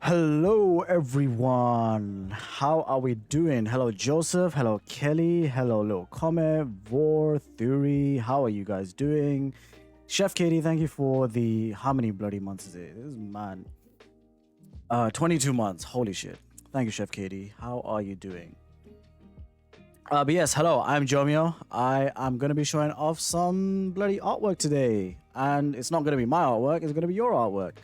Hello, everyone. How are we doing? Hello, Joseph. Hello, Kelly. Hello, Lil Comet, Vor, Theory. How are you guys doing? Chef Katie, thank you for the how many bloody months is it? This is man. 22 months. Holy shit. Thank you, Chef Katie. How are you doing? But yes, hello, I'm Jomio. I am gonna be showing off some bloody artwork today. And it's not gonna be my artwork, it's gonna be your artwork.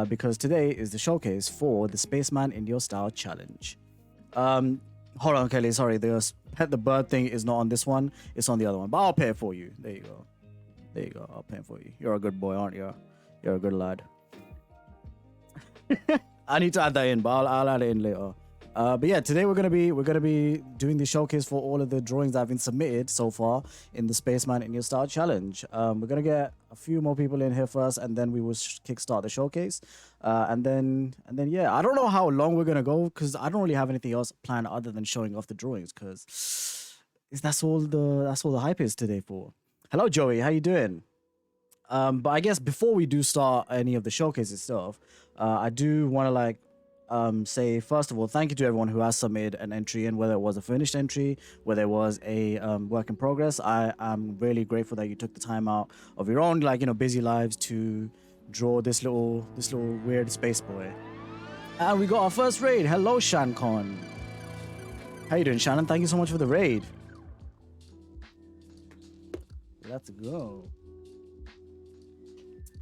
Because today is the showcase for the Spaceman in Your Style challenge. Hold on, Kelly. Sorry, the pet the bird thing is not on this one. It's on the other one. But I'll pay it for you. There you go. There you go. I'll pay it for you. You're a good boy, aren't you? You're a good lad. I need to add that in, but I'll add it in later. But yeah, today we're gonna be doing the showcase for all of the drawings that have been submitted so far in the Spaceman in Your Style challenge. We're gonna get a few more people in here first, and then we will kickstart the showcase. And then yeah, I don't know how long we're gonna go because I don't really have anything else planned other than showing off the drawings because that's all the hype is today for. Hello, Joey. How you doing? But I guess before we do start any of the showcases stuff, I do want to say first of all, thank you to everyone who has submitted an entry in, whether it was a finished entry, whether it was a work in progress. I am really grateful that you took the time out of your own busy lives to draw this little weird space boy. And we got our first raid. Hello, ShanCon. How you doing, Shannon? Thank you so much for the raid. Let's go.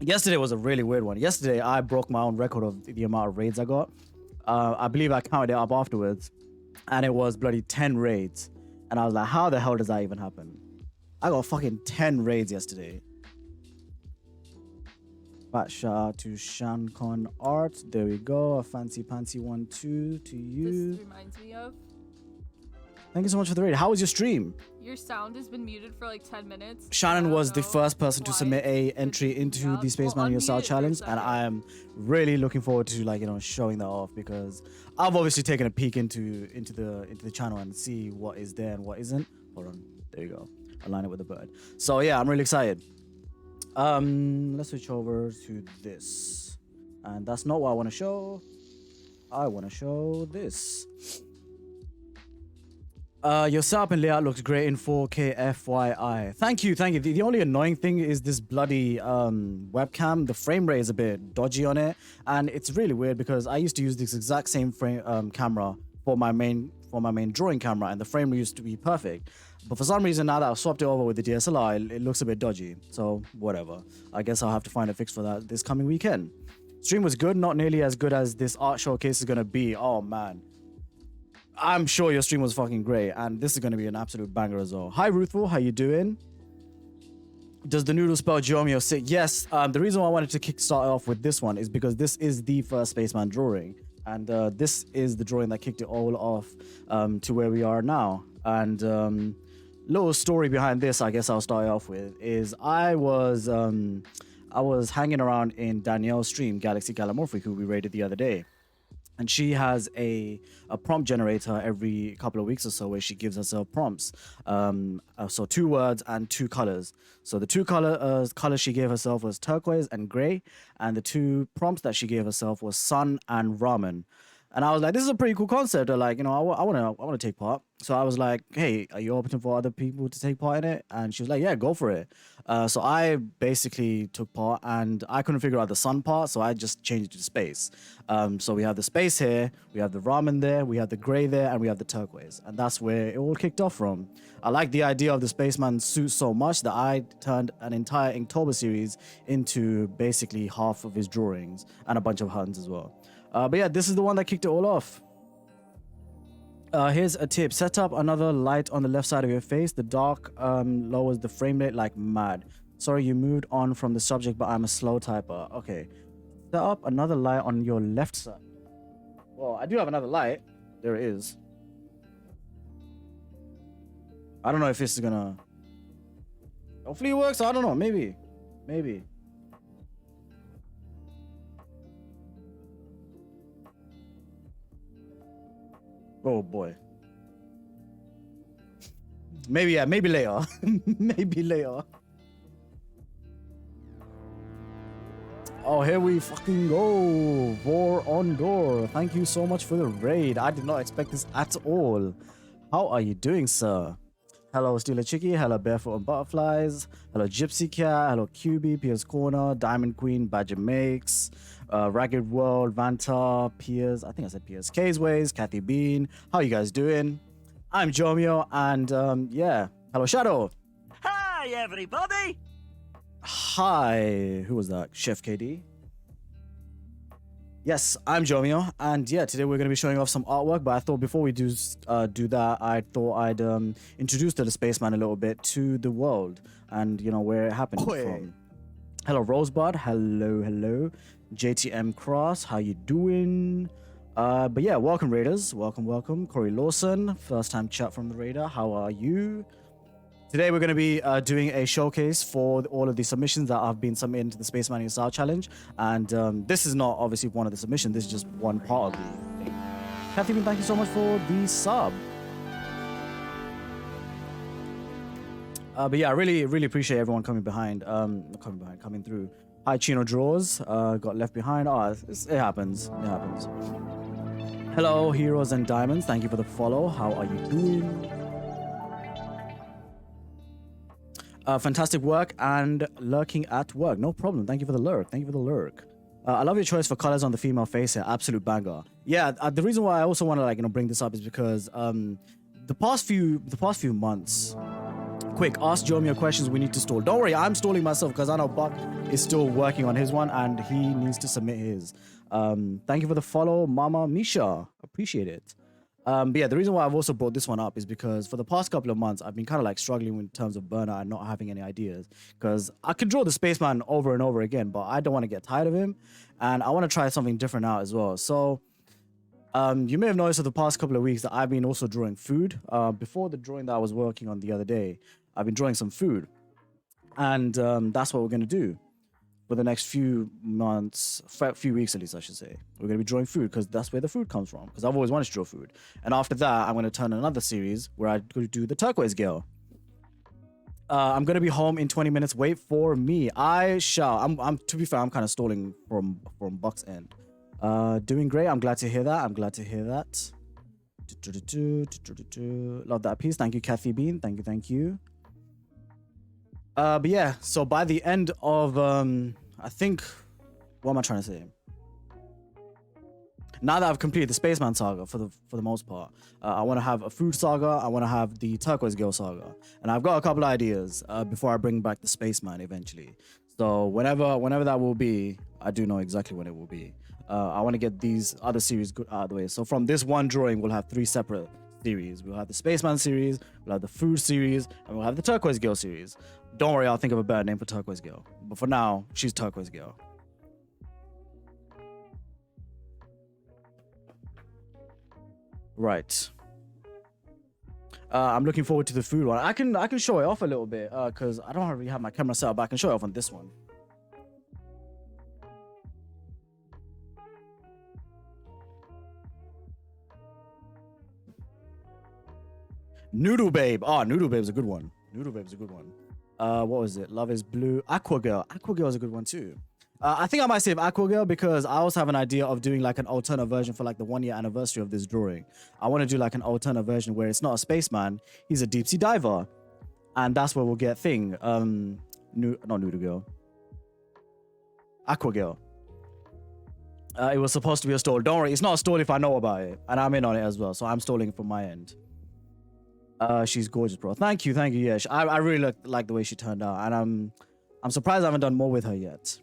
Yesterday was a really weird one. Yesterday I broke my own record of the amount of raids I got. I believe I counted it up afterwards, and it was bloody 10 raids. And I was like, how the hell does that even happen? I got fucking 10 raids yesterday. Fat shout out to ShanCon Art. There we go. A fancy pantsy 1-2 to you. This reminds me of. Thank you so much for the raid. How was your stream? Your sound has been muted for like 10 minutes. Shannon was the first person to submit a entry into the Spaceman in Your Style challenge, and I am really looking forward to showing that off because I've obviously taken a peek into the channel and see what is there and what isn't. Hold on, there you go. Align it with the bird. So yeah, I'm really excited. Let's switch over to this, and that's not what I want to show. I want to show this. Your setup and layout looks great in 4K FYI. Thank you. The only annoying thing is this bloody webcam. The frame rate is a bit dodgy on it, and it's really weird because I used to use this exact same frame camera for my main drawing camera, and the frame rate used to be perfect. But for some reason, now that I've swapped it over with the DSLR, it looks a bit dodgy. So whatever. I guess I'll have to find a fix for that this coming weekend. Stream was good, not nearly as good as this art showcase is gonna be. Oh man. I'm sure your stream was fucking great, and this is going to be an absolute banger as well. Hi, Ruthful. How you doing? Does the noodle spell Jomio sick? Yes. The reason why I wanted to kickstart off with this one is because this is the first Spaceman drawing, and this is the drawing that kicked it all off to where we are now. And little story behind this, I guess I'll start off with, is I was hanging around in Danielle's stream, Galaxy Galamorphic, who we raided the other day. And she has a prompt generator every couple of weeks or so where she gives herself prompts. So 2 words and 2 colors. So the 2 colors she gave herself was turquoise and gray. And the 2 prompts that she gave herself was sun and ramen. And I was like, this is a pretty cool concept. I want to take part. So I was like, hey, are you open for other people to take part in it? And she was like, yeah, go for it. So I basically took part, and I couldn't figure out the sun part, so I just changed it to space. So we have the space here, we have the ramen there, we have the gray there, and we have the turquoise. And that's where it all kicked off from. I like the idea of the Spaceman suit so much that I turned an entire Inktober series into basically half of his drawings and a bunch of Huns as well. But yeah, this is the one that kicked it all off. Here's a tip. Set up another light on the left side of your face. The dark lowers the frame rate like mad. Sorry, you moved on from the subject, but I'm a slow typer. Okay. Set up another light on your left side. Well, I do have another light. There it is. I don't know if this is gonna... Hopefully it works. I don't know. Maybe. Oh boy. Maybe later. Maybe later. Oh, here we fucking go. War on door. Thank you so much for the raid. I did not expect this at all. How are you doing, sir? Hello, Steeler Chicky. Hello, Barefoot and Butterflies. Hello, Gypsy Cat. Hello, QB, Piers Corner, Diamond Queen, Badger Makes, Ragged World, Vanta, Piers. I think I said Piers. Caseways, Kathy Bean. How are you guys doing? I'm Jomio, and yeah. Hello, Shadow. Hi, everybody. Hi. Who was that? Chef KD? Yes, I'm Jomio, and yeah, today we're going to be showing off some artwork, but I thought before we do that, I thought I'd introduce the Spaceman a little bit to the world, and you know, where it happened from. Hello, Rosebud. Hello. JTM Cross, how you doing? But yeah, welcome, Raiders. Welcome. Corey Lawson, first time chat from the Raider. How are you? Today we're going to be doing a showcase for all of the submissions that have been submitted to the Spaceman Yourself Challenge, and this is not obviously one of the submissions, this is just one part of the thing. Kathy, thank you so much for the sub. But yeah, I really appreciate everyone coming through. Hi, Chino Draws, got left behind. Oh, it happens. Hello, Heroes and Diamonds, thank you for the follow. How are you doing? Fantastic work and lurking at work. No problem. Thank you for the lurk. I love your choice for colors on the female face here. Absolute banger. Yeah, the reason why I also want to bring this up is because the past few months. Quick, ask Jomio questions we need to stall. Don't worry, I'm stalling myself because I know Buck is still working on his one and he needs to submit his. Thank you for the follow, Mama Misha. Appreciate it. But yeah, the reason why I've also brought this one up is because for the past couple of months, I've been kind of struggling in terms of burnout and not having any ideas. Because I could draw the Spaceman over and over again, but I don't want to get tired of him. And I want to try something different out as well. So you may have noticed for the past couple of weeks that I've been also drawing food. Before the drawing that I was working on the other day, I've been drawing some food. And that's what we're going to do. For the next few months, few weeks at least, I should say. We're going to be drawing food because that's where the food comes from. Because I've always wanted to draw food. And after that, I'm going to turn another series where I'm going to do the turquoise girl. I'm going to be home in 20 minutes. Wait for me. I shall. To be fair, I'm kind of stalling from Buck's end. Doing great. I'm glad to hear that. Love that piece. Thank you, Kathy Bean. Thank you. But yeah, so by the end of, I think, what am I trying to say? Now that I've completed the Spaceman saga for the most part, I want to have a food saga. I want to have the Turquoise Girl saga, and I've got a couple of ideas before I bring back the Spaceman eventually. So whenever that will be, I do know exactly when it will be. I want to get these other series out of the way. So from this one drawing, we'll have 3 separate series. We'll have the Spaceman series, we'll have the food series, and we'll have the Turquoise Girl series. Don't worry, I'll think of a better name for Turquoise Girl. But for now, she's Turquoise Girl. Right. I'm looking forward to the food one. I can show it off a little bit because I don't really have my camera set up, but I can show it off on this one. Noodle Babe. Oh, Noodle Babe's a good one. What was it? Love is Blue. Aqua Girl. Aqua Girl is a good one too. I think I might save Aqua Girl because I also have an idea of doing an alternate version for the 1-year anniversary of this drawing. I want to do an alternate version where it's not a spaceman, he's a deep sea diver. And that's where we'll get not Noodle Girl. Aqua Girl. It was supposed to be a stall. Don't worry, it's not a stall if I know about it. And I'm in on it as well, so I'm stalling from my end. She's gorgeous, bro. Thank you. Yeah, I really like the way she turned out, and I'm surprised I haven't done more with her yet.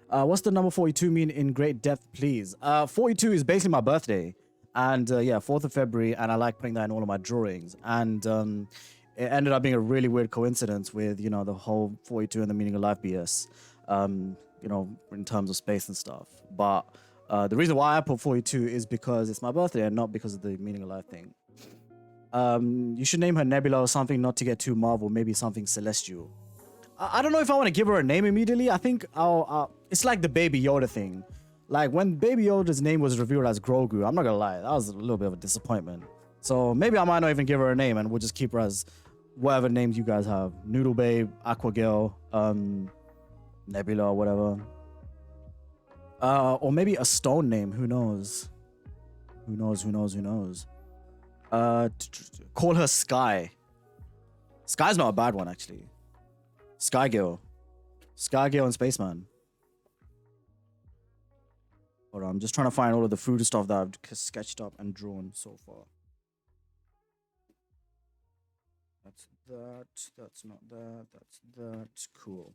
What's the number 42 mean in great depth, please? 42 is basically my birthday, and yeah, 4th of February, and I like putting that in all of my drawings. And it ended up being a really weird coincidence with the whole 42 and the meaning of life BS. In terms of space and stuff. But the reason why I put 42 is because it's my birthday and not because of the meaning of life thing. You should name her Nebula or something, not to get too Marvel, maybe something celestial. I don't know if I want to give her a name immediately. I think it's like the Baby Yoda thing. When Baby Yoda's name was revealed as Grogu, I'm not gonna lie, that was a little bit of a disappointment. So maybe I might not even give her a name and we'll just keep her as whatever names you guys have. Noodle Babe, Aqua Girl, Nebula, whatever. Or maybe a stone name. Who knows? Who knows? Who knows? Who knows? Call her Sky. Sky's not a bad one actually. Sky Girl. Sky Girl and Spaceman. Hold on, I'm just trying to find all of the food stuff that I've sketched up and drawn so far. That's that. That's not that. That's that. Cool.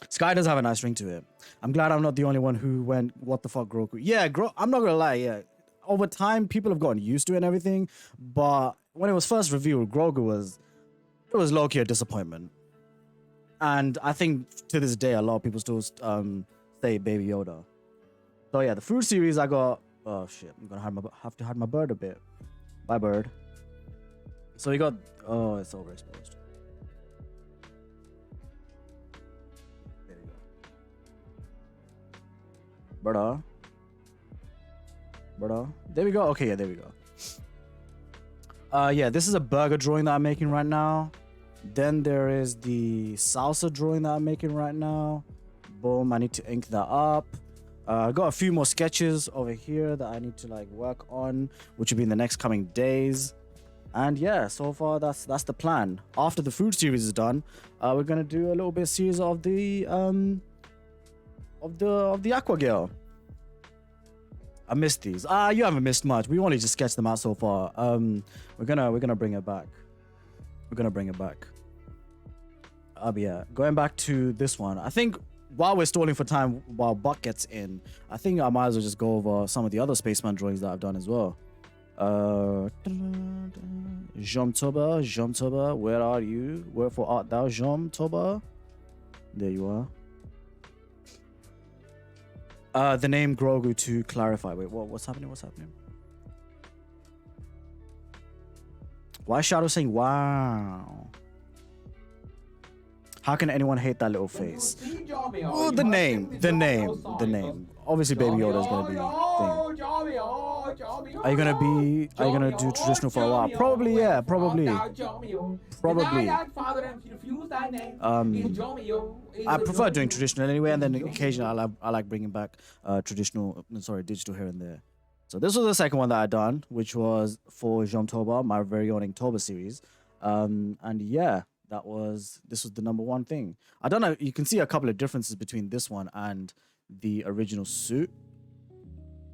Sky does have a nice ring to it. I'm glad I'm not the only one who went, what the fuck, Grogu? Yeah, I'm not gonna lie, yeah. Over time, people have gotten used to it and everything, but when it was first revealed, Grogu was low-key a disappointment. And I think to this day, a lot of people still say Baby Yoda. So yeah, the food series I got, oh shit, I'm gonna have to hide my bird a bit. Bye, bird. So we got, oh, it's overexposed. Brother. There we go. Okay, yeah, there we go. Yeah, this is a burger drawing that I'm making right now. Then there is the salsa drawing that I'm making right now. Boom, I need to ink that up. I got a few more sketches over here that I need to like work on, which will be in the next coming days. And yeah, so far that's the plan. After the food series is done, we're gonna do a little bit of series of the Aqua Girl. I missed these. You haven't missed much. We only just sketched them out so far. We're gonna bring it back. We're gonna bring it back. But yeah, going back to this one. I think while we're stalling for time, while Buck gets in, I think I might as well just go over some of the other Spaceman drawings that I've done as well. Jomtoba, where are you? Wherefore art thou, Jomtoba? There you are. The name Grogu to clarify. Wait, what's happening? What's happening? Why is Shadow saying wow? How can anyone hate that little face? Oh, the name. Obviously, Baby Yoda is gonna be thing. Are you gonna do traditional for a while? Probably, yeah. Probably. I prefer doing traditional anyway, and then occasionally I like bringing back digital here and there. So this was the second one that I done, which was for Jomtoba, my very own Inktober series. And yeah, this was the number one thing. I don't know, you can see a couple of differences between this one and the original suit.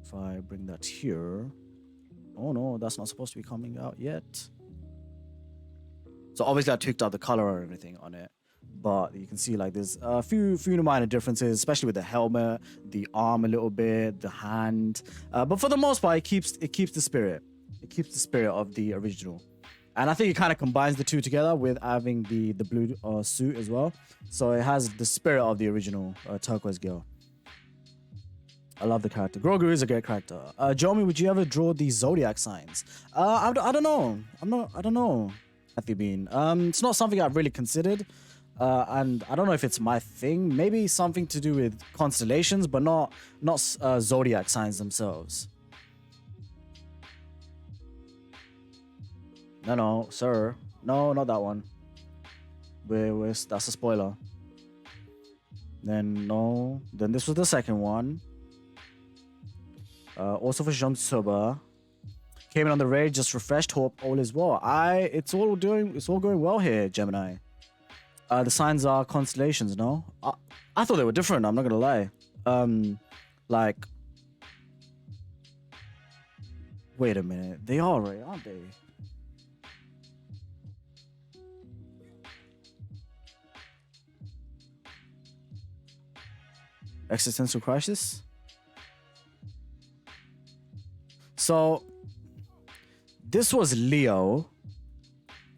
If I bring that here. Oh no, that's not supposed to be coming out yet. So obviously I tweaked out the color and everything on it. But you can see like there's a few minor differences, especially with the helmet, the arm a little bit, the hand. But for the most part, it keeps the spirit. It keeps the spirit of the original. And I think it kind of combines the two together with having the blue suit as well. So it has the spirit of the original turquoise girl. I love the character. Grogu is a great character. Jomi, would you ever draw the zodiac signs? I don't know. I don't know. Matthew Bean. It's not something I've really considered. And I don't know if it's my thing. Maybe something to do with constellations, but not zodiac signs themselves. No, sir. No, not that one. That's a spoiler. Then no. Then this was the second one. Also for Jomtoba. Came in on the raid, just refreshed. Hope all is well. It's all going well here, Gemini. The signs are constellations, no? I thought they were different, I'm not gonna lie. Like, wait a minute. They are, right, aren't they? Existential crisis? So, this was Leo.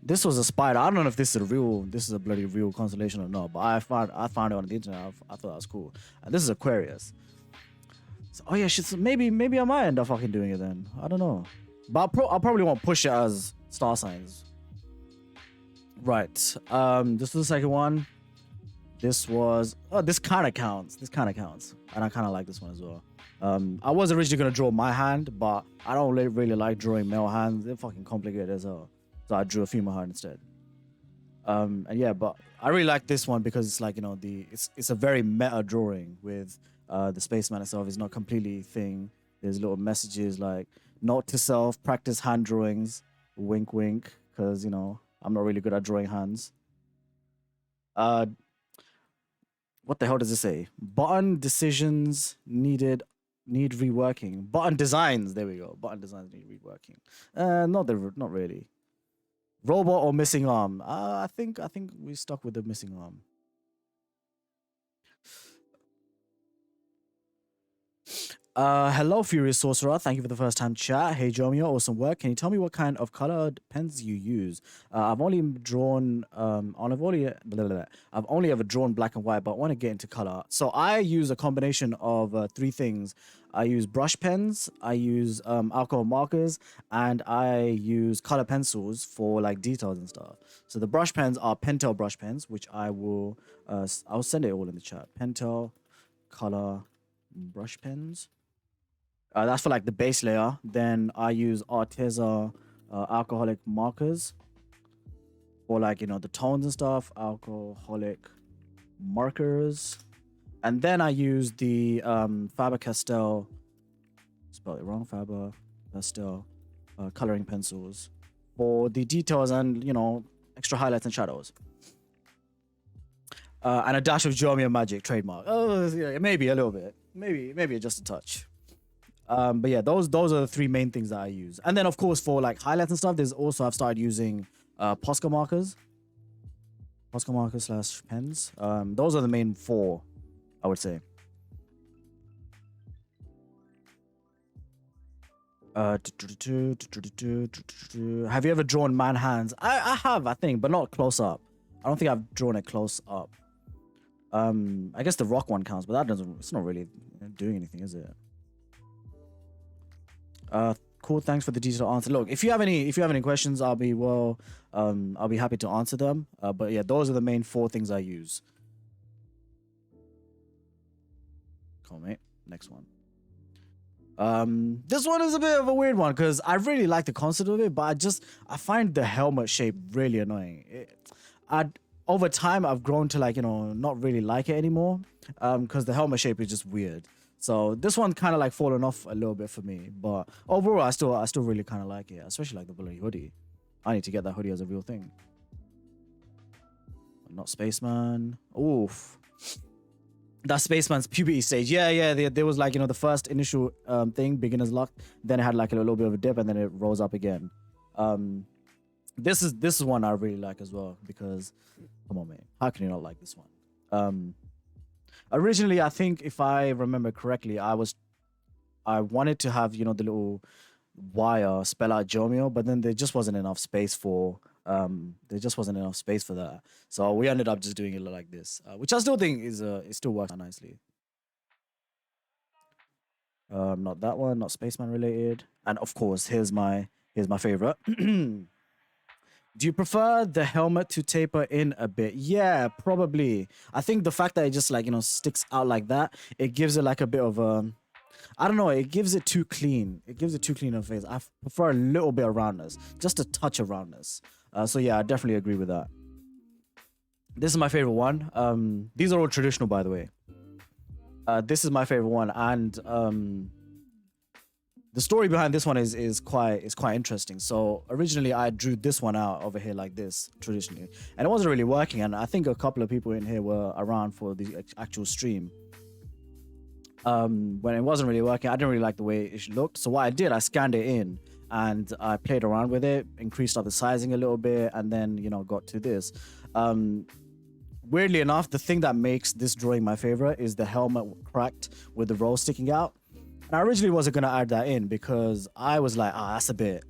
This was a spider. I don't know if this is a bloody real constellation or not, but I found it on the internet. I thought that was cool. And this is Aquarius. So, oh yeah, shit. So maybe I might end up fucking doing it then. I don't know. But I probably won't push it as star signs. Right. This was the second one. This kind of counts. And I kind of like this one as well. I was originally going to draw my hand, but I don't really like drawing male hands. They're fucking complicated as hell. So I drew a female hand instead. And yeah, but I really like this one because it's like, it's a very meta drawing with the spaceman itself. It's not completely thing. There's little messages like note to self, practice hand drawings, wink wink, because I'm not really good at drawing hands. What the hell does it say? Button decisions need reworking. Button designs, there we go. Button designs need reworking. Not really. Robot or missing arm? I think we stuck with the missing arm. Hello, Furious Sorcerer. Thank you for the first time chat. Hey, Jomio, awesome work. Can you tell me what kind of colored pens you use? I've only drawn, I've only ever drawn black and white, but I want to get into color. So I use a combination of three things. I use brush pens, I use alcohol markers, and I use color pencils for like details and stuff. So the brush pens are Pentel brush pens, which I'll send it all in the chat. Pentel color brush pens. That's for like the base layer. Then I use Arteza alcoholic markers for like, the tones and stuff. Alcoholic markers. And then I use the Faber-Castell, spelled it wrong, Faber-Castell coloring pencils for the details and, extra highlights and shadows. And a dash of Geometry Magic trademark. Oh, yeah, maybe a little bit. Maybe just a touch. But yeah, those are the three main things that I use. And then of course for like highlights and stuff, I've started using Posca markers. Posca markers / pens. Those are the main four, I would say. Have you ever drawn man hands? I have, I think, but not close up. I don't think I've drawn it close up. I guess the rock one counts, but it's not really doing anything, is it? Cool. Thanks for the detailed answer. Look, if you have any questions, I'll be happy to answer them. But yeah, those are the main four things I use. Cool, mate. Next one. This one is a bit of a weird one because I really like the concept of it, but I find the helmet shape really annoying. Over time, I've grown to like, not really like it anymore. Because the helmet shape is just weird. So this one kind of like fallen off a little bit for me, but overall I still really kind of like it, especially like the bloody hoodie. I need to get that hoodie as a real thing. Not Spaceman. Oof. That Spaceman's puberty stage. Yeah. There was like, the first initial thing, beginner's luck. Then it had like a little bit of a dip and then it rose up again. This is one I really like as well because, come on, man. How can you not like this one? Originally, I think if I remember correctly, I wanted to have, the little wire spell out Jomio, but then there just wasn't enough space for that. So we ended up just doing it like this, which I still think it still works out nicely. Not that one, not Spaceman related. And of course, here's my favorite. Do you prefer the helmet to taper in a bit? Yeah, probably. I think the fact that it just like, sticks out like that, it gives it like a bit of a, I don't know, it gives it too clean. It gives it too clean of a face. I prefer a little bit of roundness, just a touch of roundness. So yeah, I definitely agree with that. This is my favorite one. These are all traditional, by the way. This is my favorite one, and the story behind this one is quite interesting. So originally I drew this one out over here like this traditionally, and it wasn't really working. And I think a couple of people in here were around for the actual stream. When it wasn't really working, I didn't really like the way it looked. So what I did, I scanned it in and I played around with it, increased up the sizing a little bit, and then got to this. Weirdly enough, the thing that makes this drawing my favorite is the helmet cracked with the roll sticking out. And I originally wasn't gonna add that in because I was like, that's a bit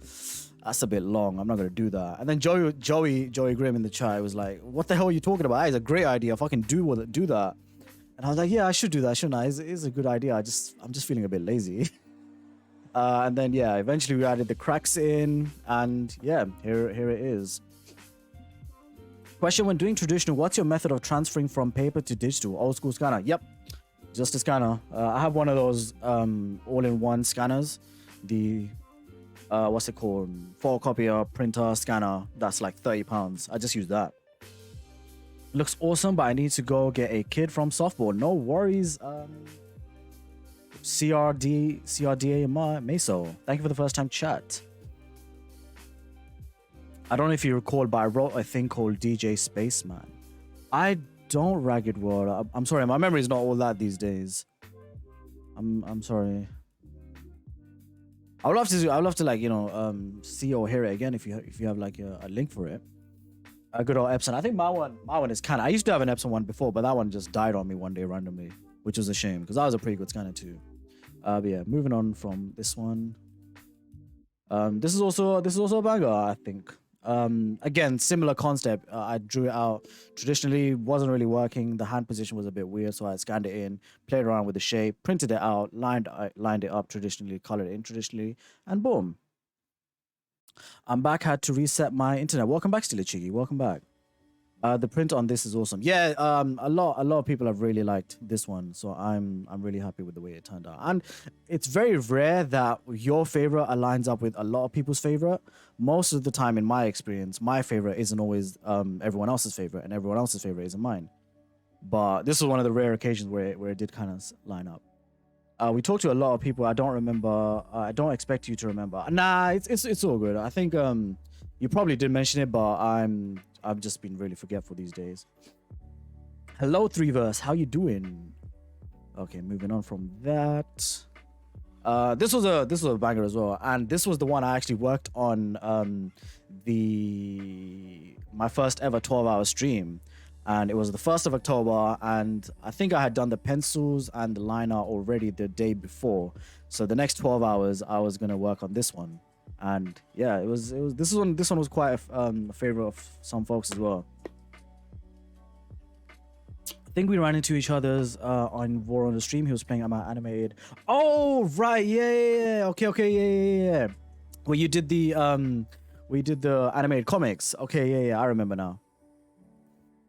long. I'm not gonna do that. And then Joey Grimm in the chat was like, what the hell are you talking about? It's a great idea. Fucking do that. And I was like, yeah, I should do that, shouldn't I? It's a good idea. I'm just feeling a bit lazy. And then yeah, eventually we added the cracks in, and yeah, here it is. Question: when doing traditional, what's your method of transferring from paper to digital? Old school scanner. Yep. Just a scanner. I have one of those all-in-one scanners. The what's it called? Photocopier, printer, scanner. That's like £30. I just use that. Looks awesome, but I need to go get a kid from softball. No worries. CRDA Meso. Thank you for the first time chat. I don't know if you recall, but I wrote a thing called DJ Spaceman. I don't, Ragged World. I'm sorry, my memory is not all that these days. I'm sorry. I'd love to like, you know, see or hear it again if you have like a link for it. A good old Epson. I think my one is kind of. I used to have an Epson one before, but that one just died on me one day randomly, which was a shame because that was a pretty good scanner too. But yeah, moving on from this one. This is also a banger, I think. Again, similar concept. I drew it out traditionally, wasn't really working. The hand position was a bit weird, so I scanned it in, played around with the shape, printed it out, lined it up traditionally, colored it in traditionally, and boom. I'm back. Had to reset my internet. Welcome back, Steely Chiggy. Welcome back. The print on this is awesome. Yeah, a lot of people have really liked this one, so I'm really happy with the way it turned out. And it's very rare that your favorite aligns up with a lot of people's favorite. Most of the time, in my experience, my favorite isn't always everyone else's favorite, and everyone else's favorite isn't mine. But this was one of the rare occasions where it did kind of line up. We talked to a lot of people. I don't remember. I don't expect you to remember. Nah, it's all good. I think you probably did mention it, but I've just been really forgetful these days. Hello, Threeverse. How you doing? Okay, moving on from that. This was a banger as well, and this was the one I actually worked on my first ever 12-hour stream, and it was the 1st of October, and I think I had done the pencils and the liner already the day before. So the next 12 hours I was gonna work on this one. And yeah, this one was quite a favorite of some folks as well. I think we ran into each other's on War on the stream. He was playing my animated. Oh right, yeah. Okay, yeah. Well, you did the we did the animated comics. Okay, yeah, I remember now.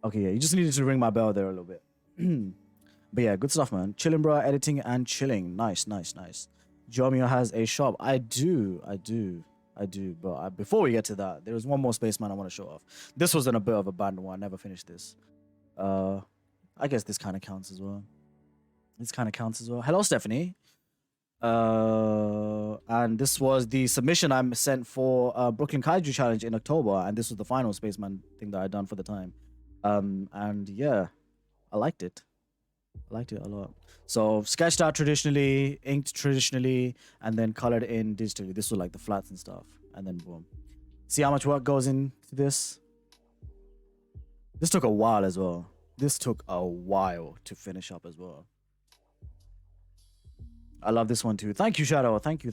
Okay, yeah, you just needed to ring my bell there a little bit. But yeah, good stuff, man. Chilling, bro. Editing and chilling. Nice. Jomio has a shop. I do. But before we get to that, there was one more Spaceman I want to show off. This was in a bit of a bad one. I never finished this. I guess this kind of counts as well. Hello, Stephanie. And this was the submission I sent for Brooklyn Kaiju Challenge in October, and this was the final Spaceman thing that I'd done for the time. And yeah, I liked it. A lot. So sketched out traditionally, inked traditionally, and then colored in digitally. This was like the flats and stuff, and then boom. See how much work goes into this? This took a while as well. This took a while to finish up as well. I love this one too. Thank you, Shadow. Thank you.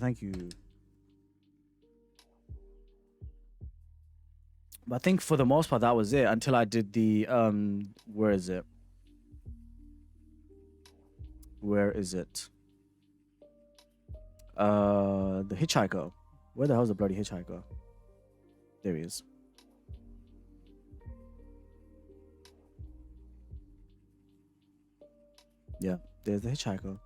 But I think for the most part that was it until I did the where is it? The hitchhiker. Where the hell's the bloody hitchhiker? There he is. Yeah, there's the hitchhiker.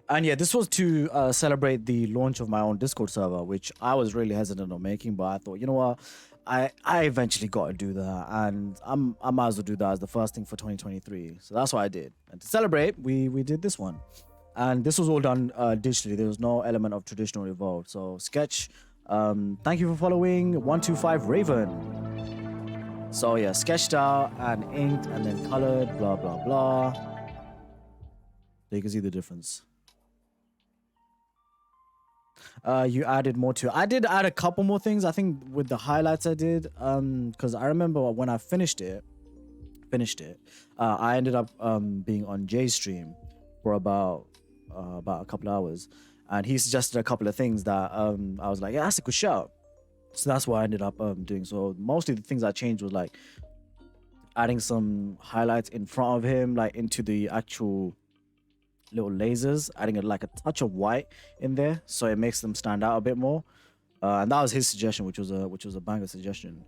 And yeah, this was to celebrate the launch of my own Discord server, which I was really hesitant on making, but I thought, you know what, I eventually got to do that, and I might as well do that as the first thing for 2023. So that's what I did, and to celebrate, we did this one, and this was all done digitally. There was no element of traditional involved. So sketch, thank you for following 125 Raven. So yeah, sketched out and inked and then colored, blah blah blah. So you can see the difference. You added more to it. I did add a couple more things, I think, with the highlights I did, because I remember when I finished it, I ended up being on Jay's stream for about a couple of hours, and he suggested a couple of things that I was like, yeah, that's a good shout. So that's what I ended up doing. So mostly the things I changed was like adding some highlights in front of him, like into the actual little lasers, adding like a touch of white in there so it makes them stand out a bit more, and that was his suggestion, which was a banger suggestion.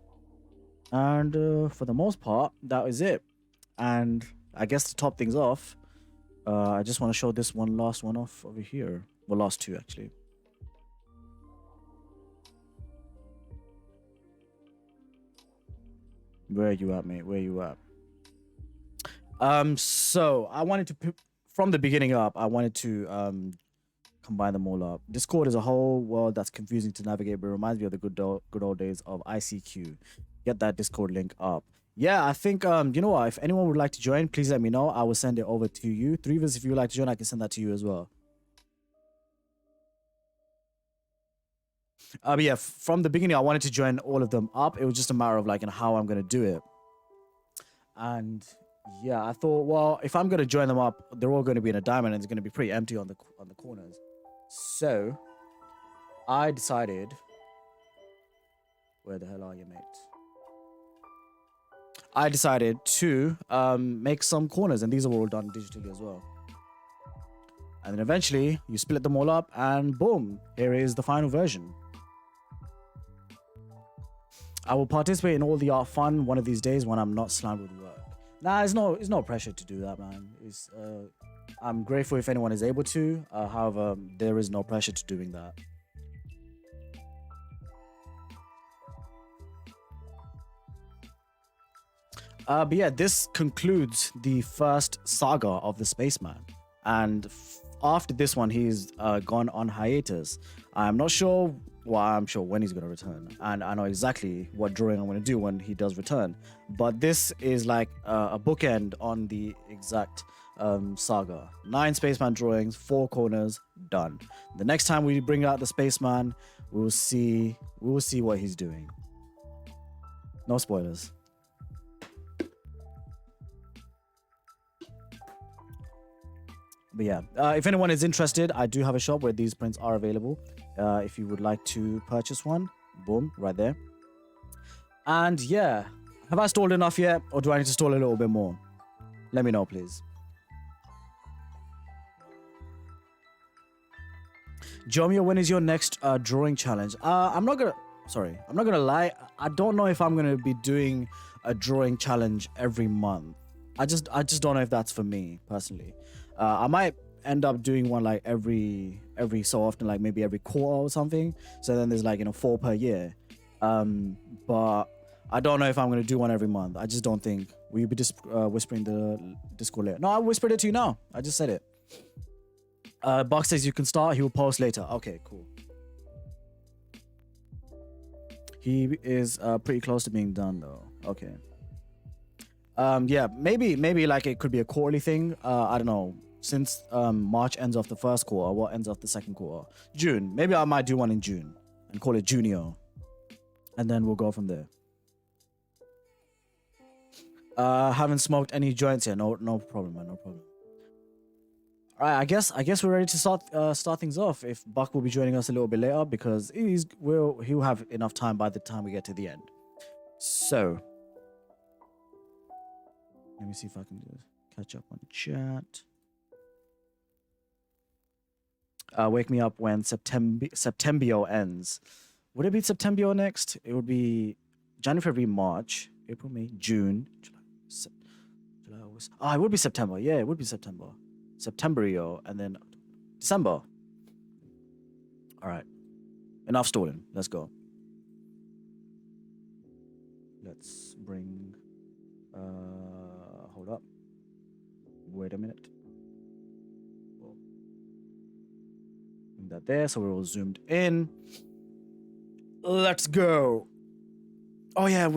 And for the most part that was it. And I guess to top things off, I just want to show this last one off over here. Well, last two actually. Where you at, mate? Where you at? So I wanted to from the beginning up, I wanted to combine them all up. Discord is a whole world that's confusing to navigate, but it reminds me of the good old days of ICQ. Get that Discord link up. Yeah, I think you know what? If anyone would like to join, please let me know. I will send it over to you. Three of us, if you would like to join, I can send that to you as well. But yeah, from the beginning, I wanted to join all of them up. It was just a matter of like, how I'm gonna do it. And yeah, I thought, well, if I'm gonna join them up, they're all gonna be in a diamond, and it's gonna be pretty empty on the corners. So I decided, where the hell are you, mate? I decided to make some corners, and these are all done digitally as well. And then eventually you split them all up, and boom, here is the final version. I will participate in all the art fun one of these days when I'm not slammed with work. Nah, it's no pressure to do that, man. I'm grateful if anyone is able to. However, there is no pressure to doing that. But yeah, this concludes the first saga of the Spaceman. And after this one, he's gone on hiatus. I'm not sure. Well, I'm sure when he's going to return. And I know exactly what drawing I'm going to do when he does return. But this is like a bookend on the exact saga. 9 Spaceman drawings, 4 corners, done. The next time we bring out the Spaceman, we will see what he's doing. No spoilers. But yeah, if anyone is interested, I do have a shop where these prints are available. If you would like to purchase one, boom, right there. And yeah, have I stalled enough yet, or do I need to stall a little bit more? Let me know, please. Jomio, when is your next drawing challenge? I'm not gonna lie. I don't know if I'm gonna be doing a drawing challenge every month. I just don't know if that's for me personally. I might end up doing one like every so often, like maybe every quarter or something. So then there's like 4 per year. But I don't know if I'm gonna do one every month. I just don't think. Will you be whispering the Discord later? No, I whispered it to you now. I just said it. Buck says you can start. He will post later. Okay, cool. He is pretty close to being done though. Okay. Yeah, maybe like it could be a quarterly thing. I don't know. Since March ends off the first quarter, what ends off the second quarter? June. Maybe I might do one in June and call it Junior, and then we'll go from there. Haven't smoked any joints yet. No problem, man. No problem. All right, I guess we're ready to start things off. If Buck will be joining us a little bit later because he'll have enough time by the time we get to the end. So let me see if I can just catch up on chat. Wake me up when Septembio ends. Would it be Septembio next? It would be January, February, March, April, May, June, July, August. It would be September. Yeah, it would be September. Septemberio, and then December. All right. Enough stalling. Let's go. Let's bring... hold up. Wait a minute. Bring that there, so we're all zoomed in. Let's go. Oh yeah,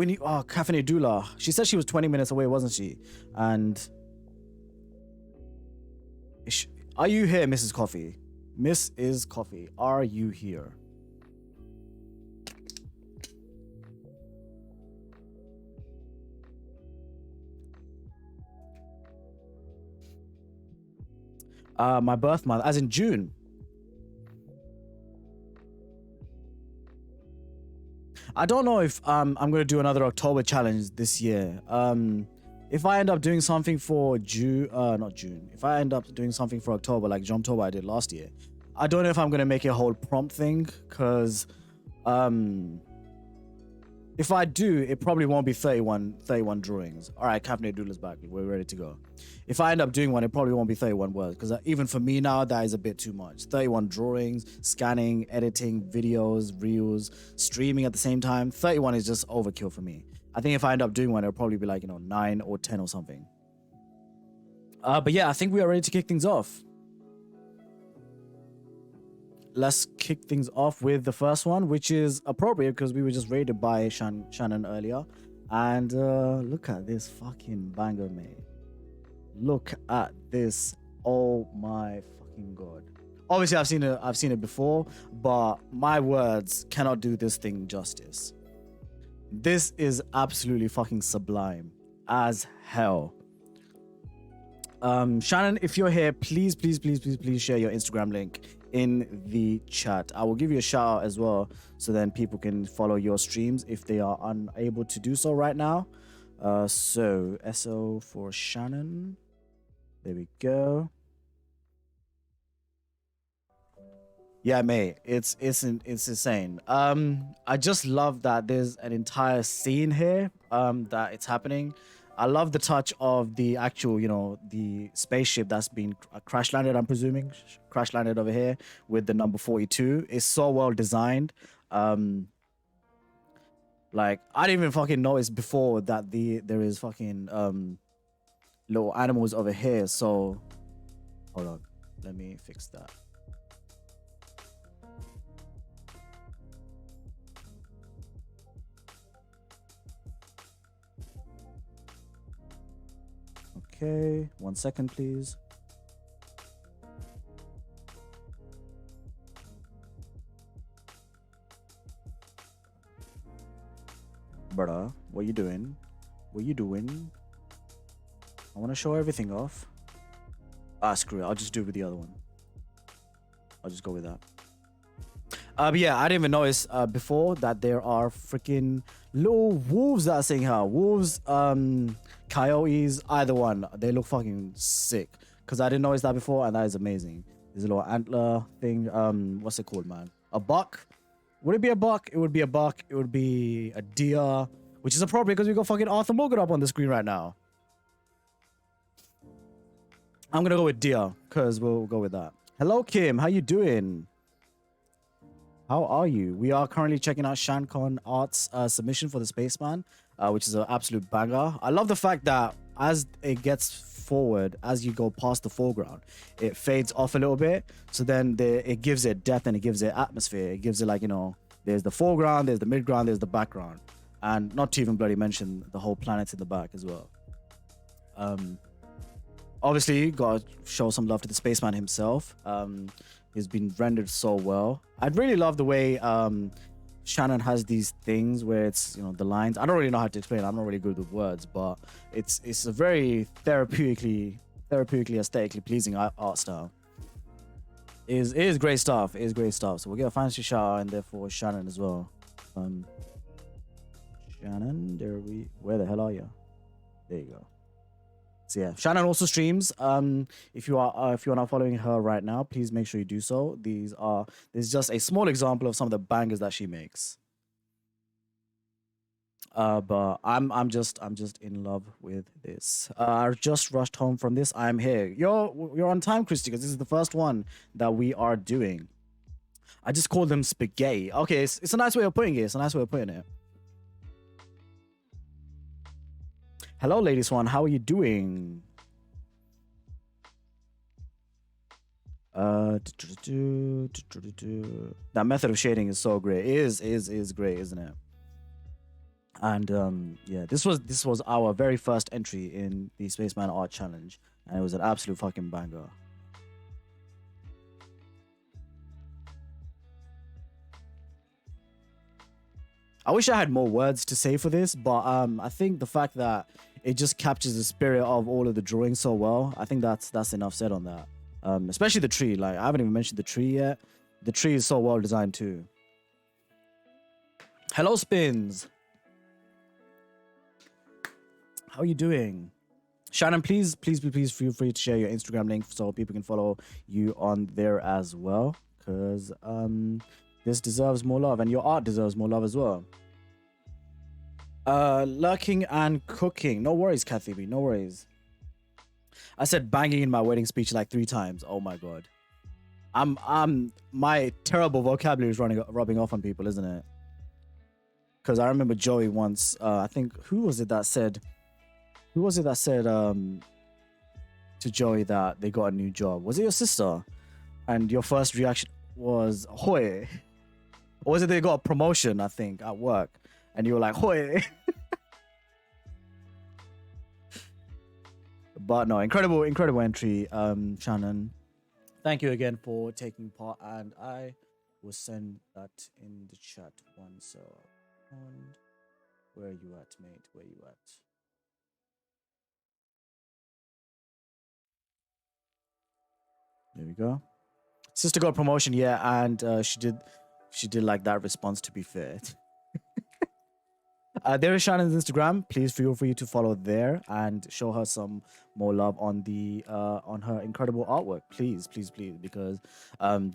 Caffeine Dula. She said she was 20 minutes away, wasn't she? And are you here, Mrs. Coffee? Mrs. Coffee, are you here? My birth month, as in June. I don't know if I'm gonna do another October challenge this year. If I end up doing something for not June. If I end up doing something for October, like Jomtober I did last year, I don't know if I'm gonna make it a whole prompt thing, because if I do, it probably won't be 31 drawings. All right, Caffeinated Doodler's back. We're ready to go. If I end up doing one, it probably won't be 31 words, because even for me now, that is a bit too much. 31 drawings, scanning, editing, videos, reels, streaming at the same time. 31 is just overkill for me. I think if I end up doing one, it'll probably be like, 9 or 10 or something. But yeah, I think we are ready to kick things off. Let's kick things off with the first one, which is appropriate because we were just raided by Shannon earlier. And look at this fucking banger, mate. Look at this. Oh my fucking god. Obviously, I've seen it before, but my words cannot do this thing justice. This is absolutely fucking sublime as hell. Shannon, if you're here, please share your Instagram link in the chat. I will give you a shout out as well, so then people can follow your streams if they are unable to do so right now. So SO for Shannon. There we go. Yeah, mate, it's insane. I just love that there's an entire scene here that it's happening. I love the touch of the actual, the spaceship that's been crash landed, I'm presuming. Crash landed over here with the number 42. It's so well designed. Like, I didn't even fucking notice before that there is fucking little animals over here. So, hold on. Let me fix that. Okay, 1 second, please. Brother, what you doing? What you doing? I want to show everything off. Ah, screw it. I'll just do it with the other one. I'll just go with that. But yeah, I didn't even notice before that there are freaking little wolves that are saying how. Wolves, coyotes, either one. They look fucking sick. Because I didn't notice that before, and that is amazing. There's a little antler thing. What's it called, man? A buck? Would it be a buck? It would be a buck. It would be a deer. Which is appropriate because we got fucking Arthur Morgan up on the screen right now. I'm going to go with deer because we'll go with that. Hello, Kim. How you doing? How are you? We are currently checking out Shancon Art's submission for the Spaceman, which is an absolute banger. I love the fact that as it gets forward, as you go past the foreground, it fades off a little bit. So then it gives it depth and it gives it atmosphere. It gives it like, there's the foreground, there's the midground, there's the background. And not to even bloody mention the whole planet in the back as well. Obviously, gotta show some love to the Spaceman himself. He's been rendered so well. I'd really love the way Shannon has these things where it's, the lines. I don't really know how to explain it. I'm not really good with words, but it's a very therapeutically, aesthetically pleasing art style. It is great stuff. It is great stuff. So we'll get a fancy shout out in there for Shannon as well. Shannon, where the hell are you? There you go. So yeah, Shannon also streams. If you are not following her right now, please make sure you do so. This is just a small example of some of the bangers that she makes. But I'm just in love with this. I just rushed home from this. I'm here. You're on time, Christy, because this is the first one that we are doing. I just call them spaghetti. Okay, it's a nice way of putting it. It's a nice way of putting it. Hello, Lady Swan. How are you doing? That method of shading is so great. It is great, isn't it? And yeah, this was our very first entry in the Spaceman Art Challenge, and it was an absolute fucking banger. I wish I had more words to say for this, but I think the fact that it just captures the spirit of all of the drawings so well, I think that's enough said on that. Especially the tree. Like, I haven't even mentioned the tree yet. The tree is so well designed too. Hello, Spins. How are you doing? Shannon, please feel free to share your Instagram link so people can follow you on there as well. Because this deserves more love, and your art deserves more love as well. Lurking and cooking. No worries, Kathy B. No worries. I said banging in my wedding speech like 3 times. Oh my god. My terrible vocabulary is rubbing off on people, isn't it? Because I remember Joey once. I think who was it that said to Joey that they got a new job? Was it your sister? And your first reaction was "Hoy," or was it they got a promotion? I think at work, and you were like "Hoy." But no, incredible entry, Shannon. Thank you again for taking part, and I will send that in the chat once. And where are you at, mate? Where are you at? There we go. Sister got promotion, yeah, and she did like that response. To be fair. There is Shannon's Instagram. Please feel free to follow there and show her some more love on the on her incredible artwork. Please, because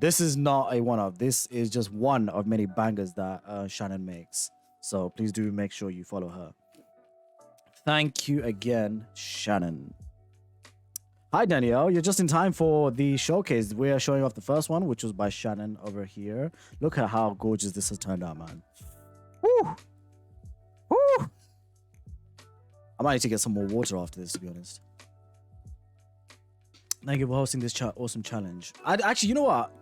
this is not a one-off. This is just one of many bangers that Shannon makes. So please do make sure you follow her. Thank you again, Shannon. Hi, Danielle. You're just in time for the showcase. We are showing off the first one, which was by Shannon over here. Look at how gorgeous this has turned out, man. Woo! Woo! I might need to get some more water after this, to be honest. Thank you for hosting this awesome challenge. Actually, you know what?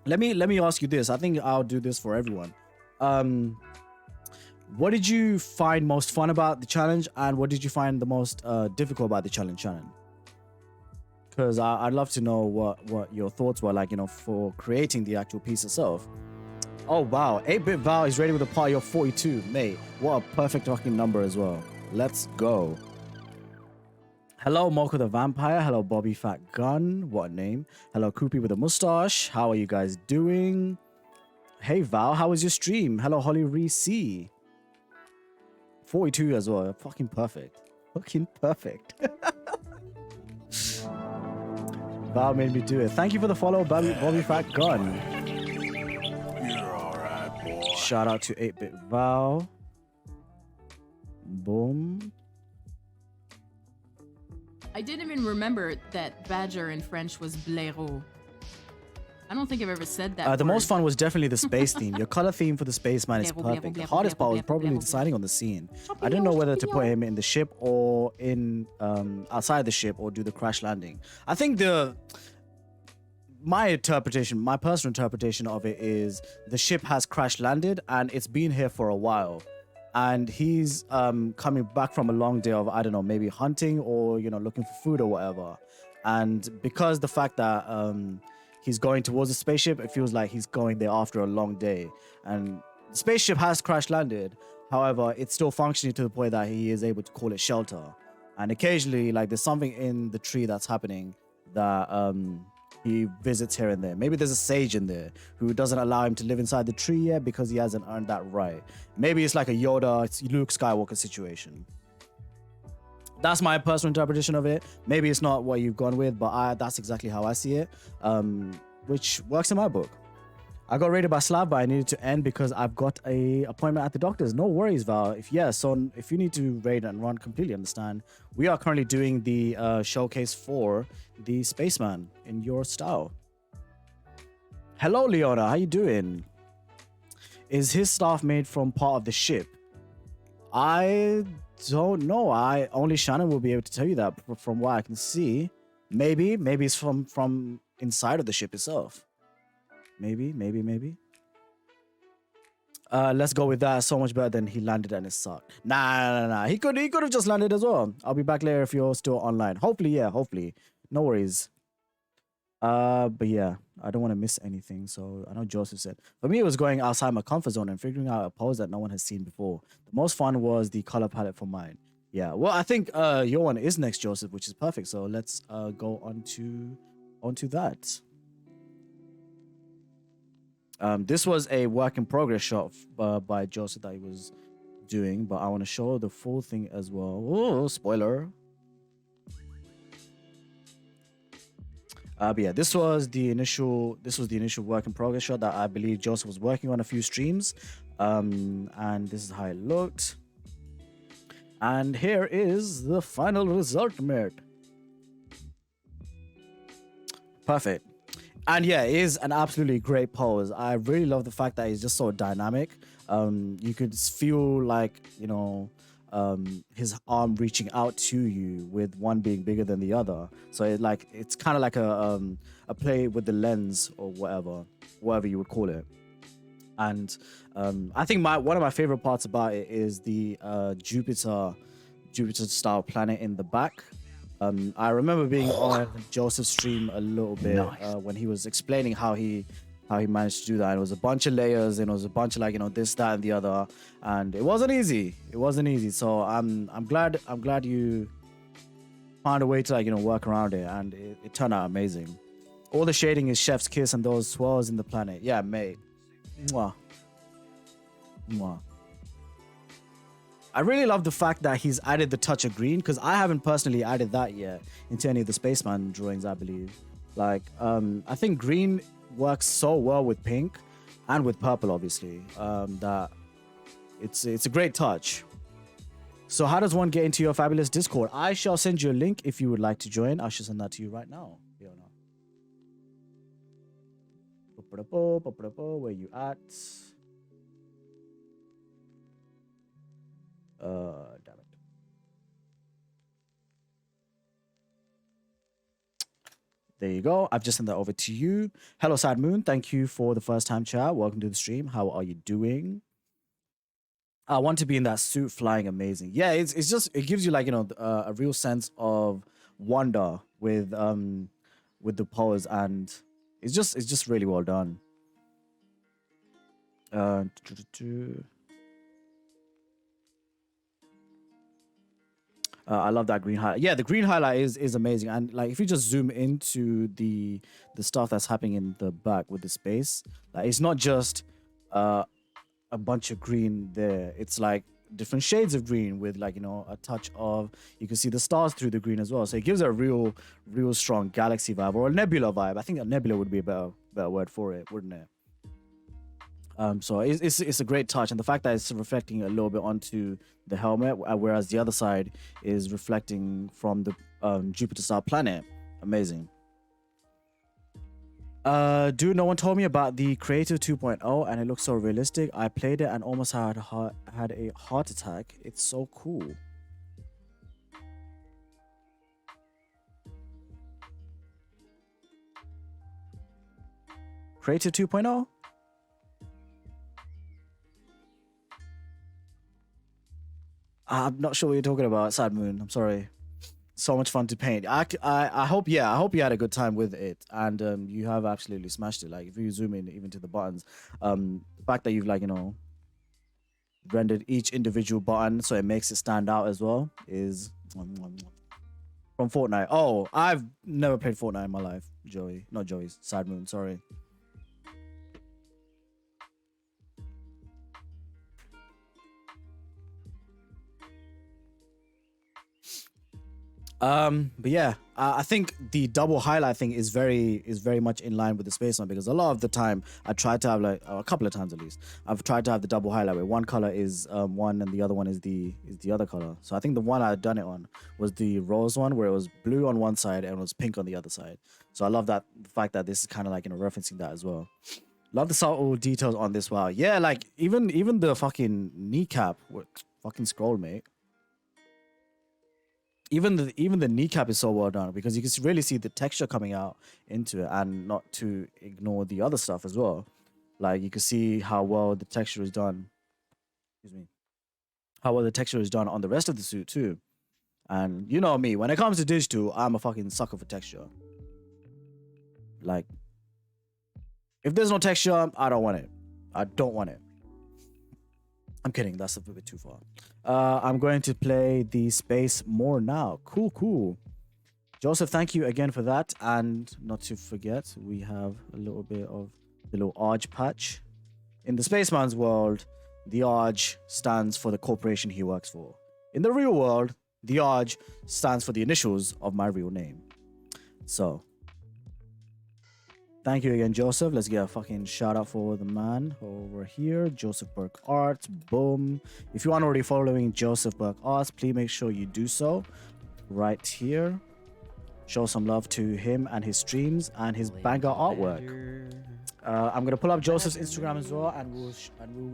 Let me ask you this. I think I'll do this for everyone. What did you find most fun about the challenge, and what did you find the most difficult about the challenge, Shannon? Because I'd love to know what your thoughts were like, for creating the actual piece itself. Oh, wow. 8-Bit Val is ready with a party of 42. Mate, what a perfect fucking number as well. Let's go. Hello, Moko the Vampire. Hello, Bobby Fat Gun. What a name. Hello, Koopy with a mustache. How are you guys doing? Hey, Val, how was your stream? Hello, Holly Reese. 42 as well. Fucking perfect. Fucking perfect. Val made me do it. Thank you for the follow, Bobby Fat Gun. Shout out to 8-Bit Val. Boom. I didn't even remember that badger in French was blaireau. I don't think I've ever said that. The word. most fun was definitely the space theme. Your color theme for the Spaceman is perfect. The hardest part was probably deciding on the scene. I didn't know whether to put him in the ship or in outside the ship or do the crash landing. I think my personal interpretation of it is the ship has crash landed and it's been here for a while. And he's coming back from a long day of, I don't know, maybe hunting or, looking for food or whatever. And because the fact that he's going towards the spaceship, it feels like he's going there after a long day. And the spaceship has crash landed. However, it's still functioning to the point that he is able to call it shelter. And occasionally, like, there's something in the tree that's happening that he visits here and there. Maybe there's a sage in there who doesn't allow him to live inside the tree yet because he hasn't earned that right. Maybe it's like a Luke Skywalker situation. That's my personal interpretation of it. Maybe it's not what you've gone with, but that's exactly how I see it, which works in my book. I got raided by Slav, but I needed to end because I've got a appointment at the doctor's. No worries, Val. If you need to raid and run, completely understand. We are currently doing the showcase for the Spaceman in your style. Hello, Leona. How you doing? Is his staff made from part of the ship? I don't know. Only Shannon will be able to tell you that from what I can see. Maybe it's from inside of the ship itself. Maybe. Let's go with that. So much better than he landed and it sucked. Nah. He could have just landed as well. I'll be back later if you're still online. Hopefully. No worries. But yeah, I don't want to miss anything. So I know Joseph said, for me, it was going outside my comfort zone and figuring out a pose that no one has seen before. The most fun was the color palette for mine. Yeah, well, I think your one is next, Joseph, which is perfect. So let's go onto that. This was a work in progress shot by Joseph that he was doing, but I want to show the full thing as well. Oh, spoiler. But yeah, this was the initial work in progress shot that I believe Joseph was working on a few streams. And this is how it looked. And here is the final result, mate. Perfect. And yeah, it is an absolutely great pose. I really love the fact that he's just so dynamic. You could feel like, you know, his arm reaching out to you, with one being bigger than the other. So it's kind of like a play with the lens, or whatever you would call it. And I think one of my favorite parts about it is the Jupiter style planet in the back. I remember being on Joseph's stream a little bit when he was explaining how he managed to do that. And it was a bunch of layers, and it was a bunch of, like, you know, this, that, and the other, and it wasn't easy. So I'm glad you found a way to, like, you know, work around it, and it turned out amazing. All the shading is chef's kiss, and those swirls in the planet. Yeah, mate. Mwah. Mwah. I really love the fact that he's added the touch of green, because I haven't personally added that yet into any of the Spaceman drawings, I believe. Like, I think green works so well with pink and with purple, obviously, that it's a great touch. So how does one get into your fabulous Discord? I shall send you a link if you would like to join. I shall send that to you right now, Fiona. Where you at? Damn it. There you go. I've just sent that over to you. Hello, Sad Moon. Thank you for the first time chat. Welcome to the stream. How are you doing? I want to be in that suit, flying amazing. Yeah, it's just, it gives you, like, you know, a real sense of wonder with the pose, and it's just really well done. I love that green highlight. Yeah, the green highlight is amazing. And, like, if you just zoom into the stuff that's happening in the back with the space, like, it's not just a bunch of green there. It's like different shades of green with, like, you know, a touch of, you can see the stars through the green as well. So it gives a real strong galaxy vibe, or a nebula vibe. I think a nebula would be a better word for it, wouldn't it? So it's a great touch, and the fact that it's reflecting a little bit onto the helmet, whereas the other side is reflecting from the Jupiter star planet. Amazing. Dude, no one told me about the Creative 2.0, and it looks so realistic. I played it and almost had a heart attack. It's so cool. Creative 2.0? I'm not sure what you're talking about, Sad Moon. I'm sorry. So much fun to paint. I hope you had a good time with it, and you have absolutely smashed it. Like, if you zoom in even to the buttons, the fact that you've, like, you know, rendered each individual button so it makes it stand out as well is from Fortnite. Oh, I've never played Fortnite in my life, Joey. Not Joey, Sad Moon, sorry. But yeah, I think the double highlight thing is very much in line with the Spaceman, because a lot of the time I try to have, like, a couple of times at least, I've tried to have the double highlight where one color is one and the other one is the other color. So I think the one I had done it on was the rose one, where it was blue on one side and it was pink on the other side. So I love that, the fact that this is kind of, like, you know, referencing that as well. Love the subtle details on this. Wow. Yeah, like even the fucking kneecap, fucking scroll, mate. Even the kneecap is so well done, because you can really see the texture coming out into it, and not to ignore the other stuff as well. Like, you can see how well the texture is done. Excuse me. How well the texture is done on the rest of the suit too. And you know me, when it comes to digital, I'm a fucking sucker for texture. Like, if there's no texture, I don't want it. I don't want it. I'm kidding. That's a bit too far. I'm going to play the space more now. Cool. Joseph, thank you again for that. And not to forget, we have a little bit of the little Arj patch. In the Spaceman's world, the Arj stands for the corporation he works for. In the real world, the Arj stands for the initials of my real name. So, thank you again, Joseph. Let's get a fucking shout out for the man over here, Joseph Burke Art. Boom. If you aren't already following Joseph Burke Art, please make sure you do so right here. Show some love to him and his streams and his banger artwork. Badger. I'm gonna pull up Joseph's Instagram as well, and we'll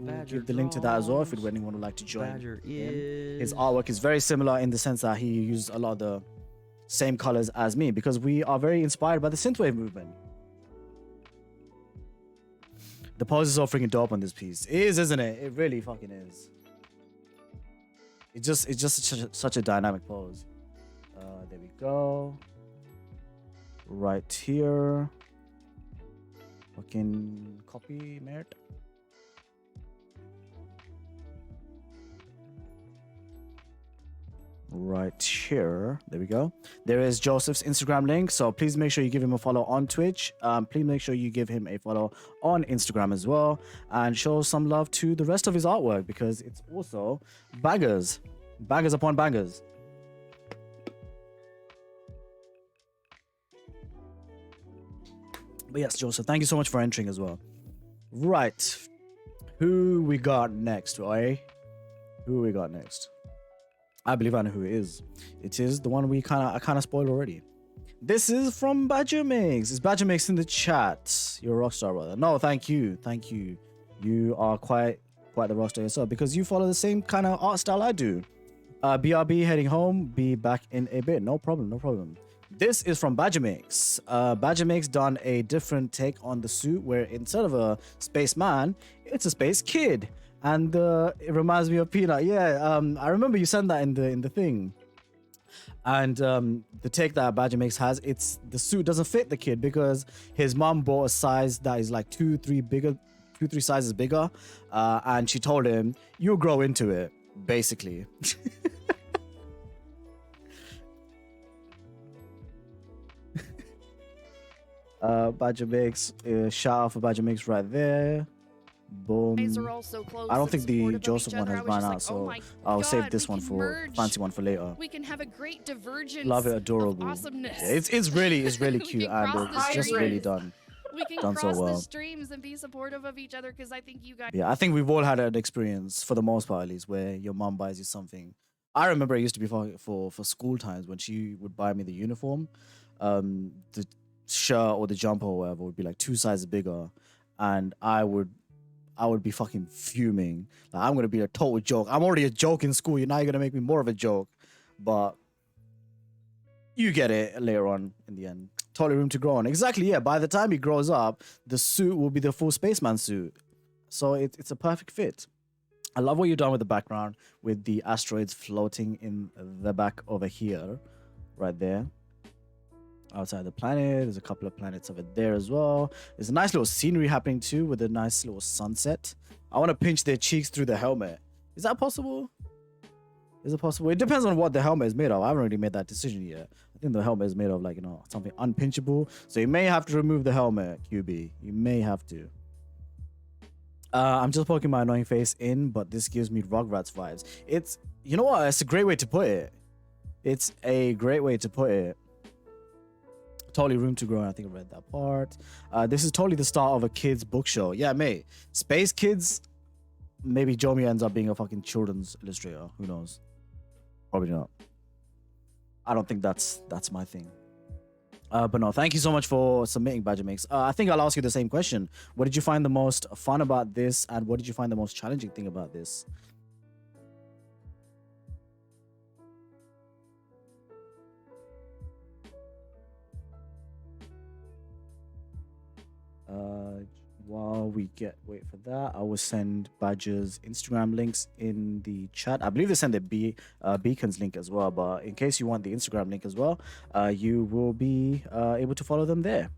Badger give the link to that as well if draws. anyone would like to join. Badger him. His is. artwork is very similar in the sense that he used a lot of the same colors as me because we are very inspired by the synthwave movement. The pose is so freaking dope on this piece. It is, isn't it? It really fucking is. It's just such a dynamic pose. There we go. Right here. Fucking copy, Mert. Right here. There we go. There is Joseph's Instagram link. So please make sure you give him a follow on Twitch. Please make sure you give him a follow on Instagram as well. And show some love to the rest of his artwork because it's also bangers. Bangers upon bangers. But yes, Joseph, thank you so much for entering as well. Right. Who we got next, right? Who we got next? I believe I know who it is. It is the one I kind of spoiled already. This is from Badger Mix. Is Badger Mix in the chat? You're a rock star, brother. No, thank you. Thank you. You are quite the rock star yourself because you follow the same kind of art style I do. BRB heading home. Be back in a bit. No problem. No problem. This is from Badger Mix. Badger Mix done a different take on the suit where instead of a spaceman, it's a space kid. And it reminds me of Peanut. Yeah, I remember you sent that in the thing. And the take that Badger Mix has, it's the suit doesn't fit the kid because his mom bought a size that is like 2-3 sizes bigger, and she told him, "You'll grow into it," basically. Badger Mix, shout out for Badger Mix right there. Boom. Are all so close I don't think and the supportive of Joseph each one other. has I was run just out, like, so oh my I'll save God, this we one can for merge. fancy one for later. We can have a great divergence. Love it, of adorable. awesomeness. Yeah, it's really We cute can and cross the it's just really streams. done. We can done so cross well. the streams and be supportive of each other because I think you guys. Yeah, I think we've all had an experience for the most part, at least, where your mom buys you something. I remember it used to be for school times when she would buy me the uniform, the shirt or the jumper or whatever would be like 2 sizes bigger, and I would be fucking fuming. Like, I'm gonna be a total joke. I'm already a joke in school. You're now gonna make me more of a joke, but you get it later on in the end. Totally room to grow on. Exactly. Yeah. By the time he grows up, the suit will be the full spaceman suit. So it's a perfect fit. I love what you've done with the background with the asteroids floating in the back over here, right there. Outside the planet, there's a couple of planets over there as well. There's a nice little scenery happening too with a nice little sunset. I want to pinch their cheeks through the helmet. Is that possible? Is it possible? It depends on what the helmet is made of. I haven't really made that decision yet. I think the helmet is made of like, something unpinchable. So you may have to remove the helmet, QB. You may have to. I'm just poking my annoying face in, but this gives me Rugrats vibes. It's, you know what? It's a great way to put it. It's a great way to put it. Totally room to grow. I think I read that part. This is totally the start of a kid's book show. Yeah, mate. Space Kids. Maybe Jomi ends up being a fucking children's illustrator. Who knows? Probably not. I don't think that's my thing. But no, thank you so much for submitting, Badger Mix. I think I'll ask you the same question. What did you find the most fun about this, and what did you find the most challenging thing about this? While we wait for that, I will send Badger's Instagram links in the chat. I believe they send the Beacons link as well, but in case you want the Instagram link as well, you will be able to follow them there.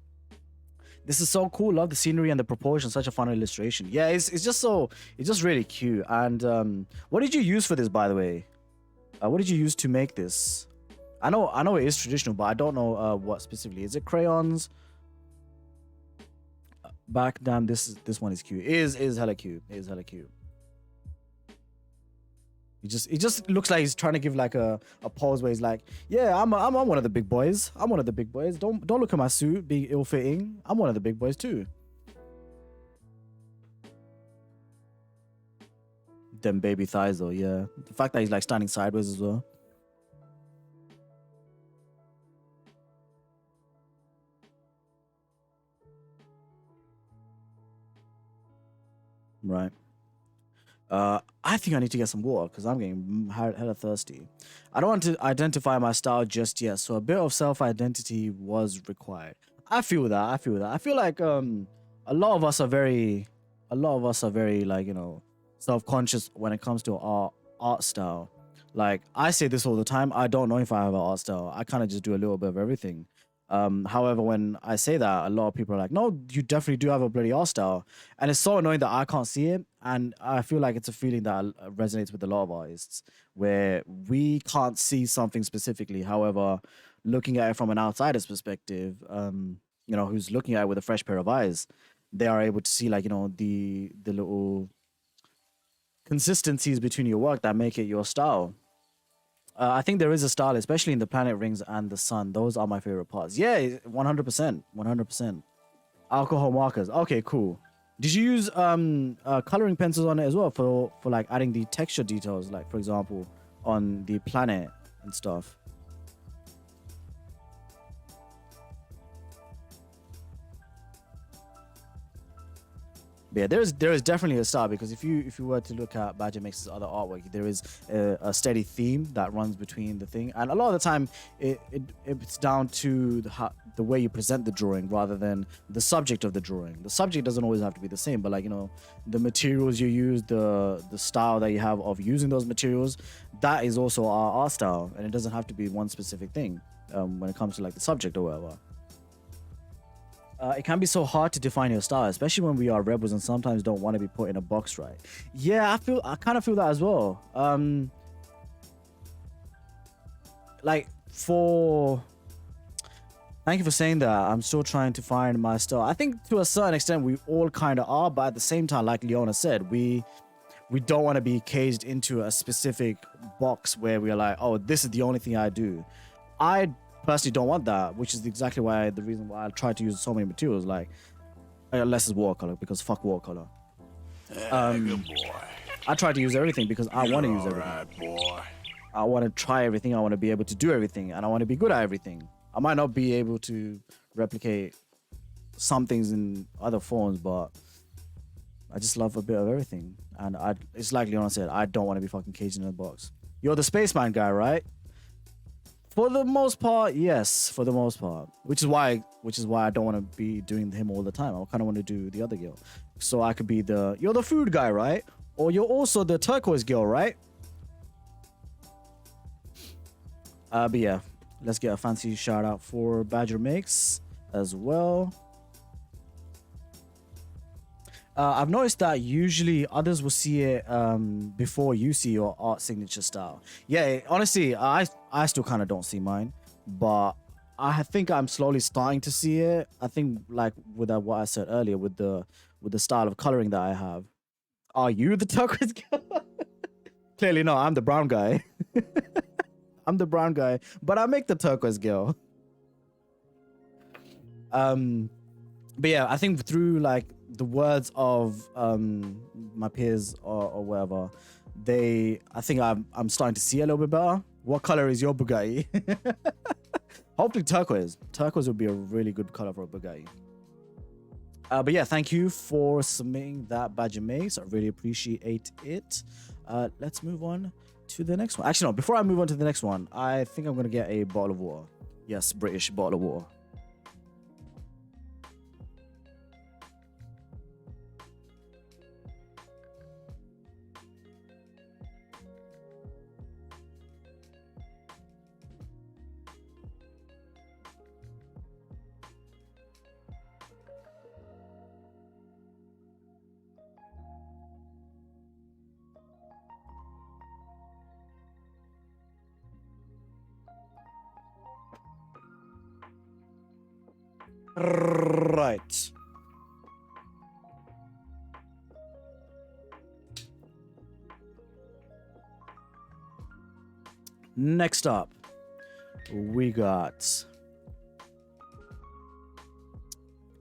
This is so cool. Love the scenery and the proportion. Such a fun illustration. Yeah, it's just really cute. And what did you use for this, by the way? What did you use to make this? I know it is traditional, but I don't know what specifically. Is it crayons? Back, damn, this one is cute. It is hella cute. It is hella cute. It just looks like he's trying to give like a pose where he's like, yeah, I'm one of the big boys. I'm one of the big boys. Don't look at my suit being ill-fitting. I'm one of the big boys too. Them baby thighs though, yeah. The fact that he's like standing sideways as well. Right. I think I need to get some water because I'm getting hella thirsty. I don't want to identify my style just yet, so a bit of self-identity was required. I feel that. I feel that. I feel like a lot of us are very like, you know, self-conscious when it comes to our art style. Like I say this all the time. I don't know if I have an art style. I kind of just do a little bit of everything. However, when I say that, a lot of people are like, no, you definitely do have a bloody art style. And it's so annoying that I can't see it. And I feel like it's a feeling that resonates with a lot of artists where we can't see something specifically. However, looking at it from an outsider's perspective, you know, who's looking at it with a fresh pair of eyes, they are able to see like, you know, the little consistencies between your work that make it your style. I think there is a style, especially in the planet rings and the sun. Those are my favorite parts. Yeah, 100%, 100%. Alcohol markers. Okay, cool. Did you use coloring pencils on it as well for like adding the texture details, like for example on the planet and stuff? But yeah, there is definitely a style because if you were to look at Badger Mix's other artwork, there is a steady theme that runs between the thing, and a lot of the time it's down to the way you present the drawing rather than the subject of the drawing. The subject doesn't always have to be the same, but like, you know, the materials you use, the style that you have of using those materials, that is also our art style, and it doesn't have to be one specific thing when it comes to like the subject or whatever. It can be so hard to define your style, especially when we are rebels and sometimes don't want to be put in a box, right? Yeah, I kind of feel that as well. Like thank you for saying that. I'm still trying to find my style. I think to a certain extent we all kind of are, but at the same time, like Leona said, we don't want to be caged into a specific box where we're like, oh, this is the only thing I do. I personally don't want that, which is exactly why the reason why I try to use so many materials, like unless it's watercolor, because fuck watercolor. Good boy. I try to use everything because I want to use everything. Right, boy. I want to try everything. I want to be able to do everything, and I want to be good at everything. I might not be able to replicate some things in other forms, but I just love a bit of everything. And it's like Leona said, I don't want to be fucking caged in a box. You're the Spaceman guy, right? For the most part, yes. For the most part, which is why I don't want to be doing him all the time. I kind of want to do the other girl, so I could be you're the food guy, right? Or you're also the turquoise girl, right? But yeah, let's get a fancy shout out for Badger Makes as well. I've noticed that usually others will see it before you see your art signature style. Yeah, honestly, I still kind of don't see mine, but I think I'm slowly starting to see it. I think like with what I said earlier, with the style of coloring that I have. Are you the turquoise girl? Clearly no, I'm the brown guy. I'm the brown guy, but I make the turquoise girl. But yeah, I think through like the words of my peers or whatever, I think I'm starting to see a little bit better. What color is your Bugatti? Hopefully turquoise. Turquoise would be a really good color for a Bugatti. But yeah, thank you for submitting that Badger Mace. I really appreciate it. Let's move on to the next one. Actually, no, before I move on to the next one, I think I'm going to get a bottle of water. Yes, British bottle of water. Right. Next up, we got...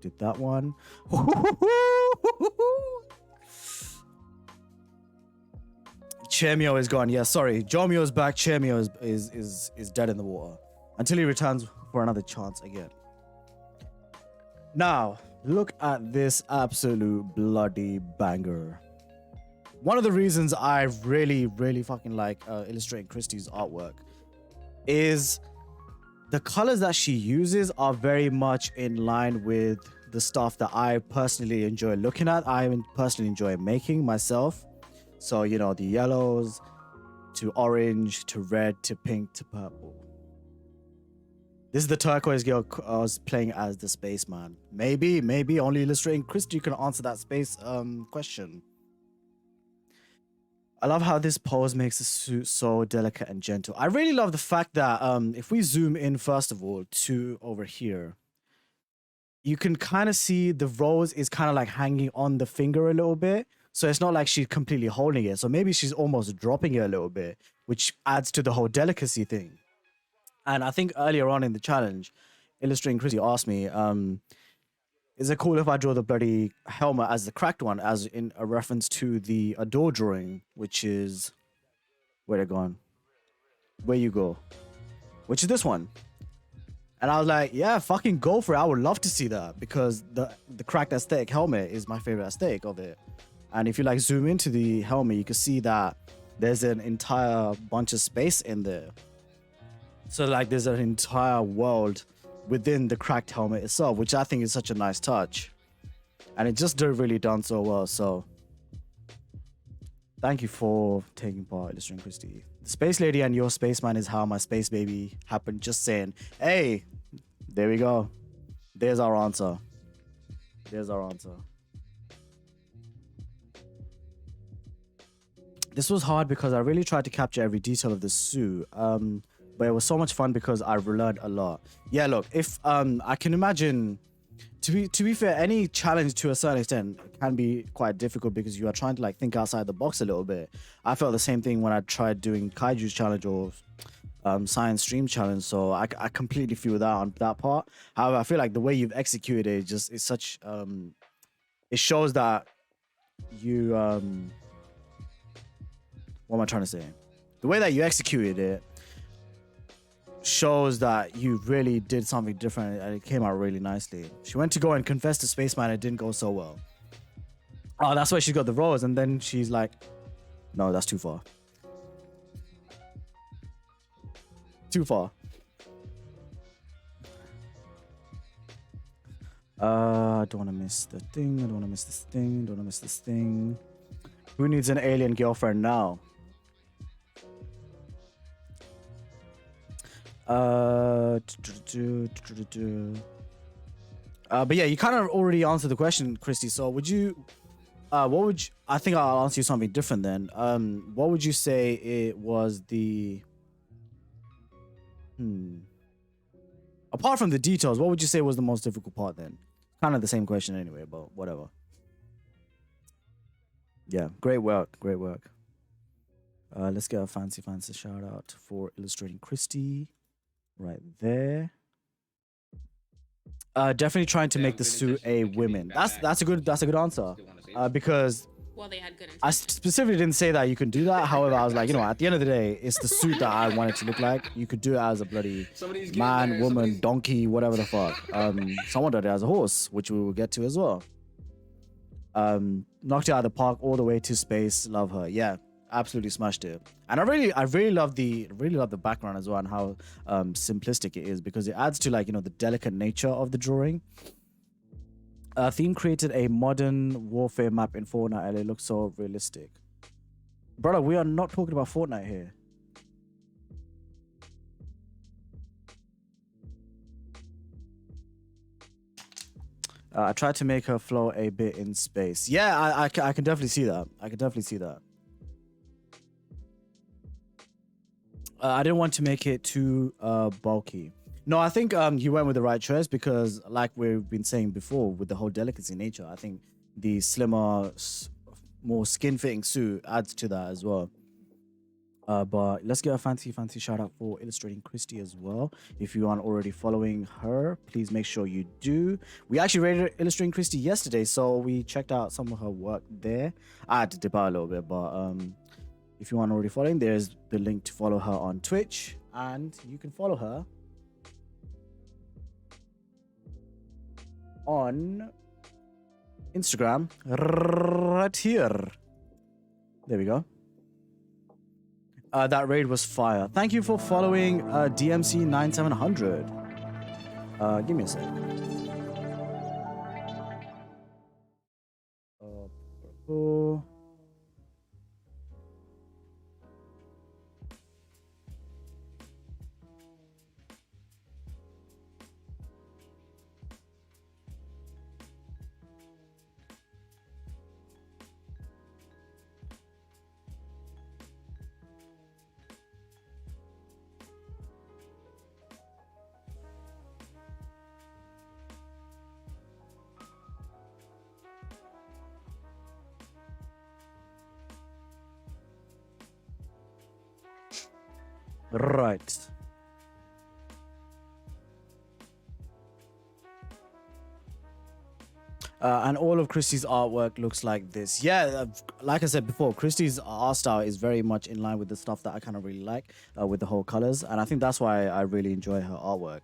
Did that one. Chermio is gone. Yeah, sorry. Jomio is back. Chermio is dead in the water until he returns for another chance again. Now, look at this absolute bloody banger. one of the reasons I really, really fucking like illustrating Christie's artwork is the colors that she uses are very much in line with the stuff that I personally enjoy looking at. I personally enjoy making myself. So, you know, the yellows to orange to red to pink to purple. This is the turquoise girl I was playing as the Spaceman. Maybe only illustrating Christie can answer that space question. I love how this pose makes the suit so delicate and gentle. I really love the fact that if we zoom in first of all to over here, you can kind of see the rose is kind of like hanging on the finger a little bit. So it's not like she's completely holding it. So maybe she's almost dropping it a little bit, which adds to the whole delicacy thing. And I think earlier on in the challenge, illustrating Chrissy asked me, is it cool if I draw the bloody helmet as the cracked one, as in a reference to the Adore drawing, which is, where'd it gone? Where you go? Which is this one. And I was like, yeah, fucking go for it. I would love to see that because the cracked aesthetic helmet is my favorite aesthetic of it. And if you like zoom into the helmet, you can see that there's an entire bunch of space in there. So like there's an entire world within the cracked helmet itself, which I think is such a nice touch. And it just really done so well. So thank you for taking part, illustrating Christy. The Space Lady and your Spaceman is how my space baby happened. Just saying, hey, there we go. There's our answer. There's our answer. This was hard because I really tried to capture every detail of the suit. But it was so much fun because I learned a lot. Yeah, look, if I can imagine, to be fair, any challenge to a certain extent can be quite difficult because you are trying to like think outside the box a little bit. I felt the same thing when I tried doing Kaiju's challenge or science stream challenge, so I completely feel that on that part. However, I feel like the way you've executed it just is such it shows that you what am I trying to say? The way that you executed it shows that you really did something different and it came out really nicely. She went to go and confess to Spaceman, it didn't go so well. Oh, that's why she got the rose, and then she's like, no, that's too far. Too far. I don't want to miss the thing. I don't want to miss this thing. Don't want to miss this thing. Who needs an alien girlfriend now? But yeah, you kind of already answered the question, Christy. So would you, what would you, I think I'll answer you something different then. What would you say it was the, apart from the details, what would you say was the most difficult part then? Kind of the same question anyway, but whatever. Yeah, great work, great work. Let's get a fancy shout out for illustrating Christy. Right there. Definitely trying to make the suit a women. That's a good answer. Because well, they had good I intentions. specifically didn't say that you can do that. However, I was like, you know, at the end of the day, it's the suit that I want it to look like. You could do it as a bloody man, woman, donkey, whatever the fuck. Someone did it as a horse, which we will get to as well. Knocked it out of the park all the way to space. Love her. Yeah, absolutely smashed it. And I really love the background as well and how simplistic it is, because it adds to, like, you know, the delicate nature of the drawing. Theme created a modern warfare map in Fortnite and it looks so realistic. Brother, we are not talking about Fortnite here. I tried to make her flow a bit in space. Yeah, I can definitely see that. I can definitely see that. I didn't want to make it too bulky. No, I think you went with the right choice because, like we've been saying before, with the whole delicacy nature, I think the slimmer, more skin-fitting suit adds to that as well. But let's get a fancy shout out for illustrating Christy as well. If you aren't already following her, please make sure you do. We actually rated illustrating Christy yesterday, so we checked out some of her work there. I had to dip out a little bit, but if you aren't already following, there's the link to follow her on Twitch, and you can follow her on Instagram right here. There we go. That raid was fire. Thank you for following DMC 9700. Give me a sec. Purple. Right. And all of Christie's artwork looks like this. Yeah, like I said before, Christie's art style is very much in line with the stuff that I kind of really like with the whole colors. And I think that's why I really enjoy her artwork.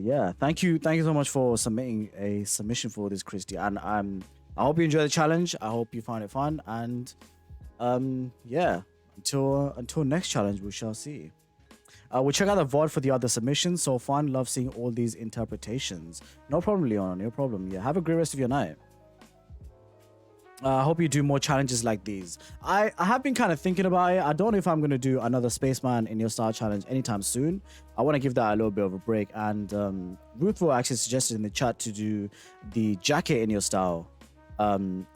Yeah, thank you so much for submitting a submission for this, Christy. And I hope you enjoy the challenge. I hope you find it fun. And yeah, until next challenge, we shall see. We'll check out the VOD for the other submissions. So fun, love seeing all these interpretations. No problem, Leon. No problem. Yeah, have a great rest of your night. I hope you do more challenges like these. I have been kind of thinking about it. I don't know if I'm going to do another Spaceman in your style challenge anytime soon. I want to give that a little bit of a break. And Ruthful actually suggested in the chat to do the jacket in your style. And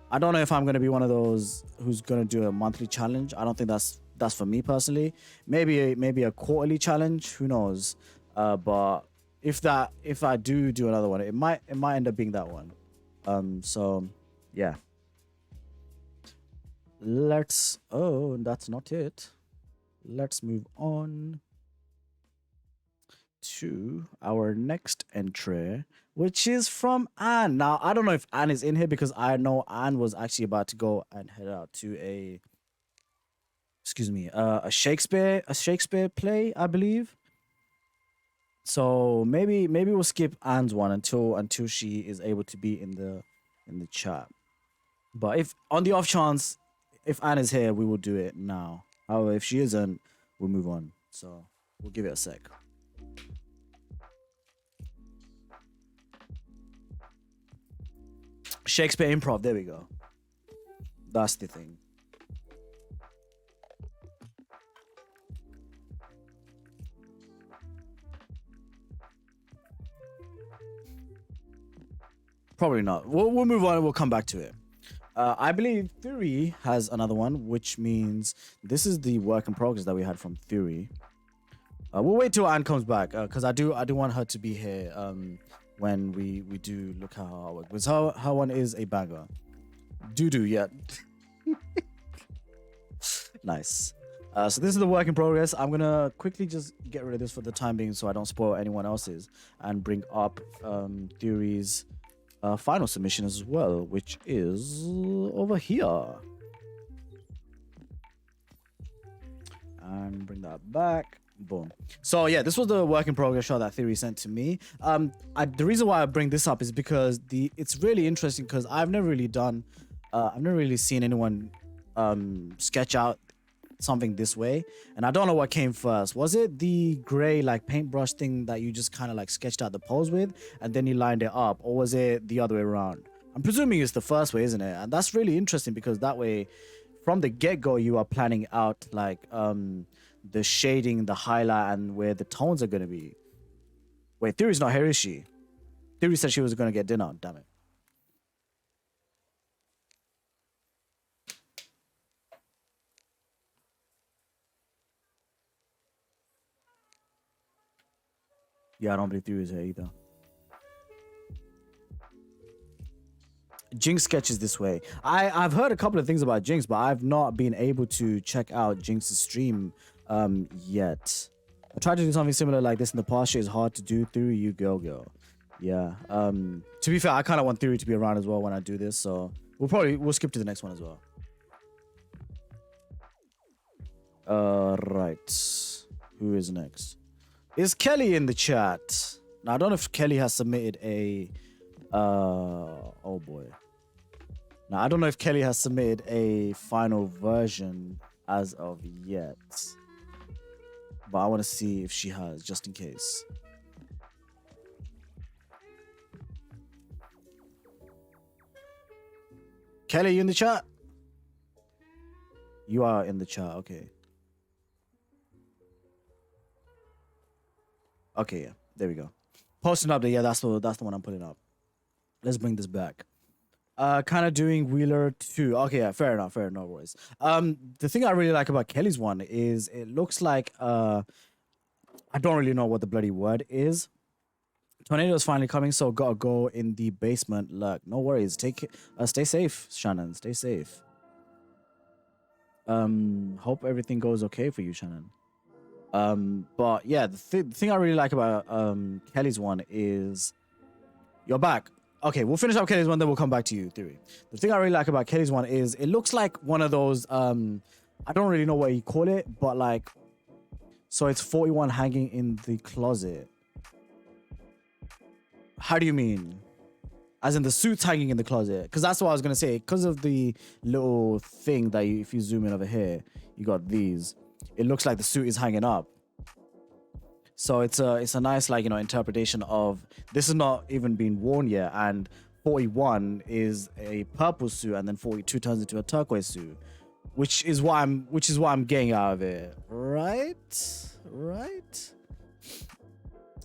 I don't know if I'm going to be one of those who's going to do a monthly challenge. I don't think that's for me personally. Maybe a quarterly challenge. Who knows? But if I do another one, it might end up being that one. So yeah. Oh, that's not it. Let's move on to our next entry, which is from Anne. Now, I don't know if Anne is in here because I know Anne was actually about to go and head out to a Shakespeare play, I believe. So maybe we'll skip Anne's one until she is able to be in the chat. But if on the off chance if Anne is here, we will do it now. However, if she isn't, we'll move on. So we'll give it a sec. Shakespeare improv, there we go. That's the thing. Probably not. We'll move on and we'll come back to it. I believe Theory has another one, which means this is the work in progress that we had from Theory. We'll wait till Anne comes back because I do want her to be here when we do look at her artwork. Because her one is a banger. Yeah. Nice. So this is the work in progress. I'm going to quickly just get rid of this for the time being so I don't spoil anyone else's and bring up Theory's final submission as well, which is over here. And bring that back. Boom. So yeah, this was the work in progress shot that Theory sent to me. The reason why I bring this up is because it's really interesting because I've never really seen anyone sketch out something this way, and I don't know what came first. Was it the gray like paintbrush thing that you just kind of like sketched out the pose with and then you lined it up, or was it the other way around? I'm presuming it's the first way, isn't it? And that's really interesting because that way from the get-go you are planning out like the shading, the highlight, and where the tones are going to be. Wait, Theory's not here, is she? Theory said she was going to get dinner. Damn it. Yeah, I don't believe Theory is here either. Jinx sketches this way. I've heard a couple of things about Jinx, but I've not been able to check out Jinx's stream yet. I tried to do something similar like this in the past. It's hard to do. Theory, you girl. Yeah. To be fair, I kind of want Theory to be around as well when I do this, so we'll skip to the next one as well. Right. Who is next? Is Kelly in the chat? Now, I don't know if Kelly has submitted a... oh, boy. Now, I don't know if Kelly has submitted a final version as of yet. But I want to see if she has, just in case. Kelly, you in the chat? You are in the chat, okay. Okay, yeah, there we go. Post an update, yeah, that's the one I'm putting up. Let's bring this back. Kind of doing Wheeler 2. Okay, yeah, fair enough, boys. The thing I really like about Kelly's one is it looks like I don't really know what the bloody word is. Tornado is finally coming, so gotta go in the basement. Look, no worries. Stay safe, Shannon. Stay safe. Hope everything goes okay for you, Shannon. But yeah, the thing I really like about Kelly's one is you're back. Okay, we'll finish up Kelly's one, then we'll come back to you, Theory. The thing I really like about Kelly's one is it looks like one of those I don't really know what you call it, but like, so it's 41 hanging in the closet. How do you mean? As in the suit's hanging in the closet? Because that's what I was gonna say. Because of the little thing that if you zoom in over here, you got these. It looks like the suit is hanging up. So it's a nice, like, you know, interpretation of this is not even being worn yet, and 41 is a purple suit, and then 42 turns into a turquoise suit, which is what I'm getting out of it, right?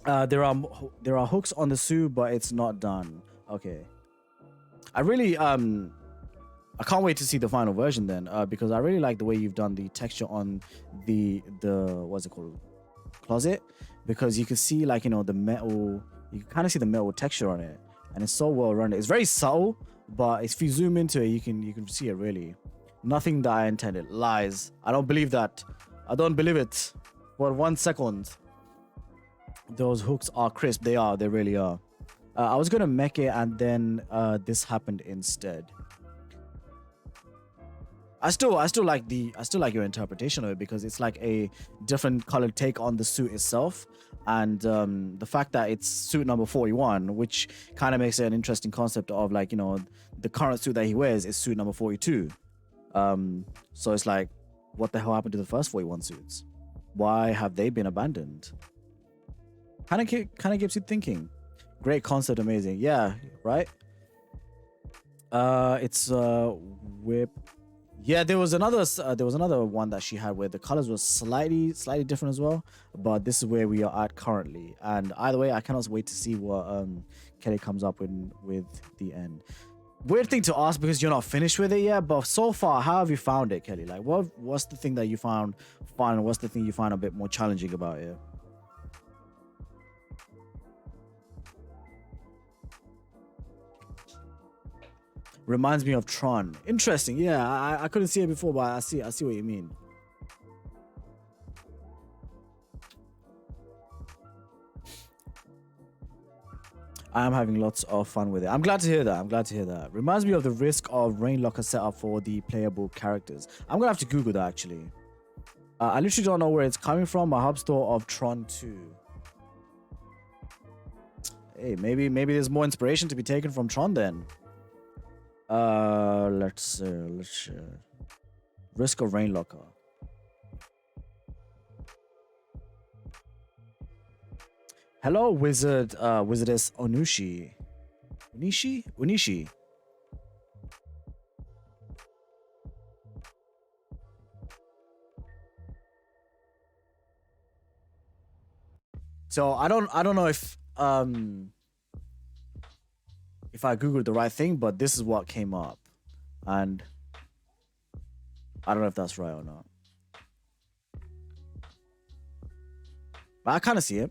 There are hooks on the suit, but it's not done. Okay, I really I can't wait to see the final version then, because I really like the way you've done the texture on the what's it called, closet, because you can see, like, you know, the metal, you can kind of see the metal texture on it, and it's so well rendered. It's very subtle, but if you zoom into it, you can see it really. Nothing that I intended. Lies. I don't believe that. I don't believe it for 1 second. Those hooks are crisp. They are. They really are. I was gonna mech it, and then this happened instead. I still like your interpretation of it, because it's like a different colored take on the suit itself, and the fact that it's suit number 41, which kind of makes it an interesting concept of, like, you know, the current suit that he wears is suit number 42. So it's like, what the hell happened to the first 41 suits? Why have they been abandoned? Kind of keeps you thinking. Great concept, amazing. Yeah, right. It's whip. Yeah, there was another one that she had where the colors were slightly different as well, but this is where we are at currently. And either way, I cannot wait to see what Kelly comes up with the end. Weird thing to ask because you're not finished with it yet, but so far, how have you found it, Kelly? Like, what's the thing that you found fun, and what's the thing you find a bit more challenging about it? Reminds me of Tron. Interesting. Yeah, I couldn't see it before, but I see what you mean. I am having lots of fun with it. I'm glad to hear that. Reminds me of the Risk of Rain Locker setup for the playable characters. I'm gonna have to Google that, actually. I literally don't know where it's coming from. My hub store of Tron 2. Hey, maybe there's more inspiration to be taken from Tron then. Let's Risk of Rain Locker. Hello, wizardess Onishi. So I don't know if I googled the right thing, but this is what came up, and I don't know if that's right or not. But I kind of see it.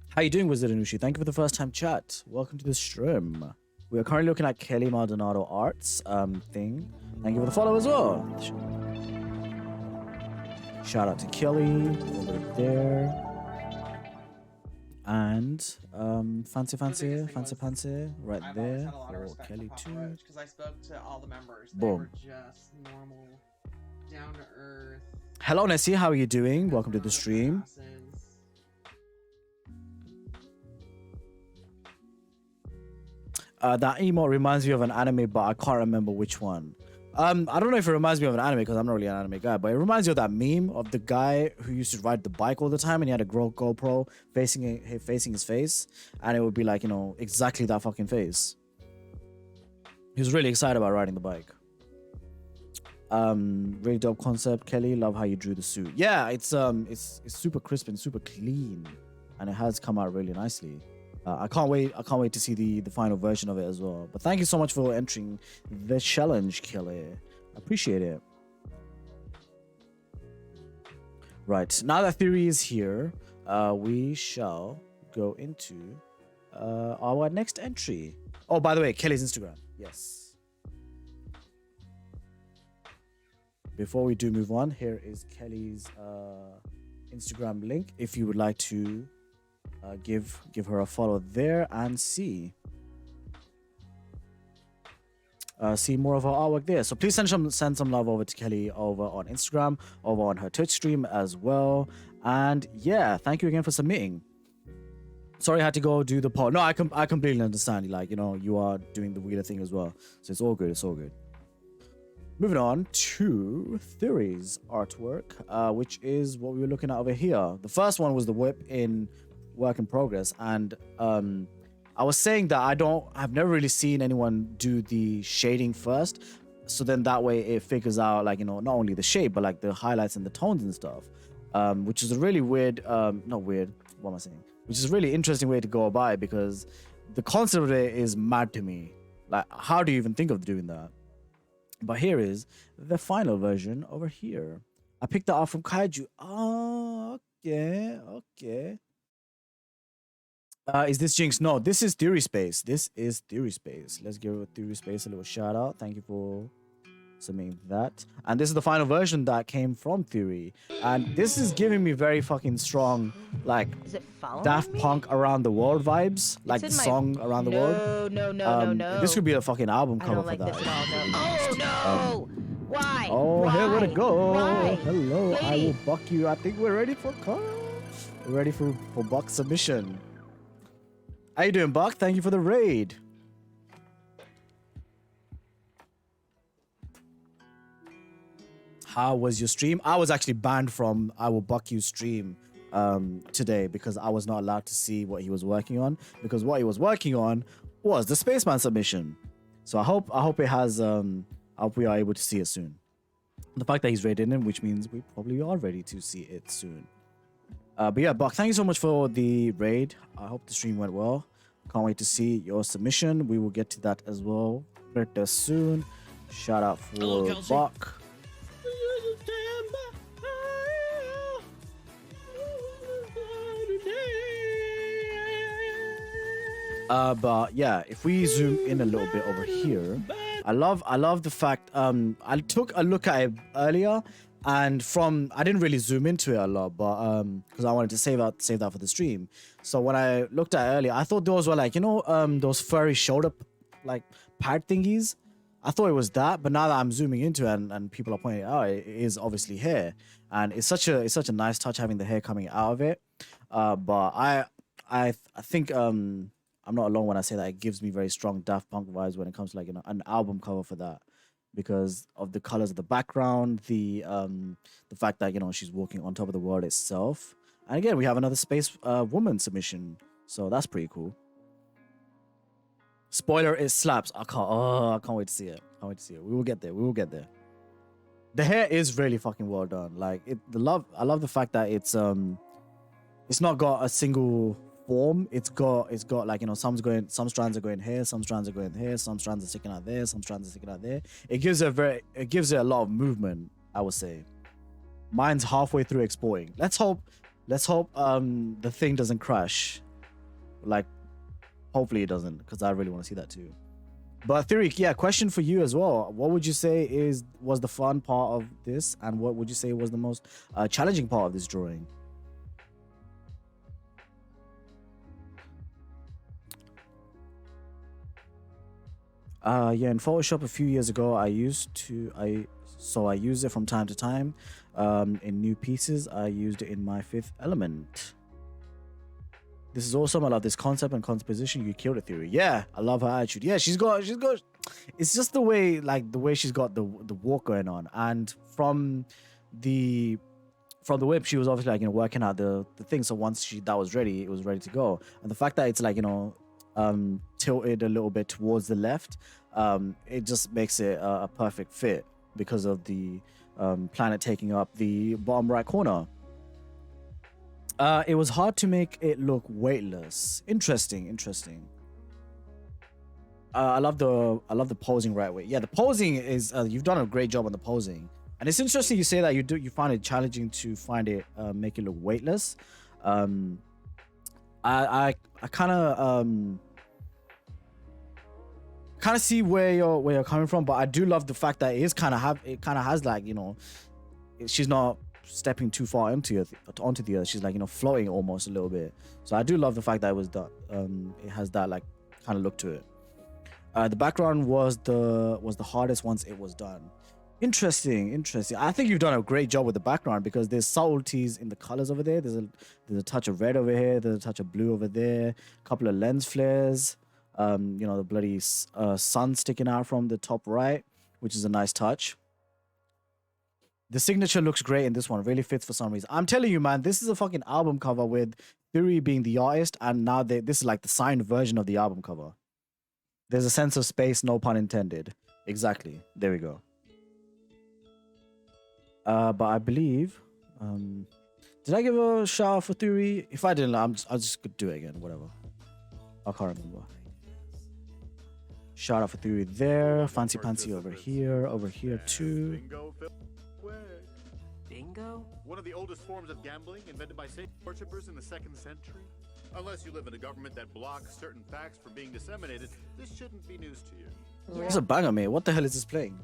How you doing, Wizard Anushi? Thank you for the first time chat. Welcome to the stream. We are currently looking at Kelly Maldonado Arts thing. Thank you for the follow as well. Shout out to Kelly over there. And fancy right there for Kelly too. Because I spoke to all the members. They Boom. were just normal, down to earth. Hello, Nessie. How are you doing? Welcome to the stream. That emote reminds me of an anime, but I can't remember which one. I don't know if it reminds me of an anime because I'm not really an anime guy, but it reminds you of that meme of the guy who used to ride the bike all the time and he had a GoPro facing his face, and it would be like, you know, exactly that fucking face. He was really excited about riding the bike. Really dope concept, Kelly. Love how you drew the suit. Yeah, it's super crisp and super clean, and it has come out really nicely. I can't wait to see the final version of it as well. But thank you so much for entering the challenge, Kelly. I appreciate it. Right, now that Theory is here, we shall go into our next entry. Oh, by the way, Kelly's Instagram. Yes. Before we do move on, here is Kelly's Instagram link if you would like to give her a follow there and see more of her artwork there. So please send some love over to Kelly over on Instagram, over on her Twitch stream as well. And yeah, thank you again for submitting. Sorry I had to go do the poll. No, I completely understand. Like, you know, you are doing the wheeler thing as well, so it's all good. It's all good. Moving on to Theory's artwork, which is what we were looking at over here. The first one was the whip in work in progress, and I was saying that I've never really seen anyone do the shading first, so then that way it figures out, like, you know, not only the shape but like the highlights and the tones and stuff, which is a really weird not weird, what am I saying, which is a really interesting way to go about it, because the concept of it is mad to me. Like, how do you even think of doing that? But here is the final version over here. I picked that up from Kaiju. Oh, okay. Is this Jinx? No, this is Theory Space. This is Theory Space. Let's give Theory Space a little shout out. Thank you for submitting that. And this is the final version that came from Theory. And this is giving me very fucking strong, like, Daft Punk Around the World vibes. Like the song Around the World. No. This could be a fucking album cover for that. Oh, no. Why? Oh, Why? here we go. Why? Hello, Lady. I will buck you. I think we're ready for call. We're ready for Buck submission. How you doing, Buck? Thank you for the raid. How was your stream? I was actually banned from I Will Buck You stream today because I was not allowed to see what he was working on, because what he was working on was the Spaceman submission. So I hope it has I hope we are able to see it soon. The fact that he's raided in, which means we probably are ready to see it soon. But yeah, Buck, thank you so much for the raid. I hope the stream went well. Can't wait to see your submission. We will get to that as well pretty soon. Shout out for Buck. But yeah, if we zoom in a little bit over here, I love the fact I took a look at it earlier, and I didn't really zoom into it a lot, but because I wanted to save that for the stream. So when I looked at it earlier, I thought those were like, you know, those furry shoulder like pad thingies. I thought it was that, but now that I'm zooming into it and people are pointing out, it is obviously hair, and it's such a nice touch having the hair coming out of it. But I think I'm not alone when I say that it gives me very strong Daft Punk vibes when it comes to, like, you know, an album cover for that, because of the colors of the background, the fact that, you know, she's walking on top of the world itself. And again, we have another space woman submission, so that's pretty cool. Spoiler, it slaps. I can't wait to see it. We will get there. The hair is really fucking well done. Like, I love the fact that it's not got a single form. It's got like, you know, some strands are going here, some strands are going here, some strands are sticking out there, some strands are sticking out there. It gives it a lot of movement, I would say. Mine's halfway through exporting. Let's hope the thing doesn't crash. Like, hopefully it doesn't, because I really want to see that too. But Theory, yeah, question for you as well. What would you say was the fun part of this, and what would you say was the most challenging part of this drawing? Yeah, in Photoshop a few years ago, I used it from time to time. In new pieces, I used it in my Fifth Element. This is awesome. I love this concept and composition. You killed it, Theory. Yeah, I love her attitude. Yeah, she's got. It's just the way, like the way she's got the walk going on, and from the whip, she was obviously like working out the thing. So once that was ready, it was ready to go. And the fact that it's like tilted a little bit towards the left, it just makes it a perfect fit because of the planet taking up the bottom right corner. It was hard to make it look weightless. Interesting. I love the posing right way. Yeah, the posing is you've done a great job on the posing, and it's interesting you say that you find it challenging to find it make it look weightless. I kind of see where you're coming from, but I do love the fact that it kind of has like she's not stepping too far onto the earth. She's like floating almost a little bit. So I do love the fact that it was done. It has that like kind of look to it. The background was the hardest once it was done. Interesting. I think you've done a great job with the background because there's subtleties in the colors over there. There's a touch of red over here. There's a touch of blue over there. A couple of lens flares. The bloody sun sticking out from the top right, which is a nice touch. The signature looks great in this one. Really fits for some reason. I'm telling you, man, this is a fucking album cover with Theory being the artist, and now this is like the signed version of the album cover. There's a sense of space, no pun intended. Exactly. There we go. But I believe, did I give a shout out for Theory? If I didn't, I'll just do it again. Whatever. I can't remember. Shout out for Theory there. Fancy Pantsy over here too. Bingo? One of the oldest forms of gambling invented by Satan worshippers in the 2nd century. Unless you live in a government that blocks certain facts from being disseminated, this shouldn't be news to you. There's a banger, mate. What the hell is this playing?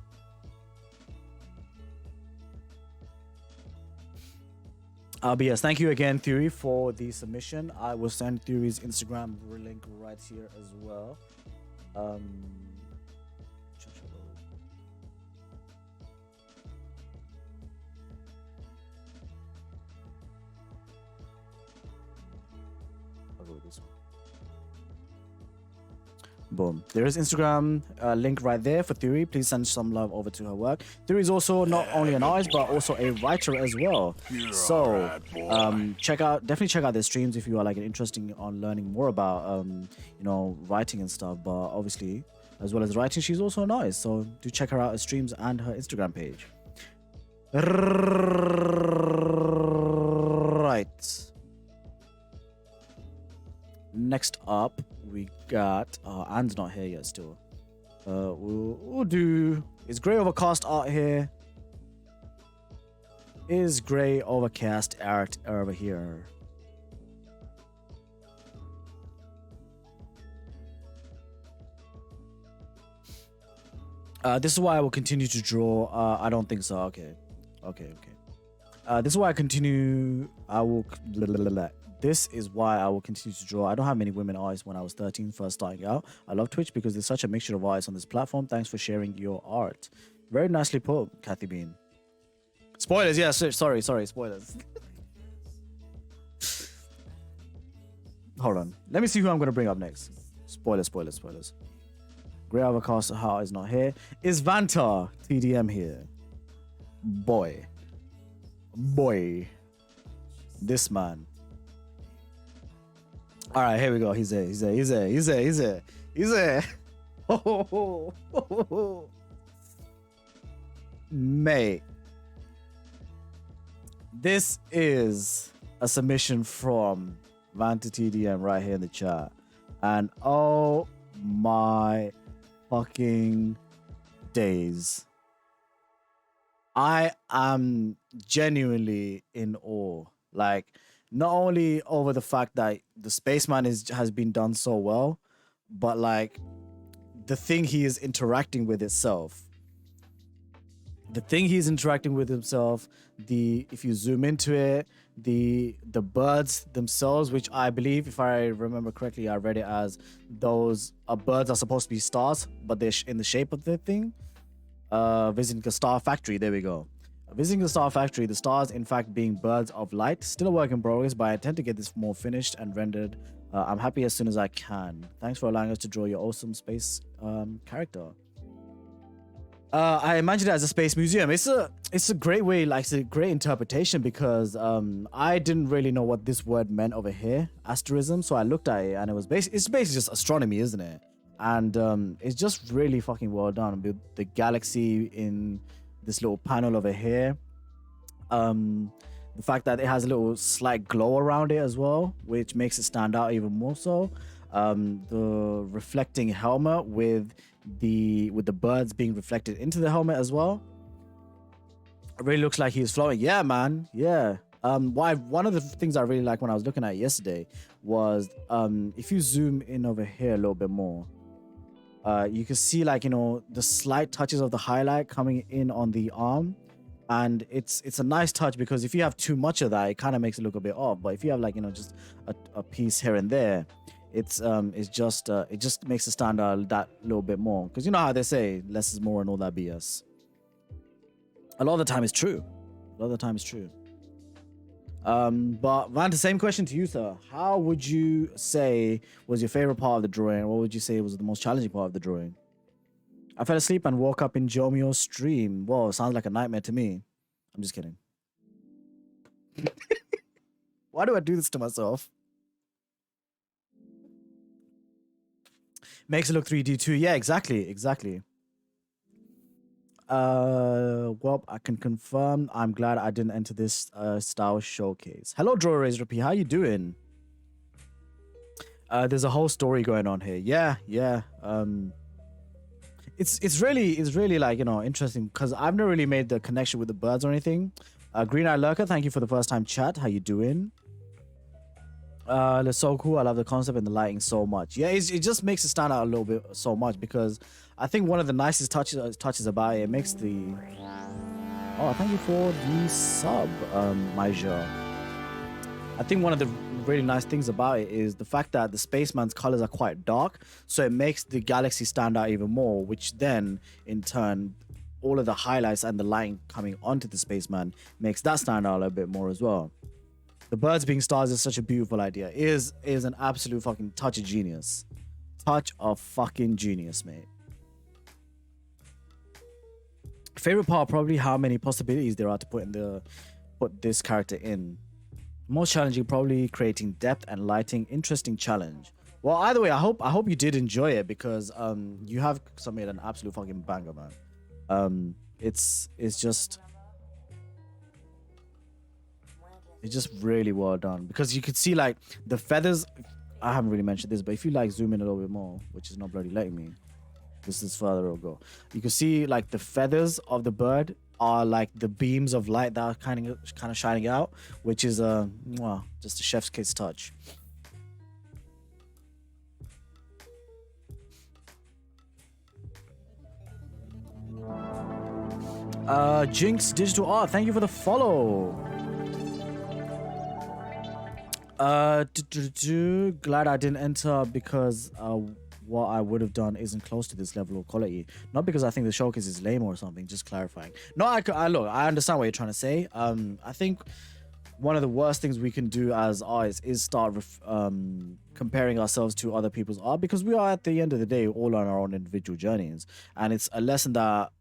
But yes, thank you again, Theory, for the submission. I will send Theory's Instagram link right here as well. I'll go with this one. Boom. There is Instagram link right there for Theory. Please send some love over to her work. Theory is also not only an artist but also a writer as well. So definitely check out their streams if you are like interested on learning more about writing and stuff. But obviously, as well as writing, she's also an artist. So do check her out her streams and her Instagram page. Right. Next up, we got Anne's not here yet still. We'll do is grey overcast art here. Is grey overcast art over here. This is why I will continue to draw. I don't think so. Okay. This is why I continue. This is why I will continue to draw. I don't have many women artists when I was 13, first starting out. I love Twitch because there's such a mixture of artists on this platform. Thanks for sharing your art. Very nicely put, Kathy Bean. Spoilers, yeah, sorry, spoilers. Hold on. Let me see who I'm going to bring up next. Spoilers. Grey Overcast Heart is not here. Is Vanta TDM here? Boy. This man. All right, here we go. He's there. Mate. This is a submission from Vanta TDM right here in the chat. And oh my fucking days. I am genuinely in awe. Like, not only over the fact that the Spaceman has been done so well, but like the thing he is interacting with itself. The thing he's interacting with himself, if you zoom into it, the birds themselves, which I believe, if I remember correctly, I read it as those birds are supposed to be stars, but they're in the shape of the thing. Visiting the star factory, there we go. Visiting the star factory, the stars in fact being birds of light. Still a work in progress, but I intend to get this more finished and rendered I'm happy as soon as I can. Thanks for allowing us to draw your awesome space character. I imagine it as a space museum. It's a great way, like it's a great interpretation because I didn't really know what this word meant over here, asterism. So I looked at it and it's basically just astronomy, isn't it? And it's just really fucking well done with the galaxy in this little panel over here. The fact that it has a little slight glow around it as well, which makes it stand out even more so. The reflecting helmet with the birds being reflected into the helmet as well. It really looks like he's floating. Yeah, man. Yeah. One of the things I really like when I was looking at it yesterday was if you zoom in over here a little bit more, you can see like, you know, the slight touches of the highlight coming in on the arm. And it's a nice touch because if you have too much of that, it kind of makes it look a bit off. But if you have like, you know, just a piece here and there, it just makes it stand out that little bit more. Because you know how they say less is more and all that BS. A lot of the time it's true. But Van, the same question to you, sir. How would you say was your favorite part of the drawing? What would you say was the most challenging part of the drawing? I fell asleep and woke up in Jomio's stream. Whoa, sounds like a nightmare to me. I'm just kidding. Why do I do this to myself? Makes it look 3D too. Yeah, exactly. Well, I can confirm. I'm glad I didn't enter this style showcase. Hello, Draw Razor P. How you doing? There's a whole story going on here. Yeah. It's really like, you know, interesting because I've never really made the connection with the birds or anything. Green Eye Lurker, thank you for the first time chat. How you doing? It's so cool. I love the concept and the lighting so much. Yeah, it just makes it stand out a little bit so much because I think one of the nicest touches about it makes the... Oh, thank you for the sub, Major. I think one of the really nice things about it is the fact that the Spaceman's colors are quite dark, so it makes the galaxy stand out even more, which then, in turn, all of the highlights and the lighting coming onto the Spaceman makes that stand out a little bit more as well. The birds being stars is such a beautiful idea. It is an absolute fucking touch of genius. Touch of fucking genius, mate. Favorite part, probably how many possibilities there are to put this character in. Most challenging, probably creating depth and lighting. Interesting challenge. Well, either way, I hope you did enjoy it because you have submitted an absolute fucking banger, man. It's just really well done because you could see like the feathers. I haven't really mentioned this, but if you like zoom in a little bit more, which is not bloody letting me, this is further ago. You can see like the feathers of the bird are like the beams of light that are kind of shining out, which is just a chef's kiss touch. Jinx Digital Art, thank you for the follow. Glad I didn't enter because what I would have done isn't close to this level of quality. Not because I think the showcase is lame or something, just clarifying. No, I understand what you're trying to say. I think one of the worst things we can do as artists is start comparing ourselves to other people's art because we are at the end of the day all on our own individual journeys. And it's a lesson that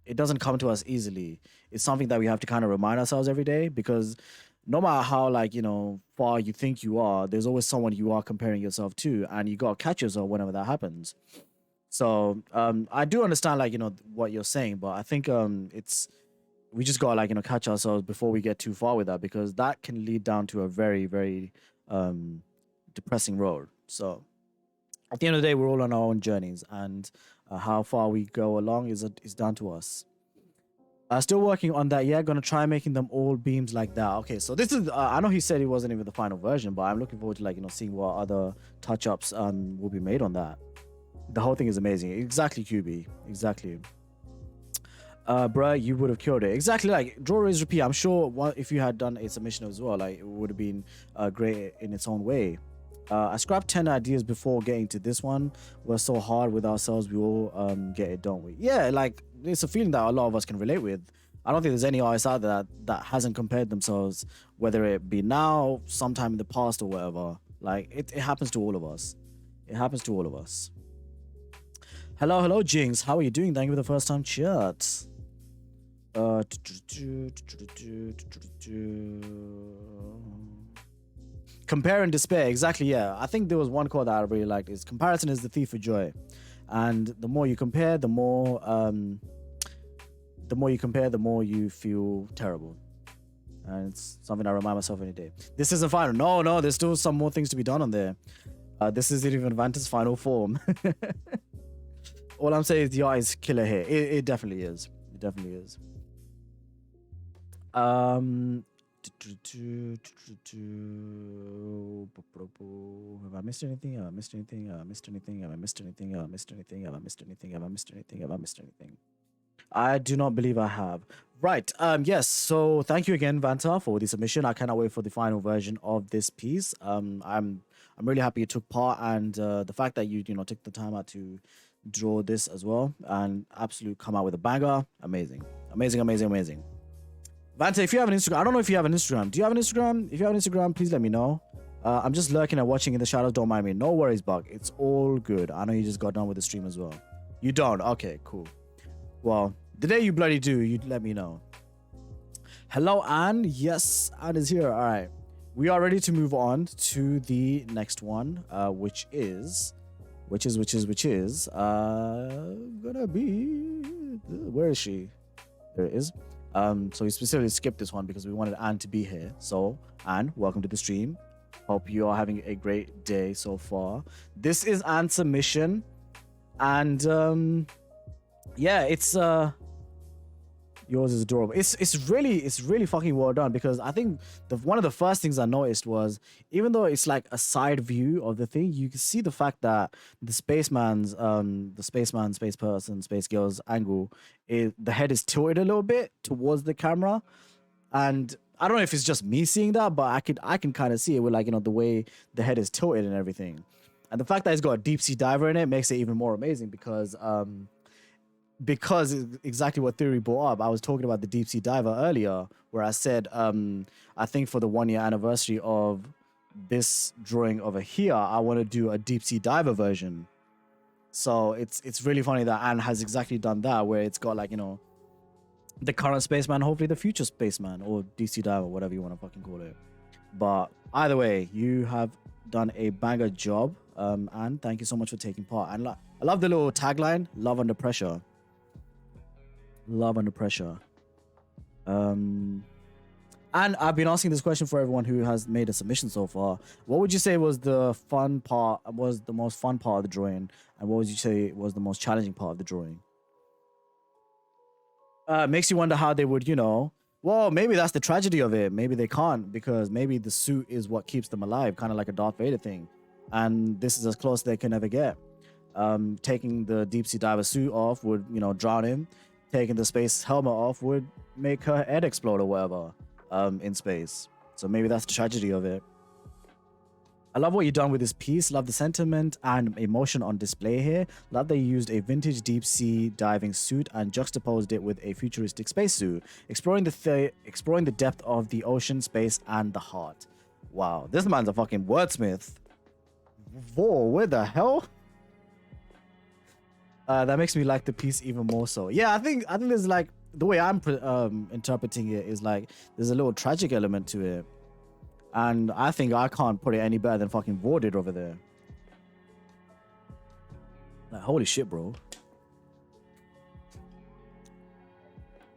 it doesn't come to us easily. It's something that we have to kind of remind ourselves every day because no matter how like, you know, far you think you are, there's always someone you are comparing yourself to, and you gotta catch yourself whenever that happens. So I do understand like, you know, what you're saying, but I think we just gotta like, you know, catch ourselves before we get too far with that because that can lead down to a very, very depressing road. So at the end of the day, we're all on our own journeys, and how far we go along is down to us. Still working on that. Yeah, gonna try making them all beams like that. Okay, so this is I know he said it wasn't even the final version, but I'm looking forward to like, you know, seeing what other touch-ups will be made on that. The whole thing is amazing. Exactly, QB. Exactly. Bruh, you would have killed it. Exactly, like Draw Razor P. I'm sure if you had done a submission as well, like it would have been great in its own way. I scrapped 10 ideas before getting to this one. We're so hard with ourselves. We all get it, don't we? Yeah, like it's a feeling that a lot of us can relate with. I don't think there's any artist out there that hasn't compared themselves, whether it be now, sometime in the past, or whatever. Like it happens to all of us. It happens to all of us. Hello, Jinx. How are you doing? Thank you for the first time chat. Compare and despair. Exactly, yeah. I think there was one quote that I really liked. Is comparison is the thief of joy. And the more you compare, the more you feel terrible. And it's something I remind myself any day. This isn't final. No, there's still some more things to be done on there. This isn't even Vanta's final form. All I'm saying is the art is killer here. It definitely is. It definitely is. Have I missed anything? Have I missed anything? Have I missed anything? Have I missed anything? Have I missed anything? Have I missed anything? Have I missed anything? Have I missed anything? I do not believe I have. Right. Yes. So thank you again, Vanta, for the submission. I cannot wait for the final version of this piece. I'm really happy you took part, and the fact that you took the time out to draw this as well, and absolute come out with a banger. Amazing. Vanta, if you have an Instagram, I don't know if you have an Instagram. Do you have an Instagram? If you have an Instagram, please let me know. I'm just lurking and watching in the shadows. Don't mind me. No worries, Bug. It's all good. I know you just got done with the stream as well. You don't? Okay, cool. Well, the day you bloody do, you let me know. Hello, Anne. Yes, Anne is here. All right. We are ready to move on to the next one, which is gonna be, where is she? There it is. So we specifically skipped this one because we wanted Anne to be here. So Anne, welcome to the stream. Hope you are having a great day so far. This is Anne's submission, and yeah, it's yours is adorable. It's really fucking well done, because I think one of the first things I noticed was, even though it's like a side view of the thing, you can see the fact that the space person, space girl's angle, the head is tilted a little bit towards the camera, and I don't know if it's just me seeing that, but I can kind of see it with, like, the way the head is tilted and everything, and the fact that it's got a deep sea diver in it makes it even more amazing, because exactly what Theory brought up. I was talking about the deep sea diver earlier, where I said I think for the 1 year anniversary of this drawing over here, I want to do a deep sea diver version. So it's really funny that Anne has exactly done that, where it's got, like, the current spaceman, hopefully the future spaceman, or deep sea diver, whatever you want to fucking call it. But either way, you have done a banger job, Anne. Thank you so much for taking part. And I love the little tagline: "Love under pressure." Love under pressure. And I've been asking this question for everyone who has made a submission so far. What would you say was the most fun part of the drawing, and what would you say was the most challenging part of the drawing? Makes you wonder how they would, well, maybe that's the tragedy of it. Maybe they can't, because maybe the suit is what keeps them alive, kind of like a Darth Vader thing, and this is as close as they can ever get. Taking the deep sea diver suit off would, drown him. Taking the space helmet off would make her head explode or whatever in space. So maybe that's the tragedy of it. I love what you've done with this piece. Love the sentiment and emotion on display here. Love that you used a vintage deep sea diving suit and juxtaposed it with a futuristic spacesuit, exploring the depth of the ocean, space, and the heart. Wow, this man's a fucking wordsmith. Whoa, where the hell? That makes me like the piece even more so. Yeah, I think there's, like, the way I'm interpreting it is, like, there's a little tragic element to it, and I think I can't put it any better than fucking VOD did over there. Like, holy shit, bro.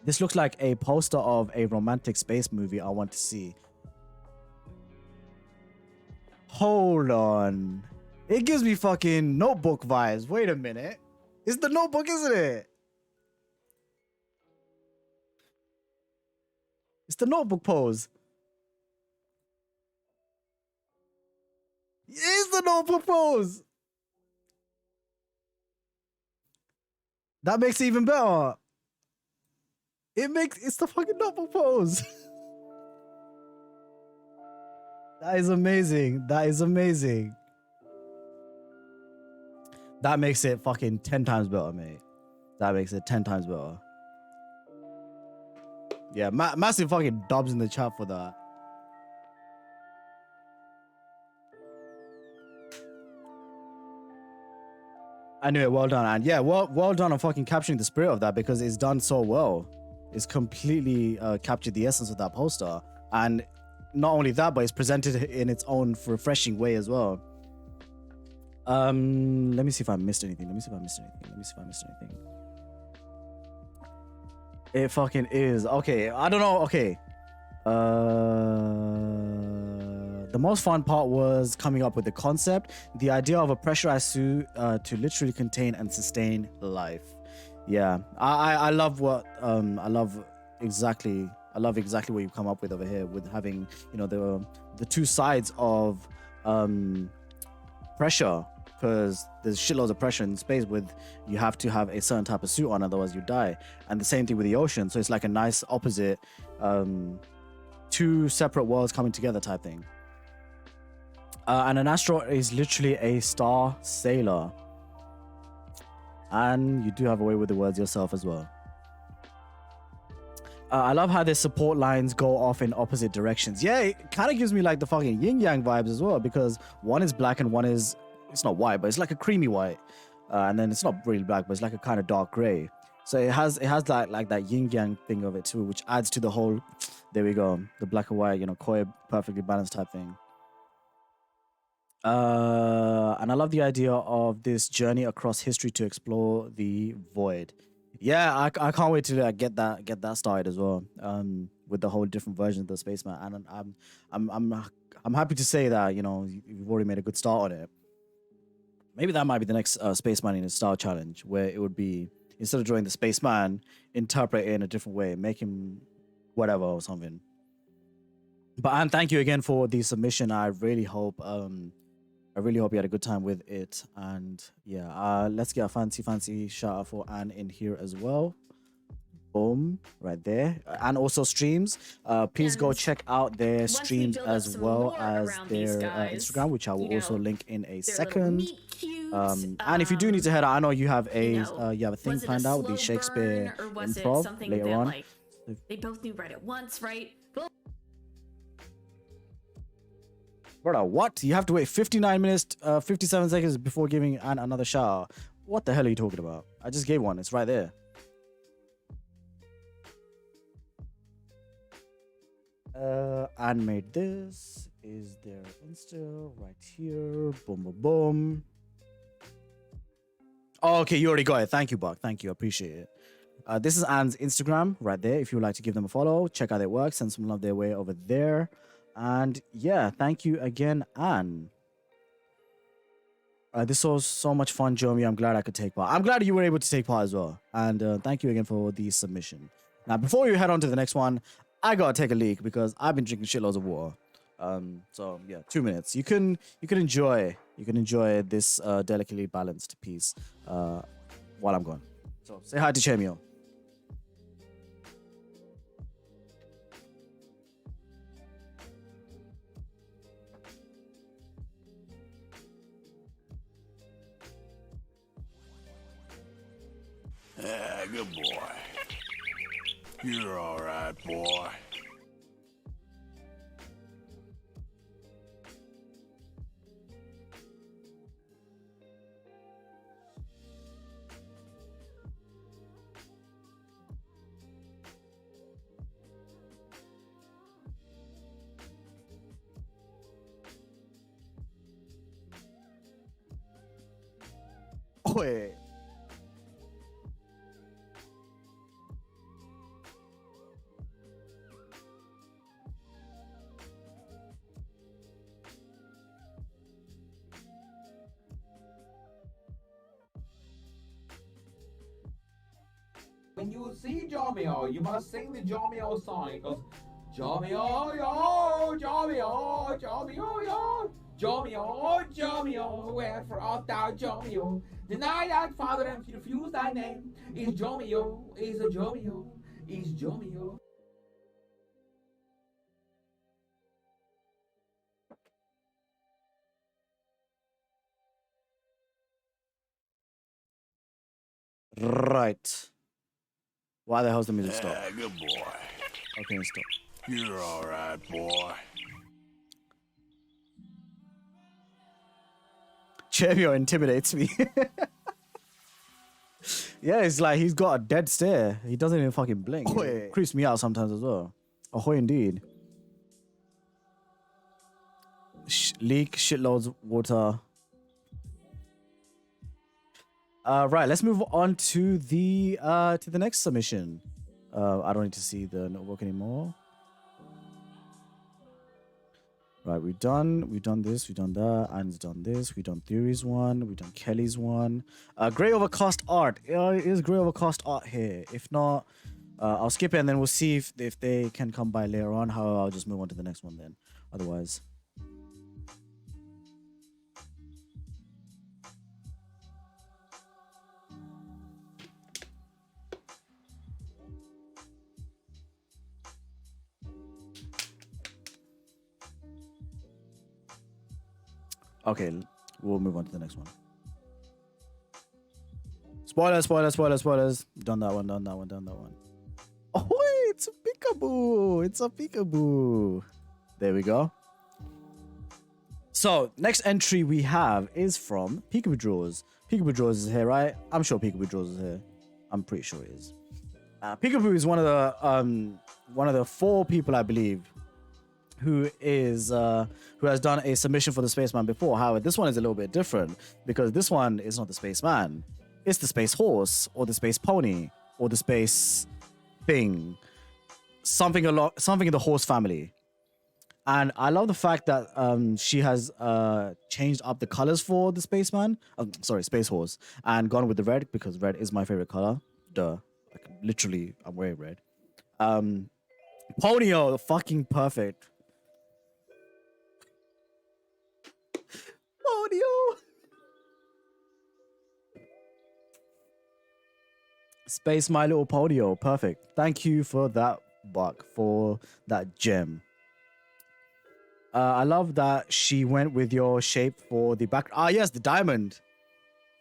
This looks like a poster of a romantic space movie I want to see. Hold on. It gives me fucking Notebook vibes. Wait a minute. It's the Notebook, isn't it? It's the Notebook pose. It is the Notebook pose. That makes it even better. It's the fucking Notebook pose. That is amazing. That is amazing. That makes it fucking 10 times better, mate. That makes it 10 times better. Yeah, massive fucking dubs in the chat for that. I knew it. Well done. And yeah, well done on fucking capturing the spirit of that, because it's done so well. It's completely captured the essence of that poster. And not only that, but it's presented in its own refreshing way as well. Let me see if I missed anything. It fucking is. Okay, I don't know. Okay. The most fun part was coming up with the concept, the idea of a pressurized suit to literally contain and sustain life. Yeah, I love what I love exactly what you've come up with over here, with having, you know, the two sides of pressure, because there's shitloads of pressure in space. With you have to have a certain type of suit on, otherwise you die, and the same thing with the ocean. So it's like a nice opposite, two separate worlds coming together type thing. And an astronaut is literally a star sailor. And you do have a way with the words yourself as well. I love how their support lines go off in opposite directions. Yeah, it kind of gives me like the fucking yin yang vibes as well, because one is black and one is, it's not white, but it's like a creamy white. And then it's not really black, but it's like a kind of dark gray. So it has that like that yin yang thing of it too, which adds to the whole, there we go, the black and white, you know, koi perfectly balanced type thing. And I love the idea of this journey across history to explore the void. Yeah, I can't wait to get that started as well. With the whole different versions of the Spaceman, and I'm happy to say that, you know, you've already made a good start on it. Maybe that might be the next Spaceman in a Star challenge, where it would be, instead of drawing the Spaceman, interpret it in a different way, make him whatever or something. But Anne, thank you again for the submission. I really hope you had a good time with it. And yeah, let's get a fancy shout out for Anne in here as well. Boom, right there. And also streams. Please go check out their streams as well as their Instagram, which I will also link in a second. And if you do need to head out, I know you have a thing planned out with the Shakespeare improv later on. They both knew right at once, right? Brother, what? You have to wait 59 minutes, 57 seconds before giving Anne another shout out. What the hell are you talking about? I just gave one. It's right there. Anne made this. Is there Insta right here? Boom, boom, boom. Oh, okay, you already got it. Thank you, Buck. Thank you. I appreciate it. This is Anne's Instagram right there. If you would like to give them a follow, check out their work, send some love their way over there. And yeah, thank you again, Anne. This was so much fun, Jomi. I'm glad I could take part. I'm glad you were able to take part as well. And thank you again for the submission. Now, before you head on to the next one, I gotta take a leak because I've been drinking shitloads of water. So yeah, 2 minutes. You can enjoy this delicately balanced piece while I'm gone. So say hi to Chemio. Good boy. You're all right, boy. Wait. When you see Jomio, you must sing the Jomio song. It goes, Jomio, yo, Jomio, Jomio, yo, Jomio, Jomio, wherefore art thou, Jomio? Deny thy father and refuse thy name. Is Jomio, is a Jomio, is Jomio. Right. Why the hell's the music stop? Good boy. Okay, stop. You're all right, boy. Chemio intimidates me. Yeah, it's like he's got a dead stare. He doesn't even fucking blink. It creeps me out sometimes as well. Ahoy indeed. Leak shitloads of water. Right, let's move on to the next submission. I don't need to see the notebook anymore. Right, we've done this, we've done that, and done this, we've done Theory's one, we've done Kelly's one. Grey overcast art. Is grey overcast art here? If not, I'll skip it and then we'll see if they can come by later on. However, I'll just move on to the next one then. Otherwise. Okay, we'll move on to the next one. Spoilers. Done that one. Oh, it's a peekaboo. There we go. So, next entry we have is from Peekaboo Drawers. Peekaboo Drawers is here, right? I'm sure Peekaboo Drawers is here. I'm pretty sure it is. Peekaboo is one of the 4 people, I believe, who has done a submission for the Spaceman before. However, this one is a little bit different because this one is not the Spaceman. It's the Space Horse or the Space Pony or the Space Thing. Something in the horse family. And I love the fact that she has changed up the colors for the Spaceman. Space Horse. And gone with the red because red is my favorite color. Duh. Like, literally, I'm wearing red. Ponyo, fucking perfect. Ponyo. Space My Little Ponyo. Perfect. Thank you for that, Buck, for that gem. I love that she went with your shape for the back. Ah, yes, the diamond.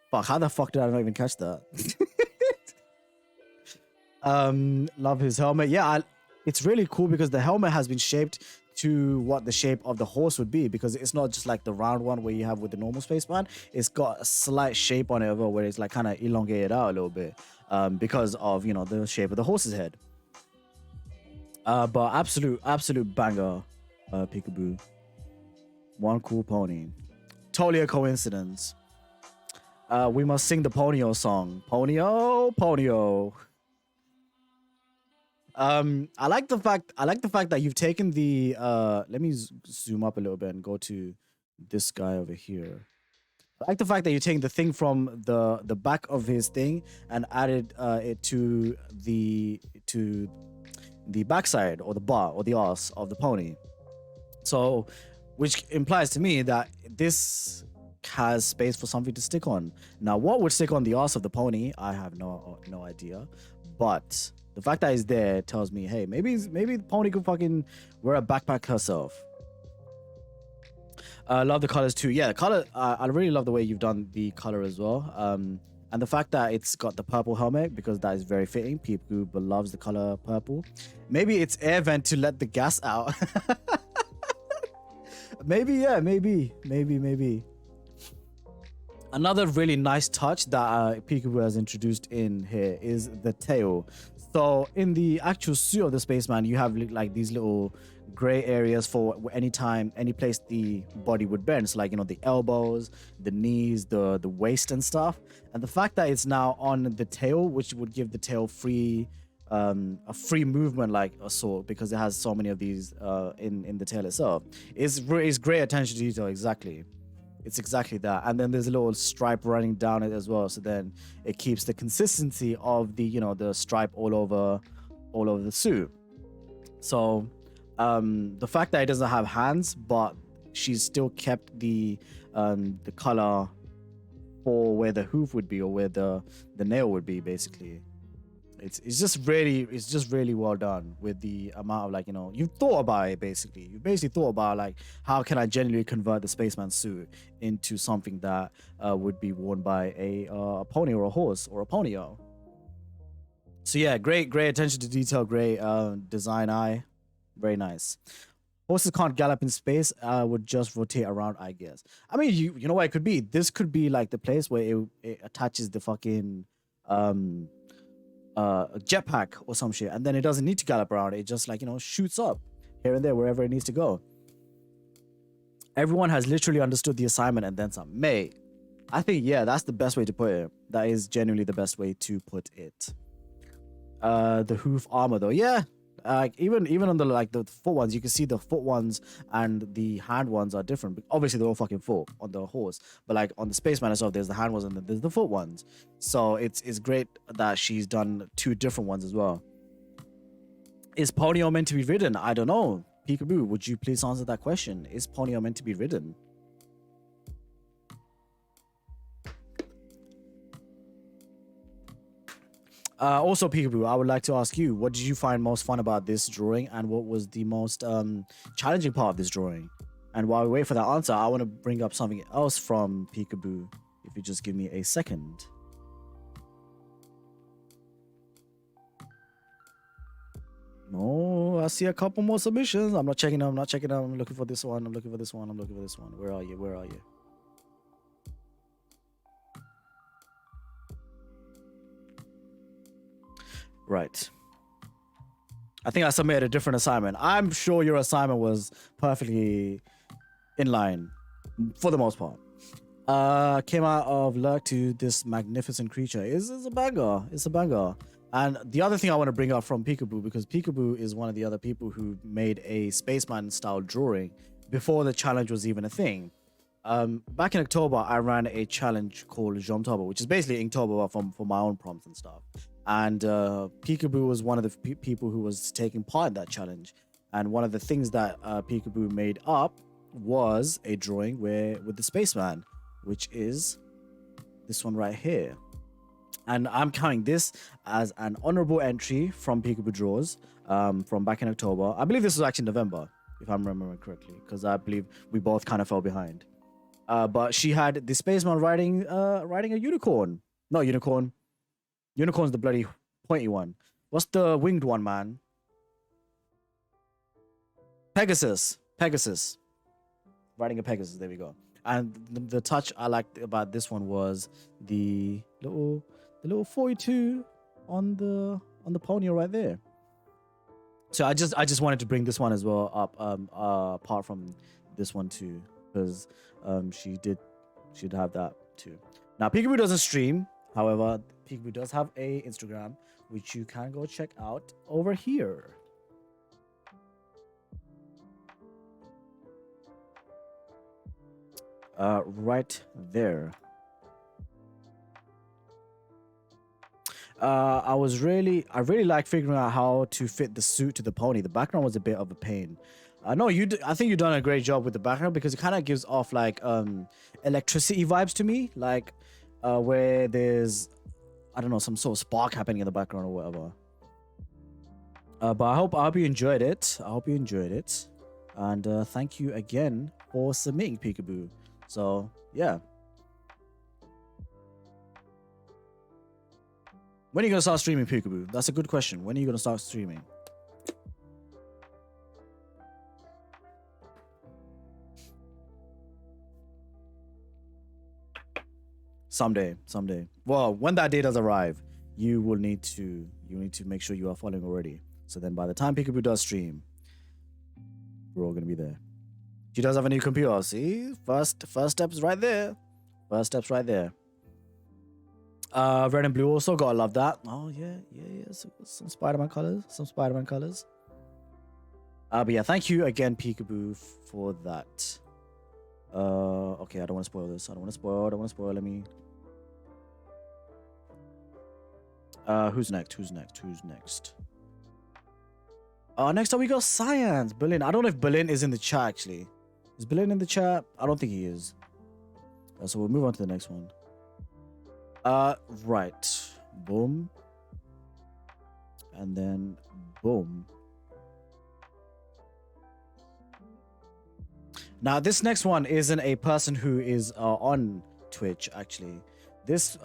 Fuck, how the fuck did I not even catch that? Love his helmet. Yeah, it's really cool because the helmet has been shaped to what the shape of the horse would be, because it's not just like the round one where you have with the normal Spaceman. It's got a slight shape on it over where it's like kind of elongated out a little bit because of, you know, the shape of the horse's head. But absolute banger, Peekaboo. One cool pony. Totally a coincidence. We must sing the Ponyo song. Ponyo. I like the fact that you've taken the let me zoom up a little bit and go to this guy over here. I like the fact that you're taking the thing from the back of his thing and added it to the backside or the bar or the arse of the pony. So, which implies to me that this has space for something to stick on. Now, what would stick on the arse of the pony? I have no idea, but the fact that it's there tells me, hey, maybe the pony could fucking wear a backpack herself. Love the colors too. Yeah, the color. I really love the way you've done the color as well. And the fact that it's got the purple helmet, because that is very fitting. Peekaboo loves the color purple. Maybe it's air vent to let the gas out. Maybe. Another really nice touch that Peekaboo has introduced in here is the tail. So in the actual suit of the Spaceman, you have like these little gray areas for any place the body would bend. So like, you know, the elbows, the knees, the waist and stuff. And the fact that it's now on the tail, which would give the tail a free movement, like a sort, because it has so many of these in the tail itself, is great attention to detail. Exactly. It's exactly that. And then there's a little stripe running down it as well. So then it keeps the consistency of the, you know, the stripe all over the suit. So the fact that it doesn't have hands, but she's still kept the color for where the hoof would be or where the nail would be, basically. It's just really well done with the amount of, like, you know, you've thought about it basically. You basically thought about, like, how can I genuinely convert the Spaceman suit into something that would be worn by a pony or a horse or a ponyo. So yeah, great attention to detail, great design eye, very nice. Horses can't gallop in space, would just rotate around, I guess. I mean, you know what it could be? This could be like the place where it attaches the fucking a jetpack or some shit, and then it doesn't need to gallop around. It just like, you know, shoots up here and there wherever it needs to go. Everyone has literally understood the assignment and then some. Mate, I think, yeah, that's the best way to put it. That is genuinely the best way to put it. The hoof armor though, yeah, even on the like the foot ones, you can see the foot ones and the hand ones are different. Obviously they're all fucking foot on the horse, but like on the Spaceman and stuff, there's the hand ones and then there's the foot ones. So it's great that she's done two different ones as well. Is Ponyo meant to be ridden? I don't know. Peekaboo, would you please answer that question? Is Ponyo meant to be ridden? Also, Peekaboo, I would like to ask you, what did you find most fun about this drawing, and what was the most challenging part of this drawing? And while we wait for that answer, I want to bring up something else from Peekaboo. If you just give me a second. No, I see a couple more submissions. I'm not checking them. I'm not checking them. I'm looking for this one. I'm looking for this one. I'm looking for this one. Where are you? Where are you? Right. I think I submitted a different assignment. I'm sure your assignment was perfectly in line for the most part. Came out of luck to this magnificent creature. It's a banger. It's a banger. And the other thing I want to bring up from Peekaboo, because Peekaboo is one of the other people who made a Spaceman style drawing before the challenge was even a thing. Back in October, I ran a challenge called Jomtober, which is basically Inktober for my own prompts and stuff. And Peekaboo was one of the people who was taking part in that challenge. And one of the things that Peekaboo made up was a drawing with the Spaceman, which is this one right here. And I'm counting this as an honorable entry from Peekaboo Draws from back in October. I believe this was actually November, if I'm remembering correctly, because I believe we both kind of fell behind. But she had the Spaceman riding a unicorn. Not unicorn. Unicorn's the bloody pointy one. What's the winged one, man? Pegasus. Pegasus. Riding a Pegasus. There we go. And the touch I liked about this one was the little 42 on the pony right there. So I just wanted to bring this one as well up, apart from this one too, because she'd have that too. Now Peekaboo doesn't stream, however, Peekaboo does have a Instagram, which you can go check out over here. Right there. I really like figuring out how to fit the suit to the pony. The background was a bit of a pain. I think you've done a great job with the background, because it kind of gives off like electricity vibes to me, like where there's, I don't know, some sort of spark happening in the background or whatever. But I hope you enjoyed it. I hope you enjoyed it, and thank you again for submitting, Peekaboo. So yeah. When are you gonna start streaming, Peekaboo? That's a good question. When are you gonna start streaming? Someday. Well, when that day does arrive, you need to make sure you are following already. So then by the time Peekaboo does stream, we're all gonna be there. She does have a new computer. See? First steps right there. First steps right there. Red and blue also, gotta love that. Oh yeah. Some Spider-Man colors. But yeah, thank you again, Peekaboo, for that. Okay, I don't want to spoil this. I don't want to spoil. Let me. Who's next? Next up we got Science. Berlin. I don't know if Berlin is in the chat actually. Is Berlin in the chat? I don't think he is. So we'll move on to the next one. Right. Boom. And then boom. Now, this next one isn't a person who is on Twitch, actually. This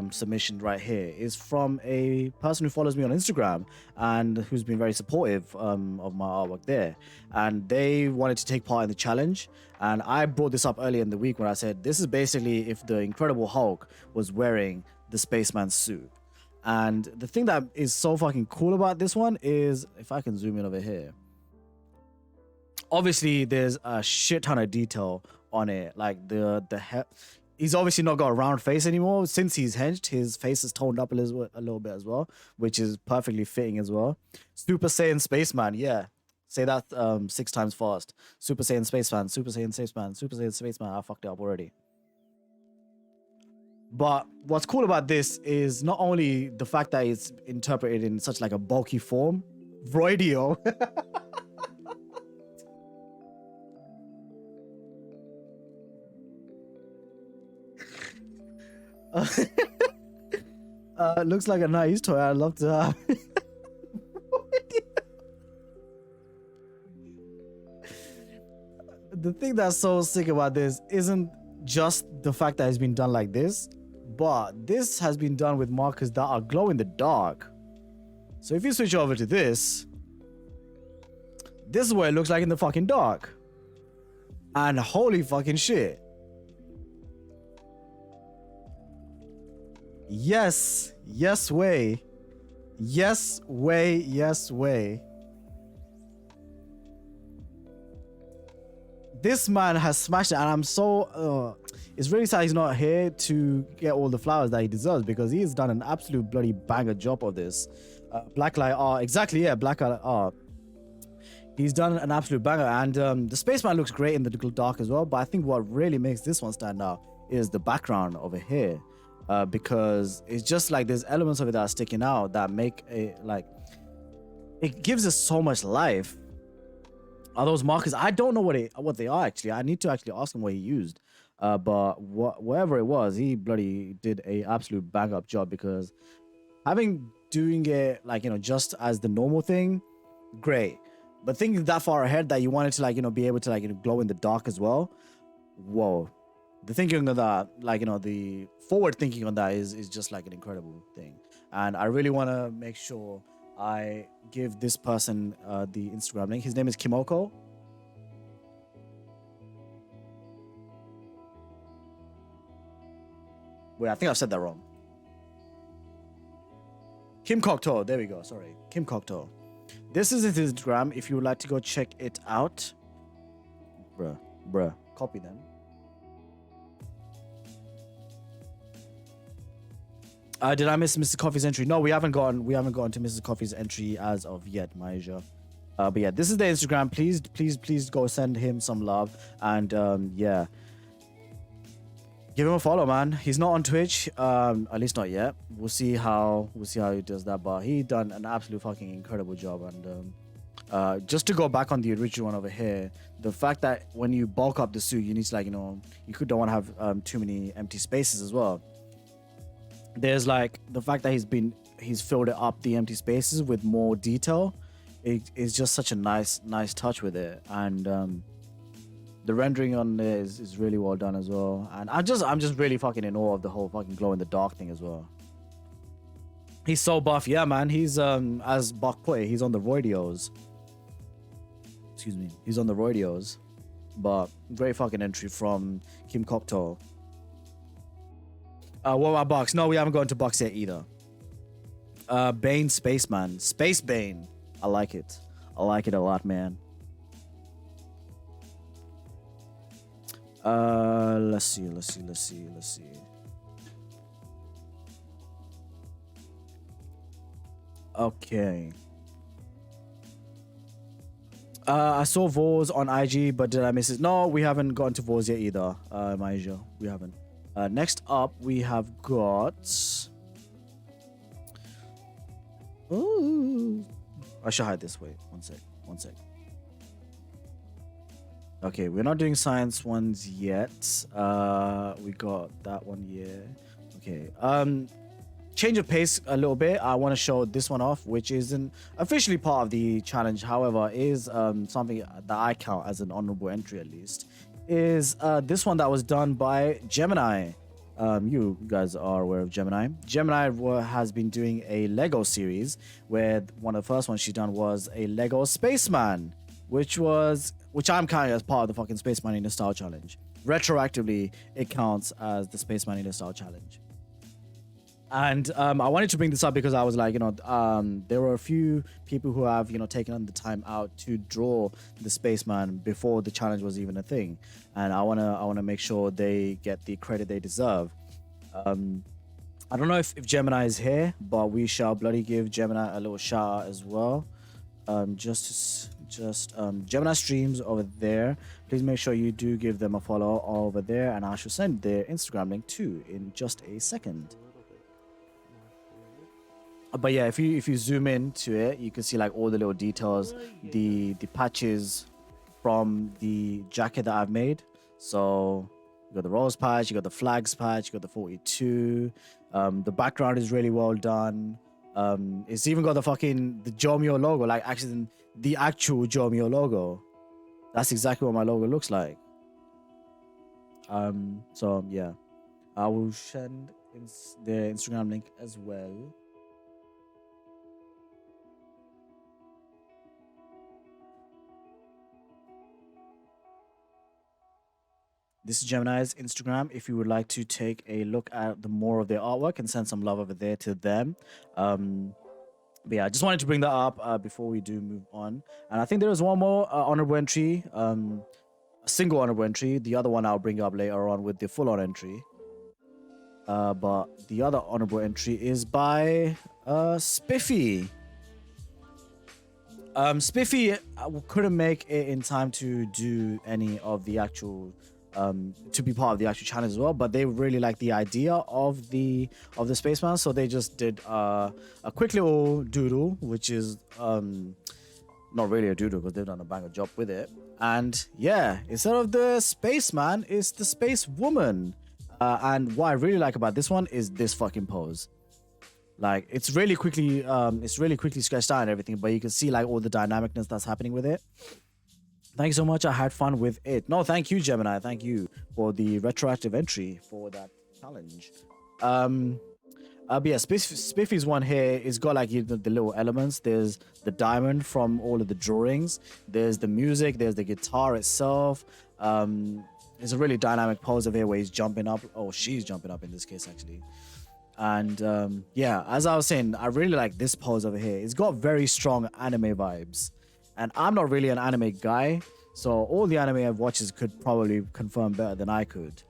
submission right here is from a person who follows me on Instagram and who's been very supportive of my artwork there. And they wanted to take part in the challenge. And I brought this up earlier in the week when I said, this is basically if the Incredible Hulk was wearing the Spaceman suit. And the thing that is so fucking cool about this one is, if I can zoom in over here, obviously there's a shit ton of detail on it. Like he's obviously not got a round face anymore. Since he's hinged, his face is toned up a little bit as well, which is perfectly fitting as well. Super Saiyan Spaceman, yeah. Say that 6 times fast. Super Saiyan Spaceman, Super Saiyan Spaceman, Super Saiyan Spaceman. I fucked it up already. But what's cool about this is not only the fact that it's interpreted in such like a bulky form, Vroidio. Looks like a nice toy. I'd love to have. The thing that's so sick about this isn't just the fact that it's been done like this, but this has been done with markers that are glow in the dark. So if you switch over to this is what it looks like in the fucking dark. And holy fucking shit. Yes way. Yes way. This man has smashed it, and I'm so it's really sad he's not here to get all the flowers that he deserves, because he's done an absolute bloody banger job of this. Blacklight art, exactly, yeah, blacklight art. He's done an absolute banger, and the Spaceman looks great in the dark as well, but I think what really makes this one stand out is the background over here, because it's just like there's elements of it that are sticking out that make it like, it gives us so much life. Are those markers? I don't know what they are actually. I need to actually ask him what he used. But whatever it was, he bloody did a absolute bang up job, because doing it like, you know, just as the normal thing, great. But thinking that far ahead that you wanted to, like, you know, be able to, like, you know, glow in the dark as well. Whoa. The thinking of that, like, you know, the forward thinking on that is just like an incredible thing. And I really want to make sure I give this person the Instagram link. His name is Kimoko. Wait, I think I've said that wrong. Kim Cocteau. There we go. Sorry. Kim Cocteau. This is his Instagram if you would like to go check it out. Bruh. Copy them. Did I miss Mrs. Coffee's entry? No, we haven't gotten to Mrs. Coffee's entry as of yet, Maisha. But yeah, this is the Instagram. Please go send him some love, and yeah, give him a follow, man. He's not on Twitch, at least not yet. We'll see how he does that, but he done an absolute fucking incredible job. And just to go back on the original one over here, the fact that when you bulk up the suit, you need to, like, you know, you don't want to have too many empty spaces as well. There's like the fact that he's filled it up, the empty spaces, with more detail. It is just such a nice touch with it, and the rendering on there is really well done as well. And I'm just really fucking in awe of the whole fucking glow in the dark thing as well. He's so buff, yeah, man. He's as Bach put it, he's on the roidios. Excuse me, he's on the roidios. But great fucking entry from Kim Cocteau. What about Box? No, we haven't gone to Box yet either. Bane Spaceman. Space Bane. I like it. I like it a lot, man. Let's see. Okay. I saw Vors on IG, but did I miss it? No, we haven't gotten to Vors yet either, Maisha. We haven't. Next up, we have got... Ooh. I should hide this. Wait, one sec. Okay, we're not doing science ones yet. We got that one, yeah. Okay. Change of pace a little bit. I want to show this one off, which isn't officially part of the challenge. However, is something that I count as an honorable entry at least. Is this one that was done by Gemini. You guys are aware of Gemini. Gemini has been doing a Lego series where one of the first ones she done was a Lego Spaceman, which I'm counting as part of the fucking Spaceman in the Style Challenge. Retroactively, it counts as the Spaceman in the Style Challenge. And I wanted to bring this up because I was like, there were a few people who have, taken on the time out to draw the Spaceman before the challenge was even a thing. And I wanna make sure they get the credit they deserve. I don't know if Gemini is here, but we shall bloody give Gemini a little shout out as well. Gemini streams over there. Please make sure you do give them a follow over there, and I shall send their Instagram link too in just a second. But yeah, if you zoom into it, you can see like all the little details, the patches from the jacket that I've made. So you got the rose patch, you got the flags patch, you got the 42. The background is really well done. It's even got the Jomio logo, like actually the actual Jomio logo. That's exactly what my logo looks like. So yeah, I will send their Instagram link as well. This is Gemini's Instagram. If you would like to take a look at the more of their artwork and send some love over there to them. But yeah, I just wanted to bring that up before we do move on. And I think there is one more honorable entry, a single honorable entry. The other one I'll bring up later on with the full-on entry. But the other honorable entry is by Spiffy. Spiffy couldn't make it in time to do any of the actual to be part of the actual challenge as well, but they really like the idea of the Spaceman, so they just did a quick little doodle, which is not really a doodle because they've done a banger job with it. And yeah, instead of the Spaceman, it's the Space Woman. And what I really like about this one is this fucking pose. Like it's really quickly sketched out and everything, but you can see like all the dynamicness that's happening with it. Thank you so much. I had fun with it. No, thank you, Gemini. Thank you for the retroactive entry for that challenge. But yeah, Spiffy's one here is got like the little elements. There's the diamond from all of the drawings. There's the music. There's the guitar itself. It's a really dynamic pose of here where he's jumping up. Oh, she's jumping up in this case, actually. And yeah, as I was saying, I really like this pose over here. It's got very strong anime vibes. And I'm not really an anime guy, so all the anime I've watched could probably confirm better than I could.